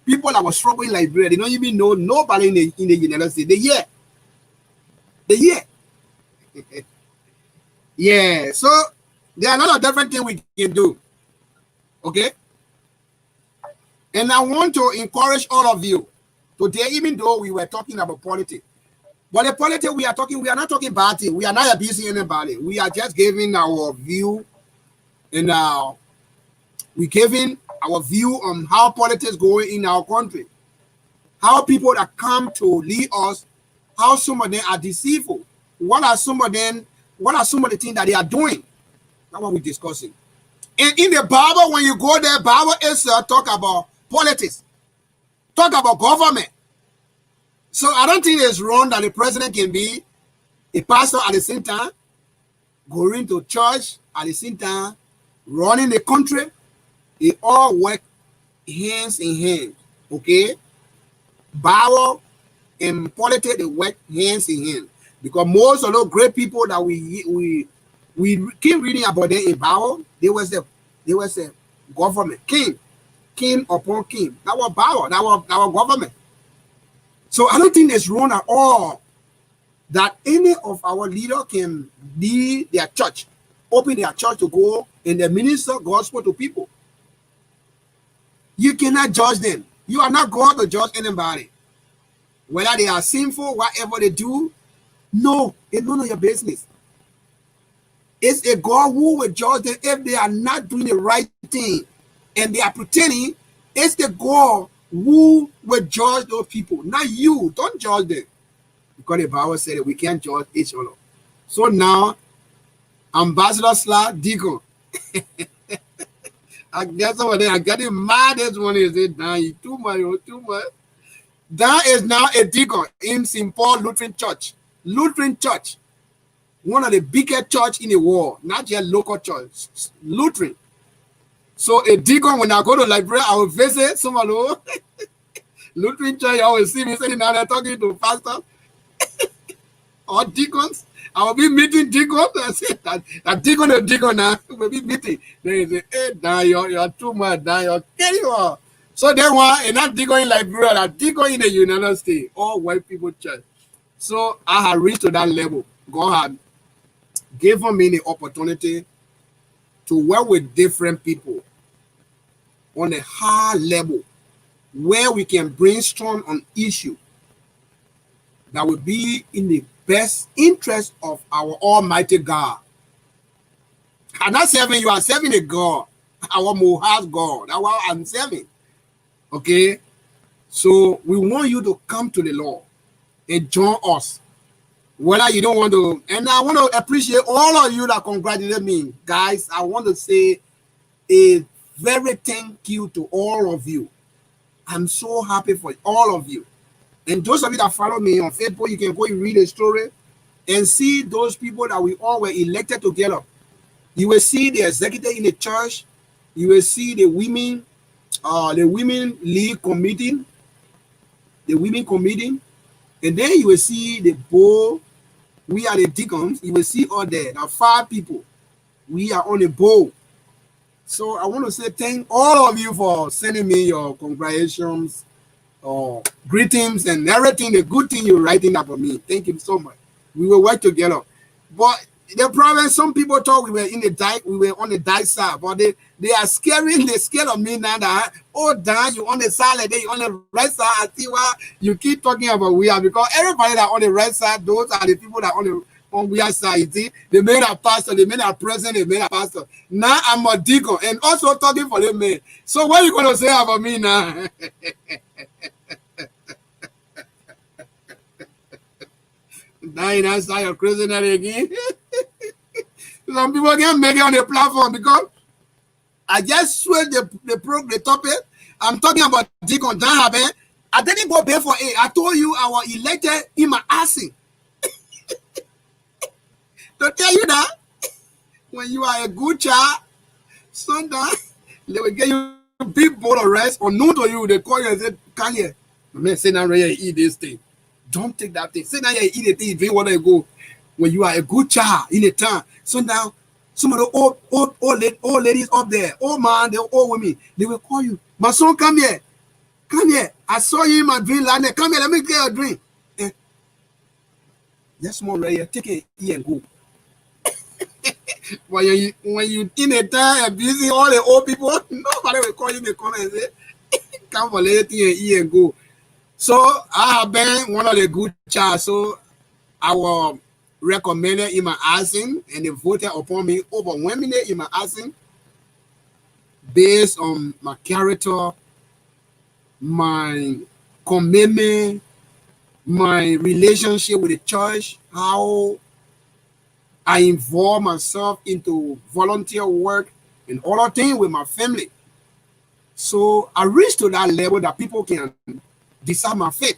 People that were struggling like bread, they don't even know nobody in the United States. They hear. Yeah, so there are a lot of different things we can do. Okay? And I want to encourage all of you today, even though we were talking about politics. But the politics we are not talking bad things. We are not abusing anybody. We are just giving our view, and we're giving our view on how politics going in our country. How people that come to lead us, how some of them are deceitful. What are some of the things that they are doing? That's what we're discussing. And in the Bible, when you go there, Bible is talk about politics, talk about government. So I don't think it's wrong that the president can be a pastor at the same time, going to church at the same time, running the country. They all work hands in hand. Okay? Bible and politics, they work hands in hand. Because most of those great people that we keep reading about them in Bible, they was a government, king upon king. That was Bible, that was government. So I don't think it's wrong at all that any of our leaders can lead their church, open their church to go and the minister gospel to people. You cannot judge them. You are not God to judge anybody. Whether they are sinful, whatever they do, no, it's none of your business. It's a God who will judge them if they are not doing the right thing and they are pretending. It's the God who will judge those people, not you. Don't judge them. Because the Bible said that we can't judge each other. So now, Ambassador / Deacon. I guess over there, I got it mad this one is it now. You too much, too much. That is now a deacon in St. Paul Lutheran Church. Lutheran Church. One of the biggest church in the world, not just local church, Lutheran. So a deacon, when I go to Liberia, I will visit someone who Lutheran church, I will see me sitting down there talking to pastors or deacons. I will be meeting deacons. I say that deacon and deacon now will be meeting. They say, hey, now you're too much, now you're kidding you. So they want not deacon in Liberia, that deacon in the United States, all white people church. So I have reached to that level. God had given me the opportunity to work with different people on a high level where we can brainstorm on issue that will be in the best interest of our Almighty God. I'm not serving you, I'm serving a God, our Mohawk God. That's what I'm serving. Okay? So we want you to come to the Lord and join us. Whether you don't want to, and I want to appreciate all of you that congratulate me. Guys, I want to say a very thank you to all of you. I'm so happy for all of you. And those of you that follow me on Facebook, you can go and read the story and see those people that we all were elected together. You will see the executive in the church. You will see the women league committee, the women committee. And then you will see the board. We are the deacons. You will see all there. There are 5 people. We are on the board. So I want to say thank all of you for sending me your congratulations, greetings, and everything, the good thing you're writing about me. Thank you so much. We will work together. But the problem, some people thought we were in the die, we were on the die side, but they are scaring, they're scared of me now that, oh, Dan, you on the side like that, you on the right side. I see why you keep talking about we are, because everybody that on the right side, those are the people that on we are side. You see, they made a pastor, they made a president, they made a pastor. Now I'm a deacon and also talking for them men. So what are you going to say about me now? Now you not start your crazy again. Some people can't make it on the platform because I just switched the topic. I'm talking about Deacon Dan. I didn't go pay for it. I told you I was elected in my assing. To tell you that when you are a good child, sometimes they will get you a big bowl of rice or known to you. They call you and say, come here. Man, sit down here and eat this thing. Don't take that thing. Sit down here and eat the thing, drink water and go. When you are a good child in the town, so now some of the old ladies up there, old man, the old women, they will call you. My son, come here. Come here. I saw you in my dream last night. Come here, let me get your drink. Eh. Just one right here. Take it here and go. when you in the town and busy, all the old people, nobody will call you in the corner and say, come for everything and eat and go. So I have been one of the good child. So I was recommended in my asking, and they voted upon me overwhelmingly in my asking based on my character, my commitment, my relationship with the church, how I involve myself into volunteer work and other things with my family. So I reached to that level that people can decide my faith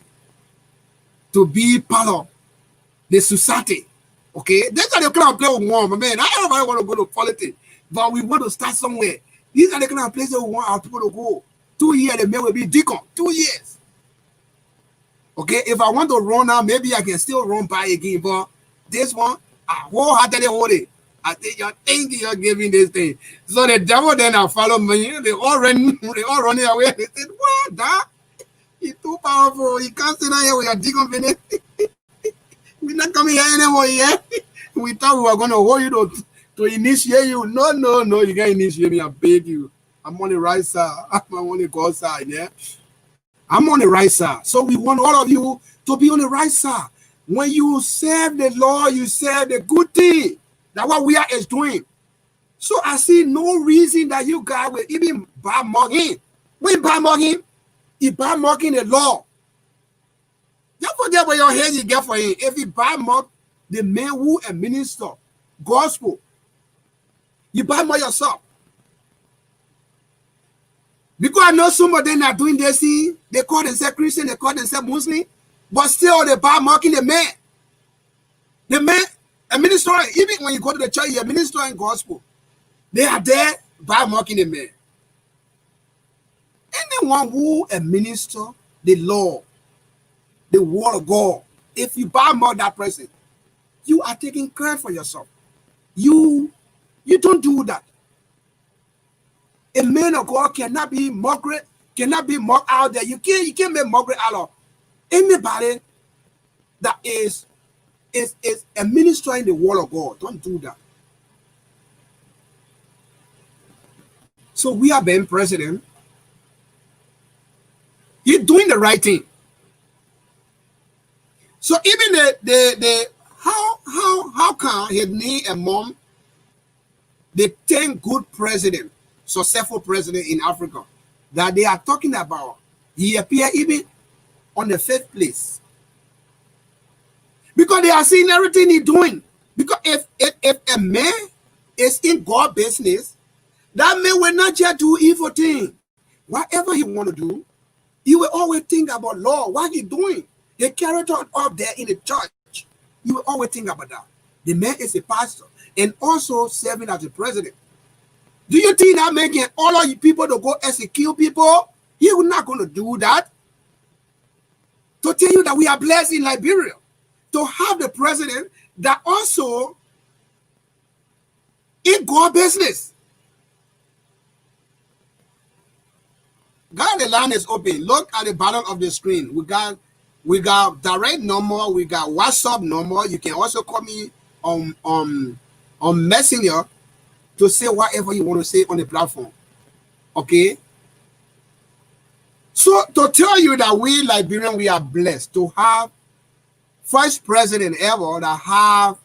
to be part of the society. Okay, that's how they kind of play with one, but man, not everybody want to go to politics, but we want to start somewhere. These are the kind of places we want our people to go. 2 years, the man will be deacon. 2 years. Okay, if I want to run now, maybe I can still run by again, but this one, I wholeheartedly hold it. I think you're giving this thing. So the devil then I follow me. They all running away. They said, what, that? He's too powerful. He can't sit down here with your deacon finish. We're not coming here anymore, yeah? We thought we were going to hold you to initiate you. No, you can't initiate me. I beg you. I'm on the right side. I'm on the God side, yeah? I'm on the right side. So we want all of you to be on the right side. When you serve the Lord, you serve the good thing. That's what we are is doing. So I see no reason that you guys will even bad mug him. We bad mug him. He bad mugging the law. Don't forget what your head you get for him. If he bad mug the man who administer gospel, you bad mug yourself. Because I know some of them are doing this thing. They call themselves Christian, they call themselves Muslim, but still they bad mocking the man. The man administering, even when you go to the church, you're ministering gospel. They are there bad mocking the man. Anyone who administer the law, the word of God, if you bad mock that person, you are taking credit for yourself. You don't do that. A man of God cannot be mocked out there. You can't make mockery out of anybody that is administering the word of God. Don't do that. So we are being president. He's doing the right thing. So even the how can his knee and mom, the 10 good president, successful president in Africa that they are talking about, he appear even on the 5th place. Because they are seeing everything he's doing. Because if a man is in God business, that man will not just do evil thing. Whatever he want to do, he will always think about law, what he doing. The character up there in the church, you will always think about that. The man is a pastor and also serving as a president. Do you think that making all of you people to go execute people? He will not going to do that. To tell you that we are blessed in Liberia to have the president that also in God business. God, the line is open. Look at the bottom of the screen. We got direct number. We got WhatsApp number. You can also call me on Messenger to say whatever you want to say on the platform. Okay. So to tell you that we Liberians, we are blessed to have first president ever that have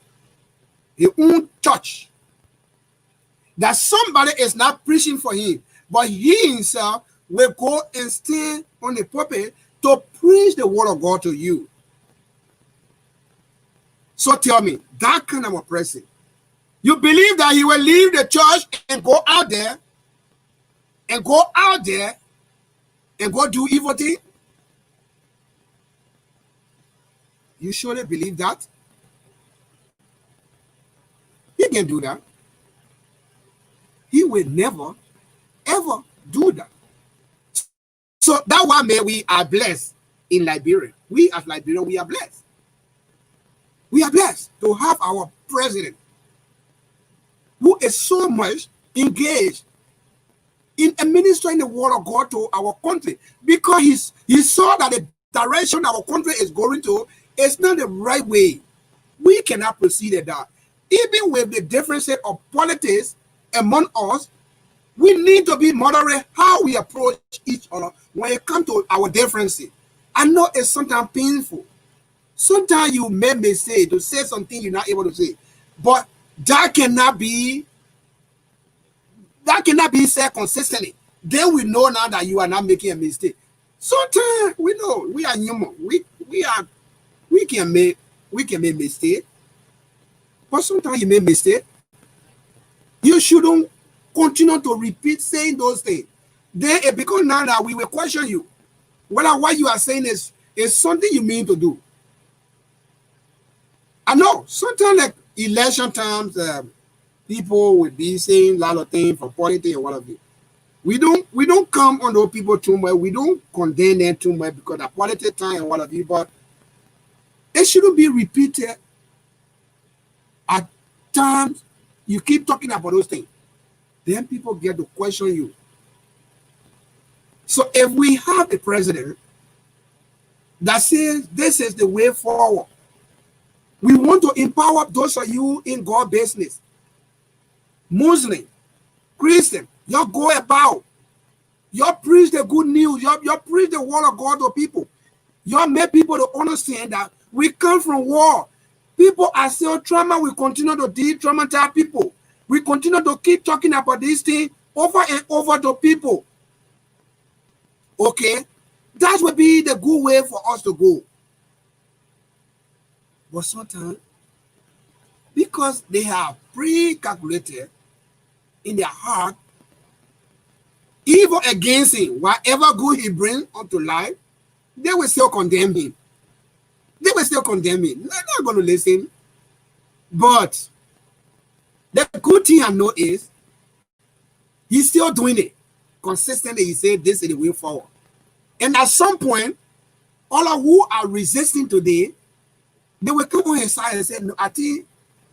his own church. That somebody is not preaching for him, but he himself will go and stand on the pulpit to preach the word of God to you. So tell me, that kind of a person, you believe that he will leave the church and go out there and go do evil thing? You surely believe that? He can do that. He will never, ever do that. So that's why we are blessed in Liberia. We as Liberians, we are blessed. We are blessed to have our president who is so much engaged in administering the word of God to our country, because he saw that the direction our country is going to is not the right way. We cannot proceed at that. Even with the differences of politics among us, we need to be moderate how we approach each other when it comes to our differences. I know it's sometimes painful. Sometimes you may mistake to say something you're not able to say, but that cannot be said consistently. Then we know now that you are not making a mistake. Sometimes we know we are human. We can make mistake, but sometimes you make mistake. You shouldn't continue to repeat saying those things. Then it becomes now that we will question you whether what you are saying is something you mean to do. I know sometimes like election times, people will be saying a lot of things for politics and whatever. We don't come on those people too much. We don't condemn them too much because of politics time and whatever. But it shouldn't be repeated. At times, you keep talking about those things. Then people get to question you. So if we have a president that says this is the way forward, We want to empower those of you in God business. Muslim, Christian, you go about. You preach the good news. You preach the word of God to people. You make people to understand that we come from war. People are still trauma. We continue to de-traumatize people. We continue to keep talking about this thing over and over to people. Okay? That would be the good way for us to go. But sometimes, because they have pre-calculated in their heart, evil against him, whatever good he brings unto life, they will still condemn him. They will still condemn him. They're not going to listen. But the good thing I know is he's still doing it. Consistently, he said this is the way forward. And at some point, all of who are resisting today, they will come on his side and say, no, I think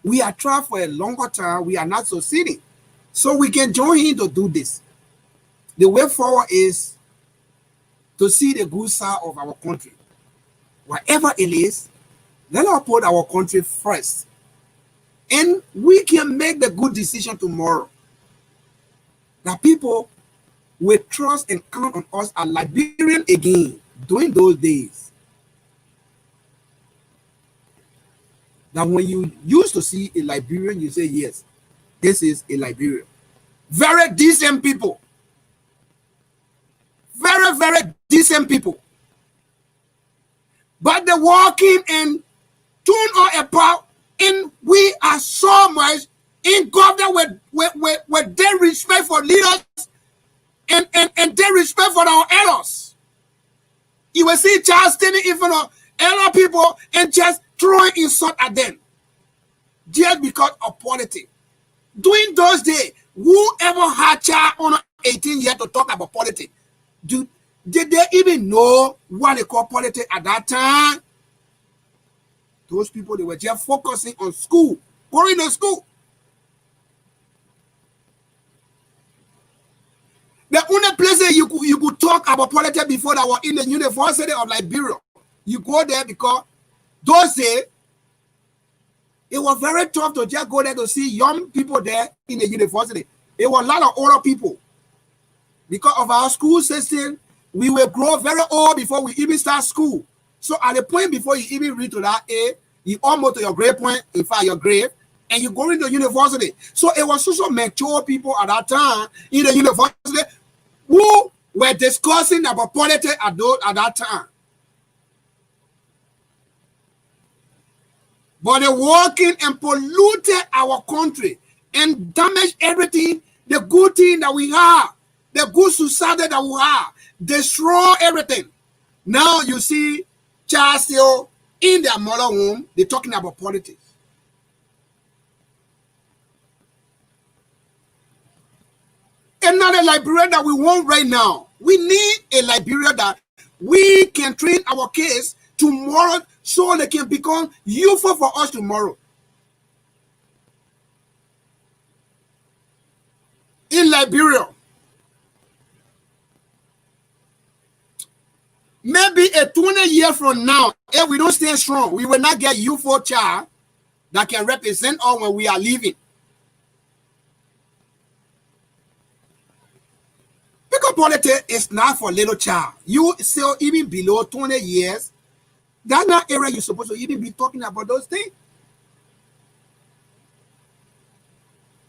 we are trying for a longer time. We are not succeeding. So we can join him to do this. The way forward is to see the good side of our country. Whatever it is, let us put our country first. And we can make the good decision tomorrow. That people will trust and count on us as Liberian again during those days. That when you used to see a Liberian, you say, yes, this is a Liberian. Very decent people. Very, very decent people. But they're walking and tune all apart, and we are so much in government with their respect for leaders and their respect for our elders. You will see Charles standing in front of elder people and just throwing insult at them just because of politics. During those days, whoever had child under 18 years to talk about politics, did they even know what they call politics at that time? Those people, they were just focusing on school, going to school. The only place that you could talk about politics before that was in the University of Liberia. You go there because those days, it was very tough to just go there to see young people there in the university. It was a lot of older people. Because of our school system, we will grow very old before we even start school. So at the point before you even reach to that age, you almost to your grade point, in fact, your grade, and you go into university. So it was also mature people at that time in the university who were discussing about politics at that time. But they working and polluted our country and damaged everything, the good thing that we have, the good society that we have, destroy everything. Now you see child still in their mother womb, they're talking about politics. Another Liberia that we want right now. We need a Liberia that we can train our kids tomorrow so they can become useful for us tomorrow. In Liberia, maybe a 20 years from now, if we don't stay strong, we will not get youthful child that can represent us when we are leaving. Because politics is not for little child. You still even below 20 years, that's not area you're supposed to even be talking about those things.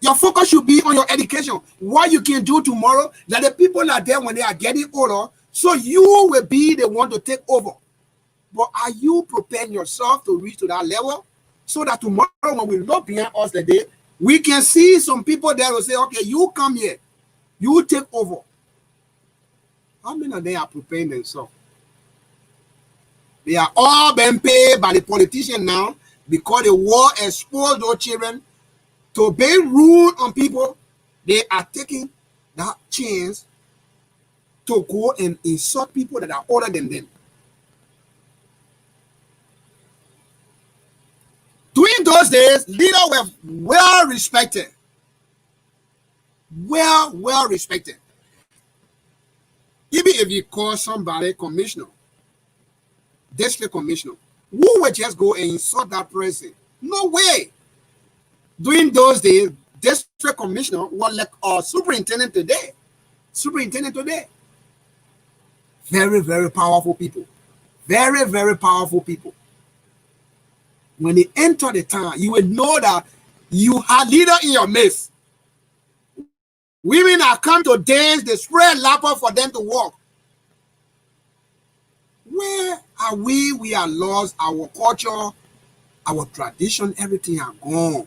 Your focus should be on your education. What you can do tomorrow, that the people are there when they are getting older, so you will be the one to take over. But are you preparing yourself to reach to that level so that tomorrow when we look behind us the day, we can see some people there will say, okay, you come here, you take over. How many of them are preparing themselves? They are all being paid by the politician now because the war exposed those children to be rude on people. They are taking that chance to go and insult people that are older than them. During those days, leaders were well respected. Well respected. Even if you call somebody commissioner, district commissioner, Who would just go and insult that person? No way. During those days, district commissioner was like our superintendent today. Superintendent today. Very, very powerful people. Very, very powerful people. When they enter the town, you will know that you have leader in your midst. Women are come to dance, they spread lapper for them to walk. Where are we? We are lost. Our culture, our tradition, everything are gone.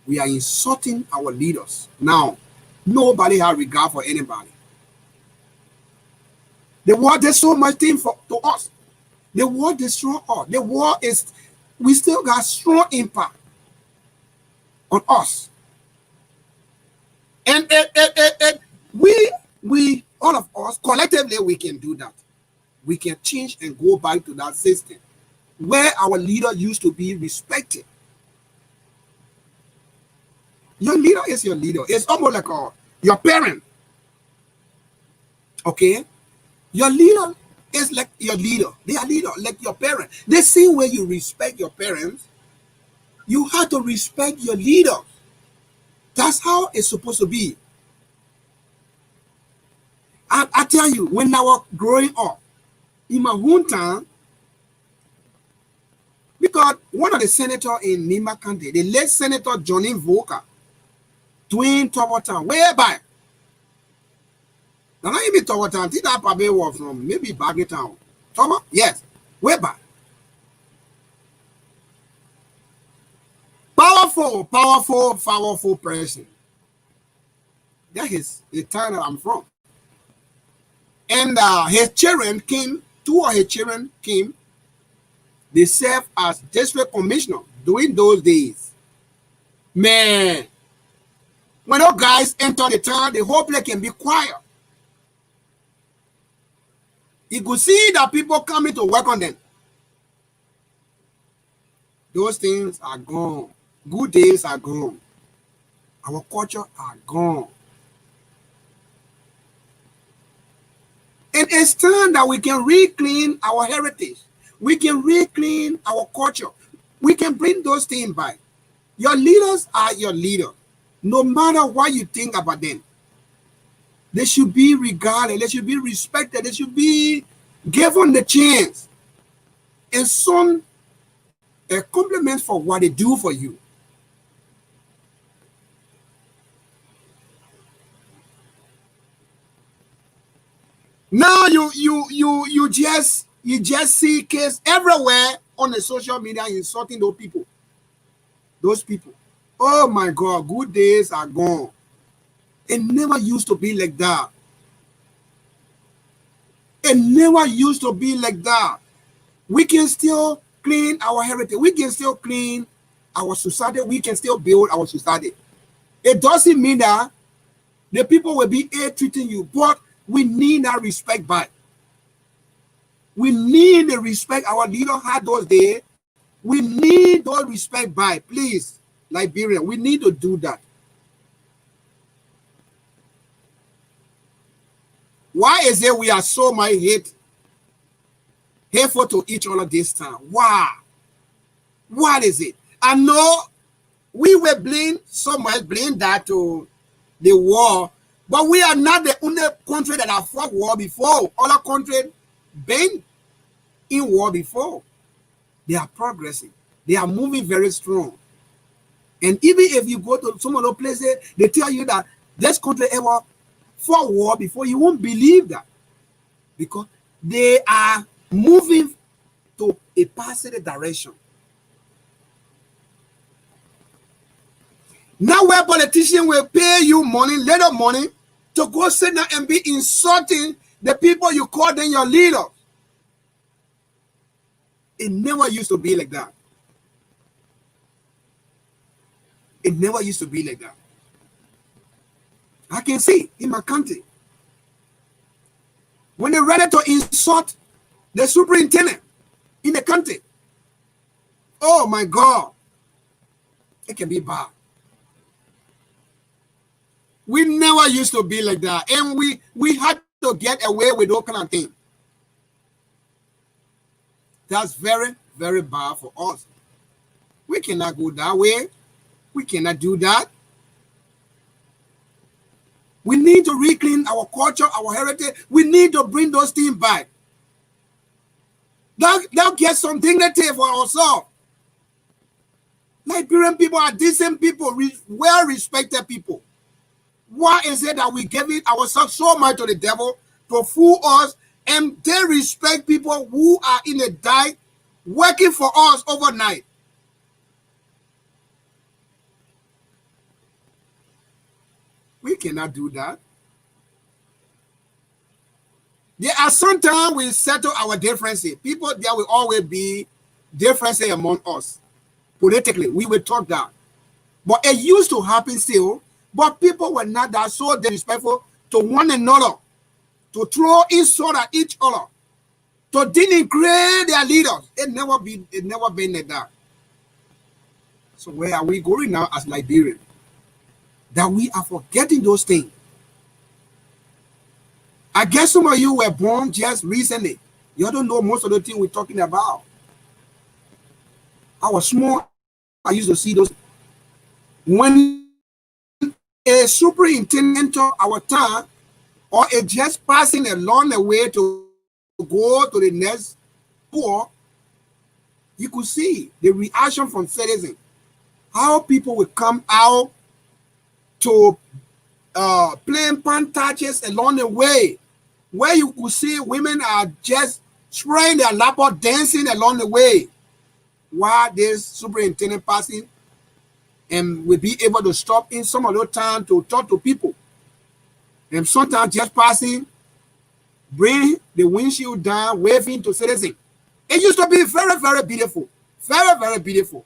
We are insulting our leaders. Now, nobody has regard for anybody. The war does so much thing to us. The war destroy us. The war is, we still got strong impact on us. And we, all of us, collectively, we can do that. We can change and go back to that system where our leader used to be respected. Your leader is your leader. It's almost like your parent. Okay? Your leader is like your leader. They are leader, like your parent. The same way you respect your parents, you have to respect your leader. That's how it's supposed to be. I tell you, when I was growing up, in my hometown, because one of the senators in Nima County, the late Senator Johnny Volker, twin Towertown, way back. Now, not even Towertown, that probably was from maybe Baggytown. Tower? Yes, way back. Powerful person. That is the town that I'm from. And his children came, two of his children came. They served as district commissioner during those days. Man, when those guys enter the town, the whole place can be quiet. You could see that people coming to work on them. Those things are gone. Good days are gone. Our culture are gone. And it's time that we can reclaim our heritage. We can reclaim our culture. We can bring those things back. Your leaders are your leader. No matter what you think about them. They should be regarded. They should be respected. They should be given the chance. And some a compliment for what they do for you. Now you just see kids everywhere on the social media insulting those people. Those people. Oh my God, good days are gone. It never used to be like that. It never used to be like that. We can still clean our heritage. We can still clean our society. We can still build our society. It doesn't mean that the people will be treating you, but we need that respect back. We need the respect our leader had those days. We need those respect back. Please, Liberia, we need to do that. Why is it we are so much hateful to each other this time? Why? What is it? I know we were blame that to the war, but we are not the only country that have fought war before. Other countries been in war before. They are progressing. They are moving very strong. And even if you go to some other places, they tell you that this country ever fought war before, you won't believe that. Because they are moving to a positive direction. Now where politicians will pay you money, little money, to go sit down and be insulting the people you call them your leaders. It never used to be like that. It never used to be like that. I can see in my country, when they're ready to insult the superintendent in the country, oh my God, it can be bad. We never used to be like that. And we had to get away with all kind of things. That's very, very bad for us. We cannot go that way. We cannot do that. We need to reclaim our culture, our heritage. We need to bring those things back. They'll get some dignity for ourselves. Liberian people are decent people, well-respected people. Why is it that we give it ourselves so much to the devil to fool us, and they respect people who are in the dark working for us overnight? We cannot do that. There are sometimes we settle our differences. People, there will always be differences among us. Politically, we will talk that. But it used to happen still, but people were not that so disrespectful to one another, to throw insult at each other, to denigrate their leaders. It never been like that. So where are we going now as Liberians? That we are forgetting those things. I guess some of you were born just recently. You don't know most of the things we're talking about. I was small. I used to see those. When a superintendent of our town or a just passing along the way to go to the next floor, you could see the reaction from citizens. How people would come out to playing pantages along the way, where you could see women are just spraying their lap out, dancing along the way, while this superintendent passing and will be able to stop in some of the time to talk to people. And sometimes just passing, bring the windshield down, waving to citizens. It used to be very, very beautiful. Very, very beautiful.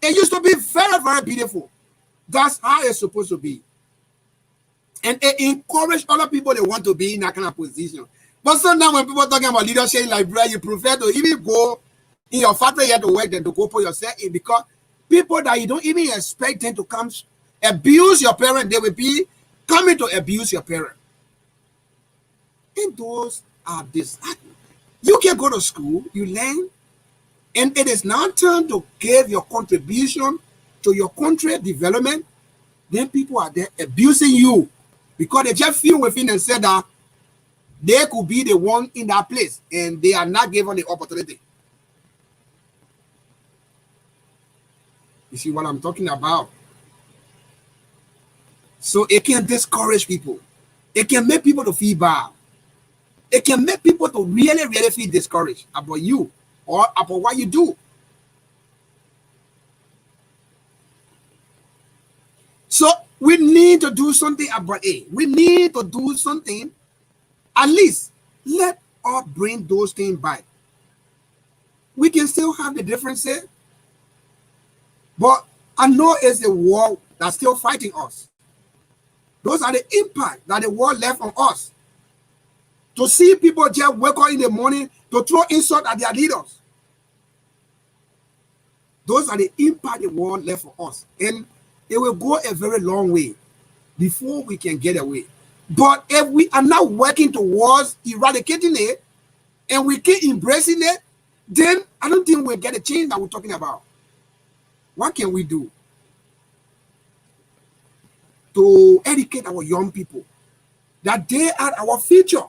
It used to be very, very beautiful. That's how it's supposed to be. And it encouraged other people that want to be in that kind of position. But sometimes when people are talking about leadership in Liberia, you prefer to even go in your factory here to work than to go put yourself in, because people that you don't even expect them to come abuse your parent, they will be coming to abuse your parent. And those are disheartening. You can go to school, you learn, and it is now time to give your contribution to your country development. Then people are there abusing you because they just feel within and said that they could be the one in that place and they are not given the opportunity. You see what I'm talking about? So it can discourage people. It can make people to feel bad. It can make people to really, really feel discouraged about you or about what you do. So we need to do something about it. We need to do something. At least let us bring those things back. We can still have the differences, but I know it's the war that's still fighting us. Those are the impact that the war left on us. To see people just wake up in the morning to throw insult at their leaders. Those are the impact the war left for us. And it will go a very long way before we can get away. But if we are not working towards eradicating it and we keep embracing it, then I don't think we'll get a change that we're talking about. What can we do to educate our young people that they are our future?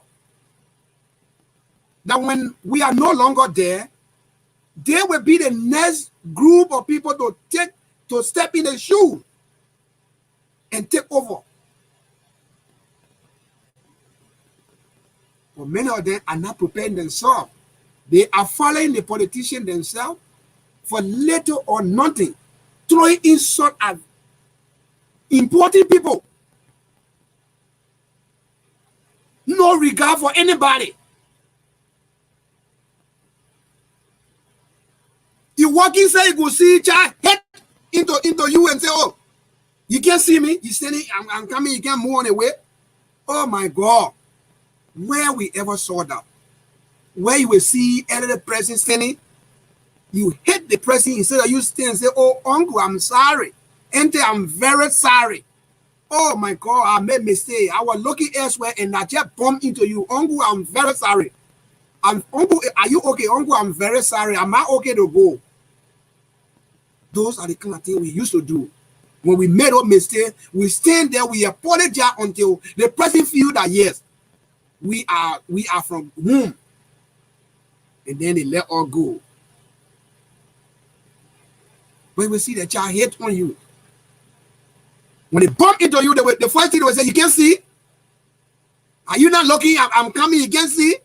That when we are no longer there, they will be the next group of people to step in the shoe and take over. But many of them are not preparing themselves. They are following the politicians themselves for little or nothing, throwing insult at important people. No regard for anybody. You walk inside, you go see child head into you and say, oh, you can't see me. You standing, I'm coming, you can't move on the way. Oh my God. Where we ever saw that? Where you will see elder person standing, you hit the person instead of you stand and say, oh, uncle, I'm sorry. Auntie, I'm very sorry. Oh my God, I made a mistake. I was looking elsewhere and I just bumped into you. Uncle, I'm very sorry. Uncle, are you okay? Uncle, I'm very sorry. Am I okay to go? Those are the kind of things we used to do. When we made a mistake, we stand there, we apologize until the person feel that yes, we are from whom. And then they let all go. When we see the child hate on you, when they bump into you, the first thing they will say, you can't see? Are you not looking? I'm coming, you can't see?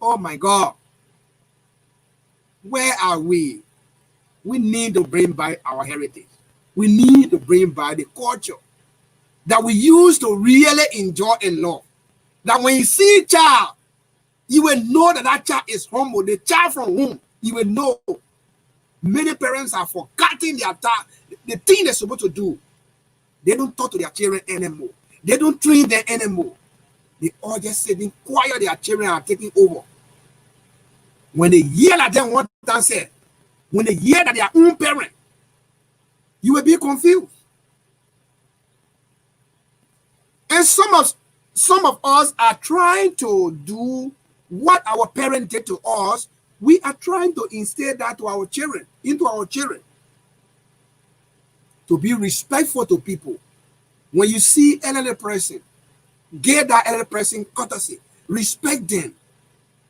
Oh my God. Where are we? We need to bring back our heritage. We need to bring back the culture that we used to really enjoy and love. That when you see a child, you will know that that child is humble. The child from whom you will know. Many parents are forgetting the thing they're supposed to do. They don't talk to their children anymore. They don't train them anymore. They all just sitting quiet. Their children are taking over. When they yell at them, what time said, when they yell at their own parent, you will be confused. And some of us are trying to do what our parents did to us. We are trying to instill that to our children, into our children. To be respectful to people. When you see elderly person, give that elderly person courtesy. Respect them.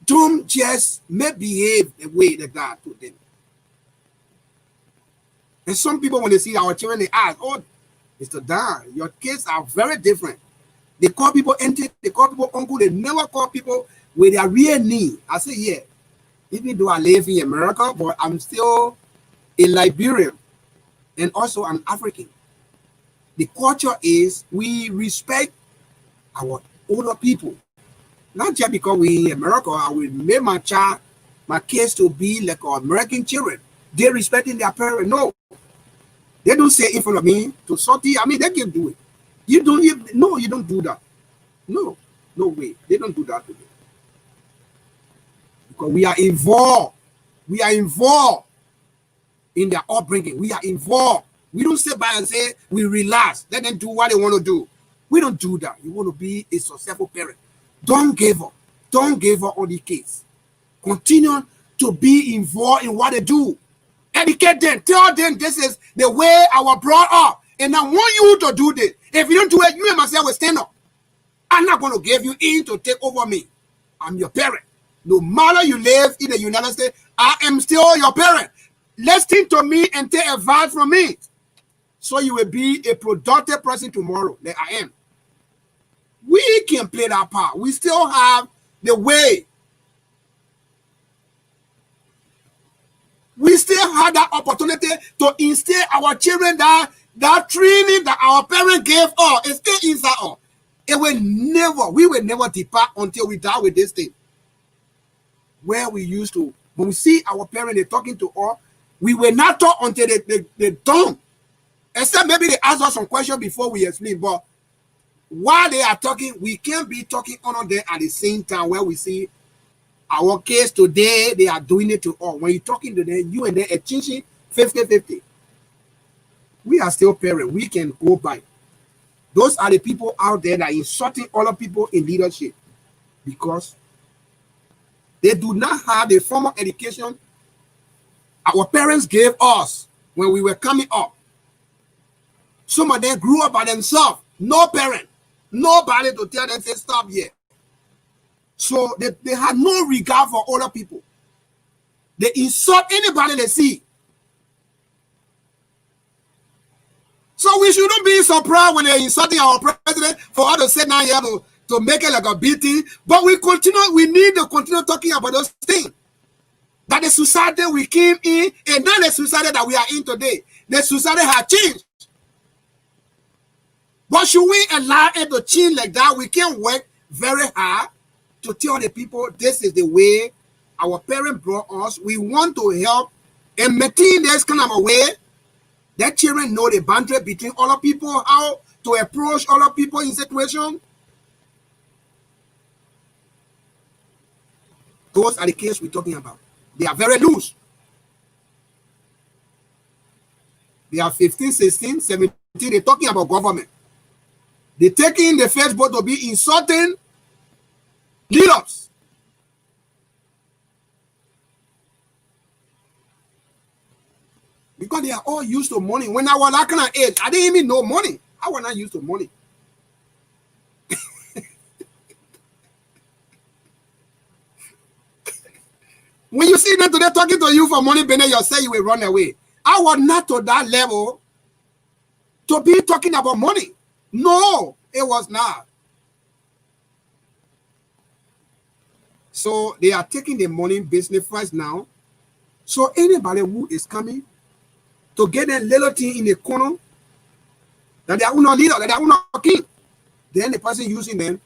Don't just misbehave the way that God put them. And some people, when they see our children, they ask, oh, Mr. Dan, your kids are very different. They call people auntie, they call people uncle, they never call people with their real name. I say, yeah, even though I live in America, but I'm still a Liberian and also an African. The culture is we respect our older people. Not just because we in America, I will make my kids to be like our American children. They're respecting their parents. No. They don't say in front of me to salty. I mean, they can do it. You don't do that. No way. They don't do that to me. Because we are involved. We are involved in their upbringing. We are involved. We don't sit by and say, we relax. Let them do what they want to do. We don't do that. You want to be a successful parent. Don't give up. Don't give up on the kids. Continue to be involved in what they do. Educate them. Tell them this is the way I was brought up. And I want you to do this. If you don't do it, you and myself will stand up. I'm not going to give you in to take over me. I'm your parent. No matter you live in the United States, I am still your parent. Listen to me and take advice from me. So you will be a productive person tomorrow, like I am. We can play that part. We still have the way. We still have that opportunity to instill our children that training that our parents gave us is still inside us. We will never depart until we die with this thing. Where we used to, when we see our parents, they're talking to us, we will not talk until they don't. Except maybe they ask us some questions before we explain. But while they are talking, we can't be talking on them at the same time where we see our kids today, they are doing it to all. When you're talking to them, you and them exchanging 50-50. We are still parents. We can go by. Those are the people out there that are insulting other people in leadership because they do not have the formal education our parents gave us when we were coming up. Some of them grew up by themselves. No parent. Nobody to tell them, say, stop here. So they had no regard for other people. They insult anybody they see. So we shouldn't be surprised when they're insulting our president for us to sit down here to make it like a beating. But we need to continue talking about those things. That the society we came in and not the society that we are in today. The society has changed. But should we allow it to change like that? We can work very hard to tell the people this is the way our parents brought us. We want to help and maintain this kind of a way that children know the boundary between other people, how to approach other people in situations. Those are the cases we're talking about. They are very loose. They are 15, 16, 17. They're talking about government. They're taking the Facebook to be insulting leaders. Because they are all used to money. When I was that kind of age, I didn't even know money. I was not used to money. When you see them today talking to you for money, Bennett, you say you will run away. I was not to that level to be talking about money. No, it was not. So they are taking the money business first now. So anybody who is coming to get a little thing in the corner, that they are not leader, that they are not king, then the person using them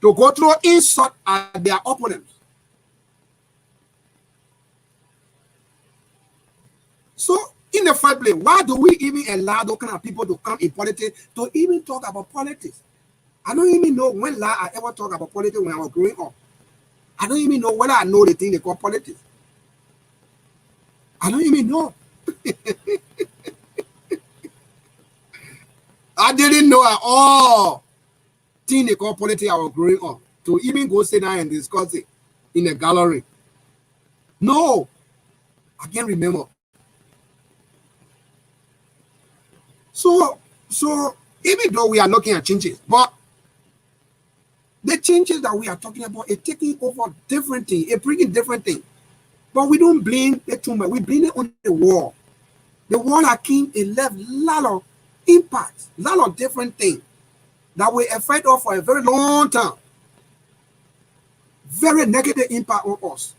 to go through insult at their opponents. So in the first place, why do we even allow those kind of people to come in politics to even talk about politics? I don't even know when I ever talk about politics when I was growing up. I don't even know whether I know the thing they call politics. I don't even know. I didn't know at all thing they call politics I was growing up. To even go sit down and discuss it in a gallery. No, I can't remember. So even though we are looking at changes, but the changes that we are talking about are taking over different things, are bringing different things. But we don't blame it too much. We blame it on the war. The war that came, it left a lot of impacts, a lot of different things that will affect us for a very long time. Very negative impact on us.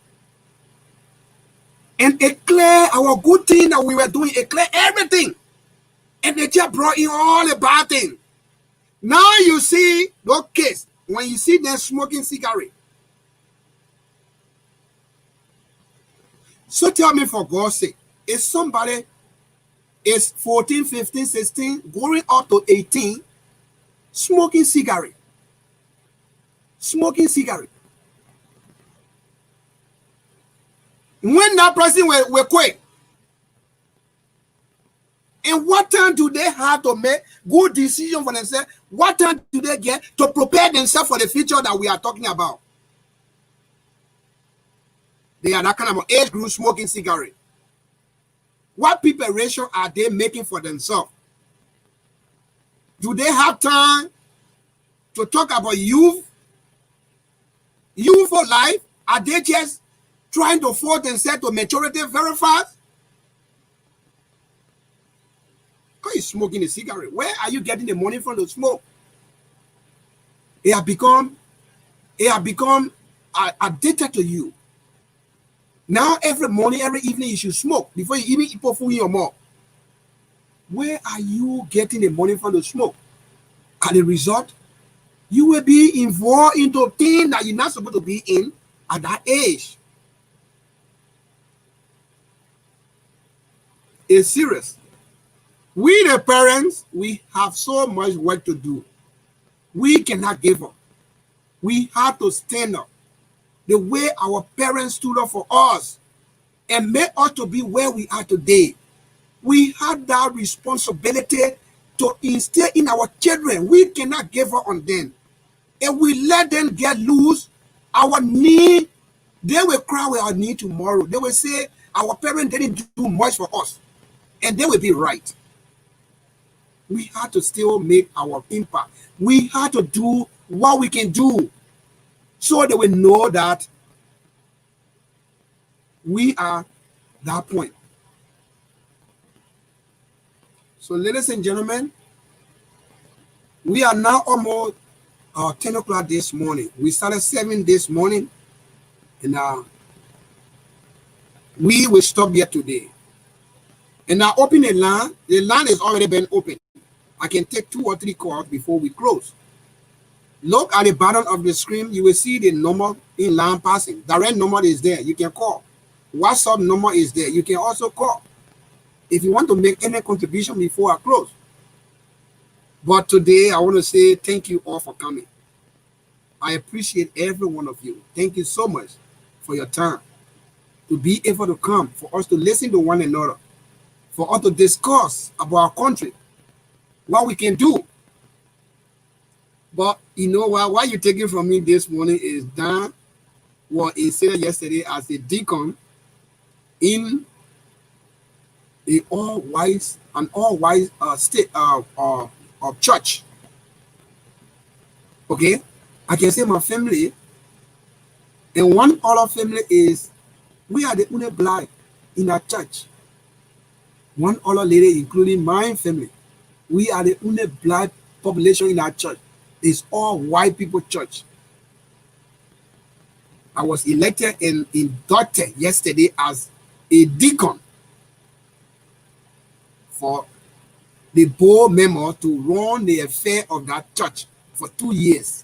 And it cleared our good thing that we were doing, it cleared everything. And they just brought in all the bad things. Now you see those kids, when you see them smoking cigarette. So tell me, for God's sake, if somebody is 14, 15, 16, going up to 18, smoking cigarette. When that person will quit, and what time do they have to make good decision for themselves? What time do they get to prepare themselves for the future that we are talking about? They are that kind of age group smoking cigarette. What preparation are they making for themselves? Do they have time to talk about youthful life? Are they just trying to force themselves to maturity very fast? Because you're smoking a cigarette. Where are you getting the money from the smoke? It have become addicted to you. Now every morning, every evening, you should smoke before you even eat food in your mouth. Where are you getting the money from the smoke? As a result, you will be involved into things that you're not supposed to be in at that age. It's serious. We, the parents, we have so much work to do. We cannot give up. We have to stand up the way our parents stood up for us and made us to be where we are today. We have that responsibility to instill in our children. We cannot give up on them. If we let them get loose, our need, they will cry with our need tomorrow. They will say, our parents didn't do much for us. And they will be right. We have to still make our impact. We have to do what we can do so they will know that we are that point. So, ladies and gentlemen, we are now almost 10 o'clock this morning. We started 7 this morning, and we will stop here today. And now open the line. The line has already been open. I can take 2 or 3 calls before we close. Look at the bottom of the screen. You will see the number in line passing. Direct number is there. You can call. WhatsApp number is there. You can also call if you want to make any contribution before I close. But today, I want to say thank you all for coming. I appreciate every one of you. Thank you so much for your time to be able to come, for us to listen to one another, for us to discuss about our country, what we can do. But you know what you're taking from me this morning is Dan was inserted yesterday as a deacon in an all-white state church. Okay, I can say my family, and one other family is we are the only black in our church. One other lady, including my family, we are the only black population in our church. It's all white people church. I was elected in Dotte yesterday as a deacon for the board member to run the affair of that church for 2 years.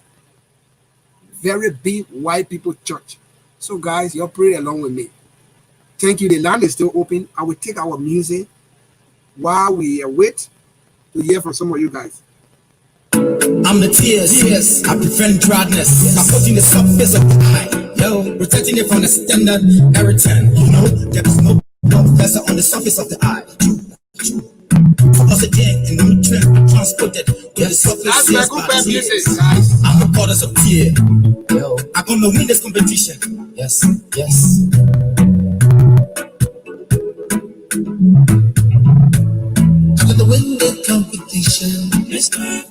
Very big white people church. So guys, you pray along with me. Thank you. The land is still open. I will take our music while we wait to hear from some of you guys. I'm the tears, I prevent dryness. I put in the surface of the eye, yo, protecting it from the standard irritant. You know, there is no professor on the surface of the eye. Oxygen and nutrient transported to the surface. I'm the goddess of tear, yo. I'm gonna win this competition. Yes. I'm gonna win the competition. It's not.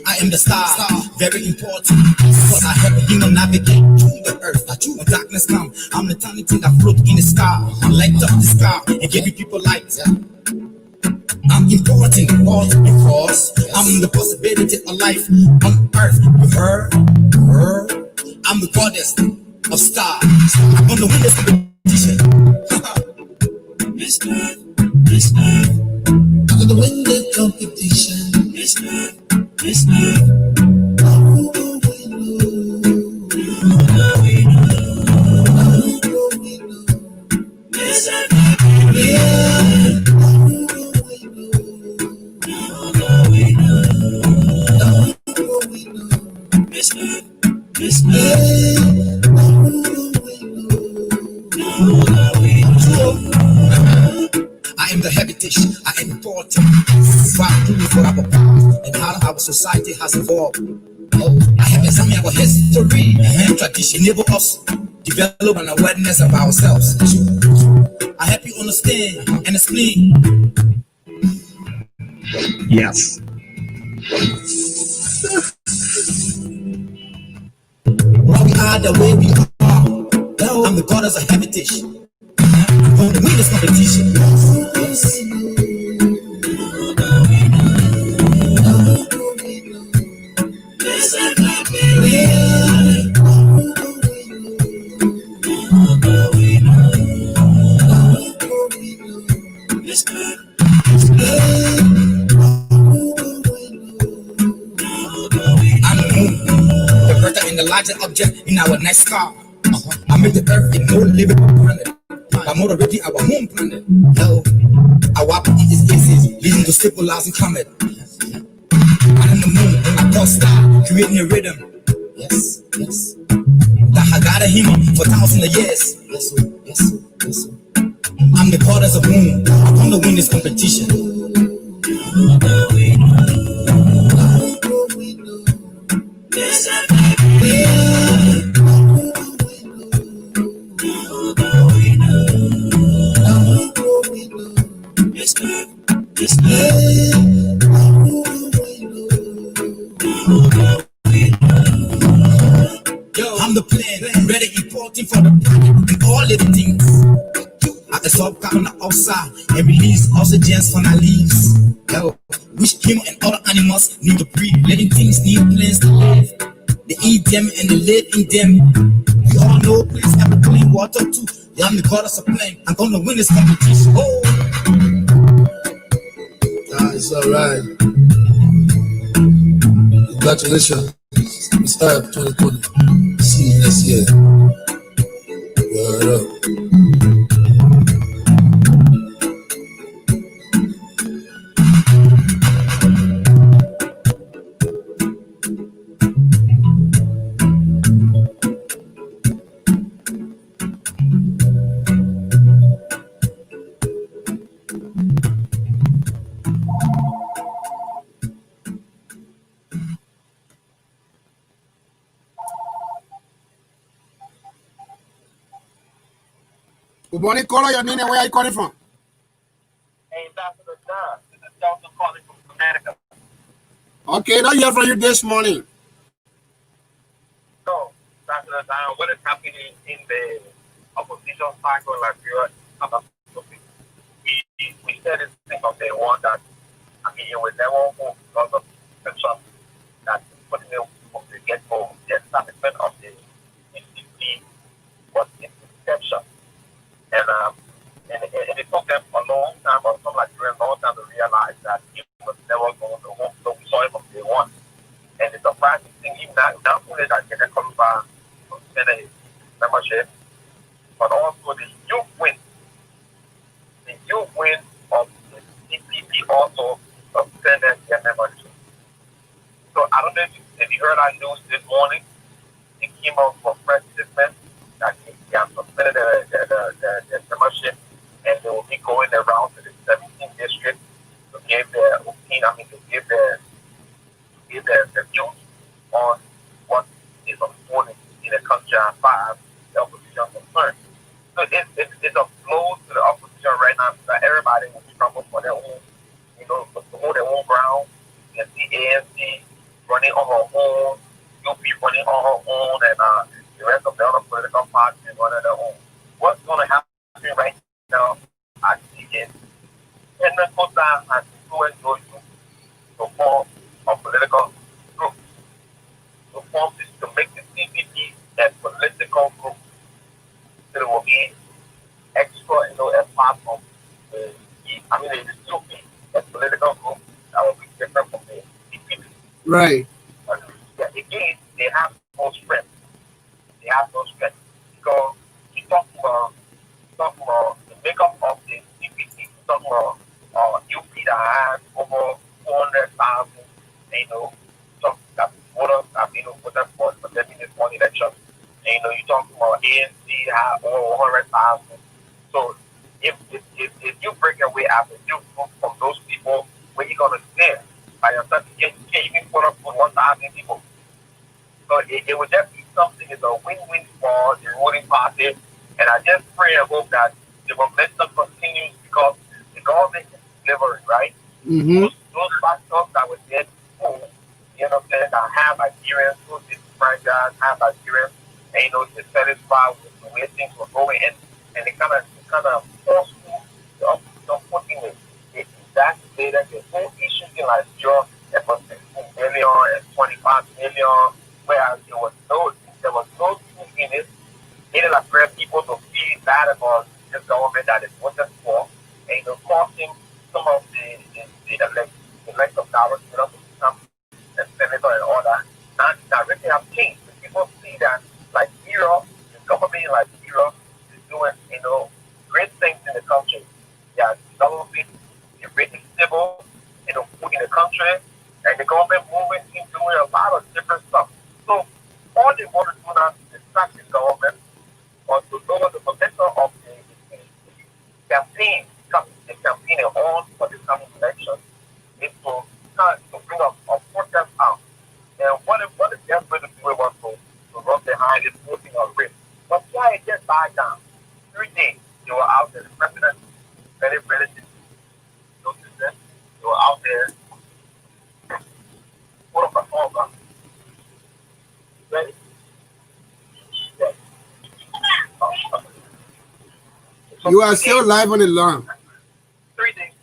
I am the star, very important, because I help you navigate through the earth. When darkness comes, I'm the tiny thing that float in the sky. I light up the sky and give you people light. I'm important because I'm the possibility of life on earth. With her, I'm the goddess of stars. I'm gonna win this competition. It's not. I'm gonna win the competition. It's not. I am the heritage, I am important. For our past and how our society has evolved. I have examined our history and tradition, enable us develop an awareness of ourselves. I help you understand and explain. Yes. Why we are the way we are. I'm the goddess of heritage. I'm going to win this competition. Yes. The larger object in our night sky. I made the earth a no living planet. I'm already our home planet. Yo, our is leading to stabilizing comet. And in the moon, I call star, creating a rhythm. Yes. That I got a human for thousands of years. Yes. I'm the goddess of moon. I'm gonna win this competition. I'm the plan, very important for the planet and all living things. I absorb carbon dioxide and release oxygen from our leaves. Yo, which human and other animals need to breathe. Living things need plants to live. They eat them and they live in them. We all know plants have clean water too. Yeah, I'm the goddess of plant. I'm gonna win this competition. Oh, it's alright. Congratulations. It's 2020. See you next year. Word up. Good morning, caller. Your name and where are you calling from? Hey, Ambassador John. This is Delta calling from America. Okay, now hear from you this morning. So, Ambassador John, what is happening in the opposition cycle in Liberia? We said this thing on day one that it was never move because of tension that putting them from the get-go. The establishment of the CPP was in deception. And it took them a long time, or some like a long time, to realize that it was never going to work. So we saw it from day one. And the surprising thing, even not only that Yekeh Kolubah suspended his membership, but also the youth wing. The youth wing of the CPP also suspended their membership. So I don't know if you heard our news this morning. It came out from press statement that they have suspended their membership, and they will be going around to the 17th district to give their opinion, to give their views on what is unfolding in the country as far as the opposition is concerned. So it's a blow to the opposition right now that everybody will struggle for their own, to hold their own ground. You see ANC running on her own, UP running on her own, and the rest of the other political parties running their own. What's going to happen right now, I see is Henry Kosa has influenced those to form a political group, to make the CPP a political group. So it will be extra, a part of the still be a political group that will be different from the CPP. Right. But again, they have no strength. They have no strength. Because you talk about the makeup of the CPP, you talk about UP that has over 400,000, some that voters have voted for them in this one election. And you talk about ANC have over 100,000. So if you break away after you group from those people, where you gonna stand? By yourself, you can't even put up with 1,000 people. So it would just be something. It's a win-win for the ruling party, and I just pray and hope that the momentum continues because the government is delivering, right? Mm-hmm. Those factors that were there before, that have Nigerians who disenfranchised, have Nigerians, and dissatisfied with the way things were going, and it kind of forced the opposition putting it that way that the whole issue in Nigeria that was 16 million and 25 million, whereas there was no truth in it. It is for people to feel bad about this government that is voted for, and causing some of the elected powers to become a senator and all that. Now really have changed. People see that Nigeria, the government in Nigeria is doing, great things in the country. They are developing a really stable, food in the country, and the government moving in doing a lot of different stuff. So all they want to do now is distract the government or to lower the potential of the campaign, the campaign on for the coming election, is to bring up a protest out. And what if they're going to do was to run behind this voting on risk? But why it just died down? 3 days they were out there. The president very relative noticed them. They were out there for a over. Ready? Yeah. You are still live on the line. 3 days.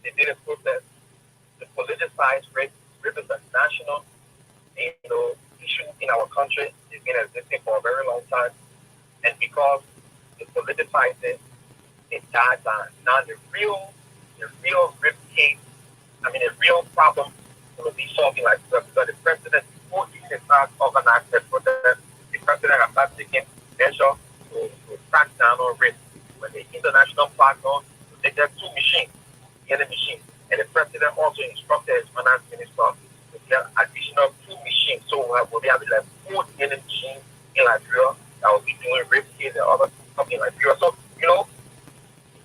They did a protest. The politicized rape is a national, issue in our country. It's been existing for a very long time, and because the politicized it died down. Now the real rape case, the real problem will be solving because the president, before he did not organize the protest, the president has not taken measures to crack down on rape. When the international platform, they get 2 machines, and the president also instructed his finance minister to get additional 2 machines. So we'll be having 4 machines in Nigeria that will be doing rape cases and other stuff in Nigeria. So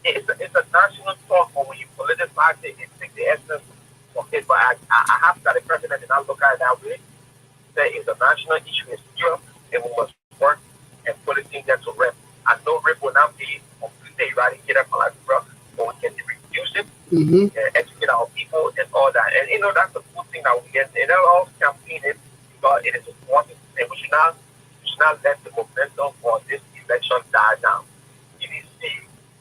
it's a national talk, but when you politicize it, it takes the essence of it. But I have that the president did not look at it that way. That it's a national issue, it's serious, and we must work and put it in there to rest. educate our people and all that. And that's the good thing that we get. And that all campaign is because it is important. And we should not let the momentum for this election die down. If you see,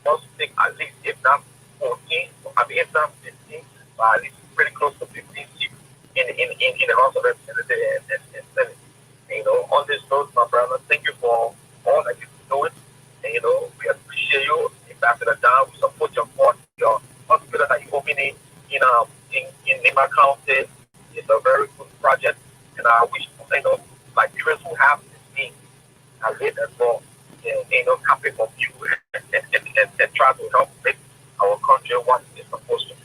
must take at least, if not 14, if not 15, but at least pretty close to 15 seats in the House of Representatives and Senate. On this note, my brother, thank you for all that you're doing. And we appreciate you, Ambassador Don. We support your hospital that you open in Lima County. It's a very good project, and I wish Liberians who have this means I live as well, and happy for you and try to help make our country what it's supposed to be.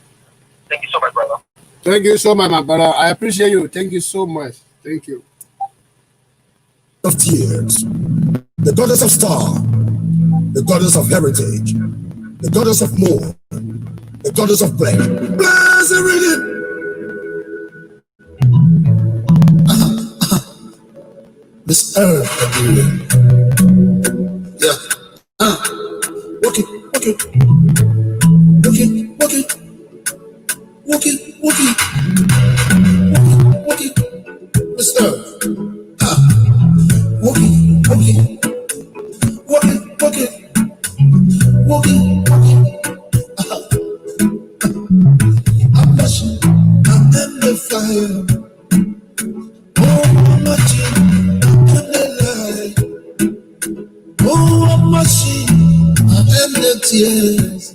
Thank you so much, brother. Thank you so much, my brother. I appreciate you. Thank you so much. Thank you. Of tears, the goddess of star, the goddess of heritage, the goddess of more, the goddess of bread. Bless everything. This earth, yeah. Walk it. This earth. Walk it. I'm passion, I'm the fire. Oh, I'm matching, I'm the light. Oh, I'm matching, I'm the tears.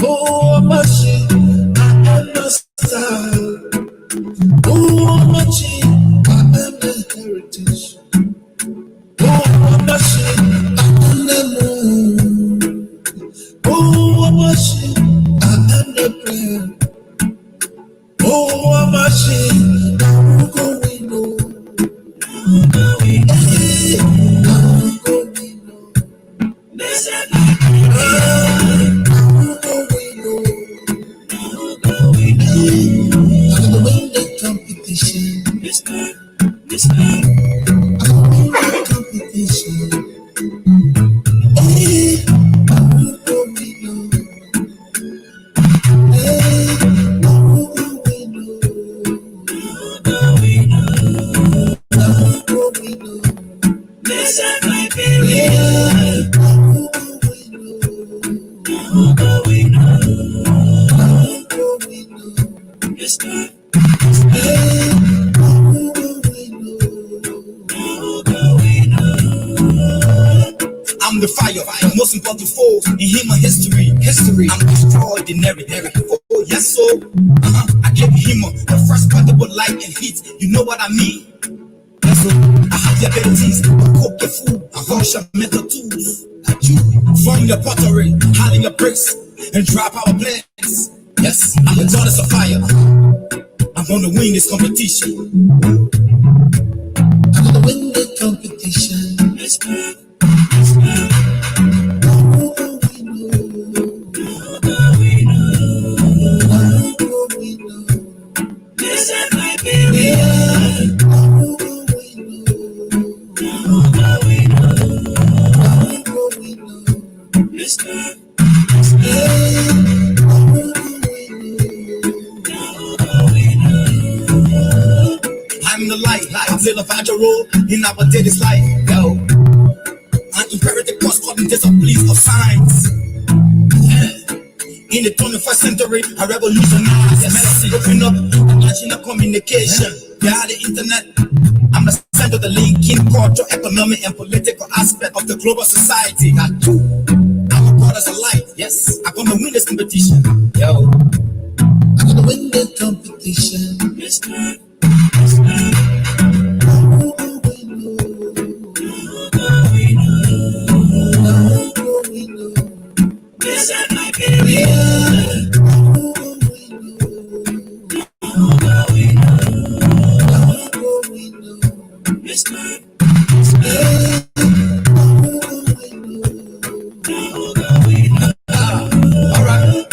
Oh, I'm matching, I'm the style. Oh, I'm matching, I'm the heritage. Oh, I'm matching, I'm the moon. Oh, I'm matching, I'm the prayer. Oh, I'm matching, I'm going on. I'm going on. Listen, I'm going on. I'm gonna win the competition. Mister. I'm gonna win the competition. Hey, I'm going on. Hey, I'm going on. I'm going on. Listen, my baby. I'm going on. I'm going on. Mister. I'm the fire, the most important force in human history. I'm extraordinary. Oh, yes, so I gave him the first portable light and heat. You know what I mean? Yes, so I have the abilities to cook your food, I function mental tools. Like you, from your pottery, hide in your bricks, and drop our plans. Yes, I'm the goddess of fire. I'm gonna win this competition. I'm gonna win the competition. Let's go. Listen, my baby. Let's go. I'm the light, I play the vital role in our daily life, yo. An imperative cost of disciplines of science. In the 21st century, I revolutionize medicine, open up international communication via the internet. I'm the center of the linking culture, economic, and political aspect of the global society. I'm a god as a light, yes. I'm gonna win this competition, yo. I'm gonna win the competition. Listen, my baby. Alright,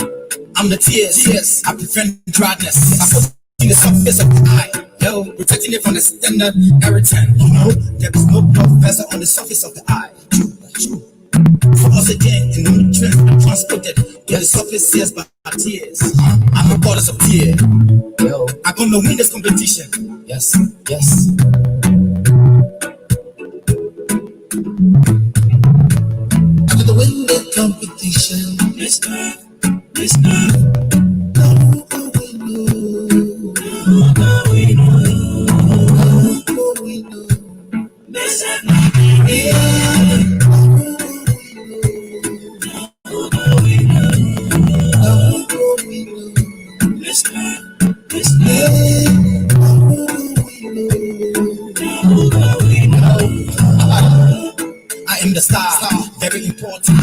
I'm the tears. I prevent dryness. I put in the surface of the eye. Yo, protecting it from the standard irritant. You know, there is no professor on the surface of the eye. True. For us again, in the nutrients are transported. Yeah, the surface says by tears. I'm the goddess of tears. Yo, I'm gonna win this competition. Yes, yes. I'm gonna win the competition. Mister. I am the star, very important.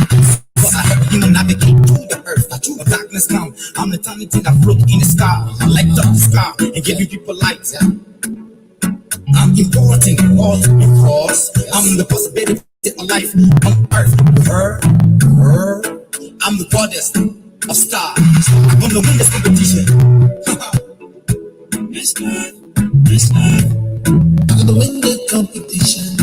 Cause I help human navigate through the earth. I choose darkness now. I'm the tiny thing that float in the sky. I light up the sky and giving people light. I'm important, all because I'm the possibility of life on earth. Her. I'm the goddess of stars. I'm gonna win this competition. I'm gonna win the competition.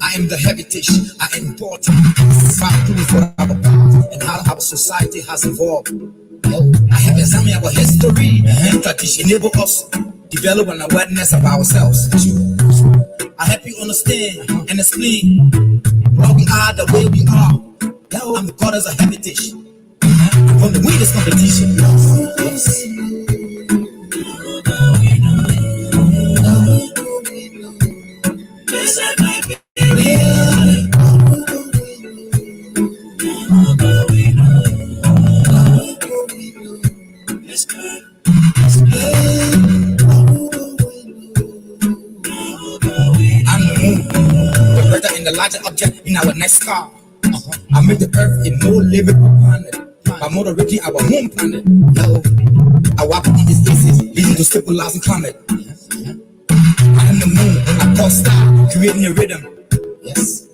I am the heritage, I am important. Fight through for our past and how our society has evolved. I have examined our history and tradition, enable us develop an awareness of ourselves. I help you understand and explain why we are the way we are. I'm the goddess of heritage. I'm gonna win this competition. Yes. The larger object in our next car. I made the earth a more livable planet by moderating our home planet. Yo, I walk in these spaces, leading to stabilizing climate. I am the moon, I call star, creating a rhythm. Yes.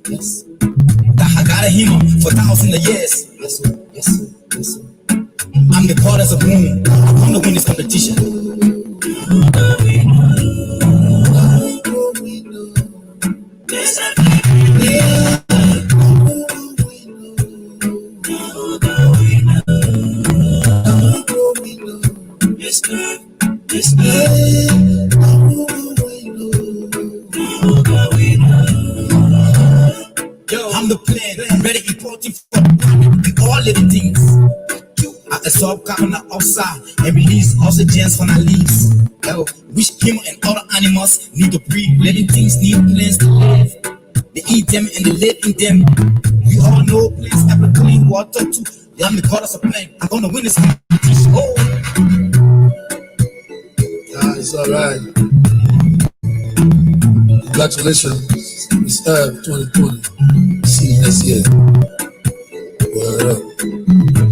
That I got a hymn for thousands of years. Yes. I'm the goddess of moon. I'm gonna win this competition. I'm the plan, very important for all living things. I absorb carbon dioxide and release oxygen from our leaves. Which human and other animals need to breathe. Living things need plants to live. They eat them and they live in them. We all know plants have a clean water too. I'm the goddess of plant. I'm gonna win this competition. Oh. It's alright. Congratulations. It's 2020. See you next year. Word up.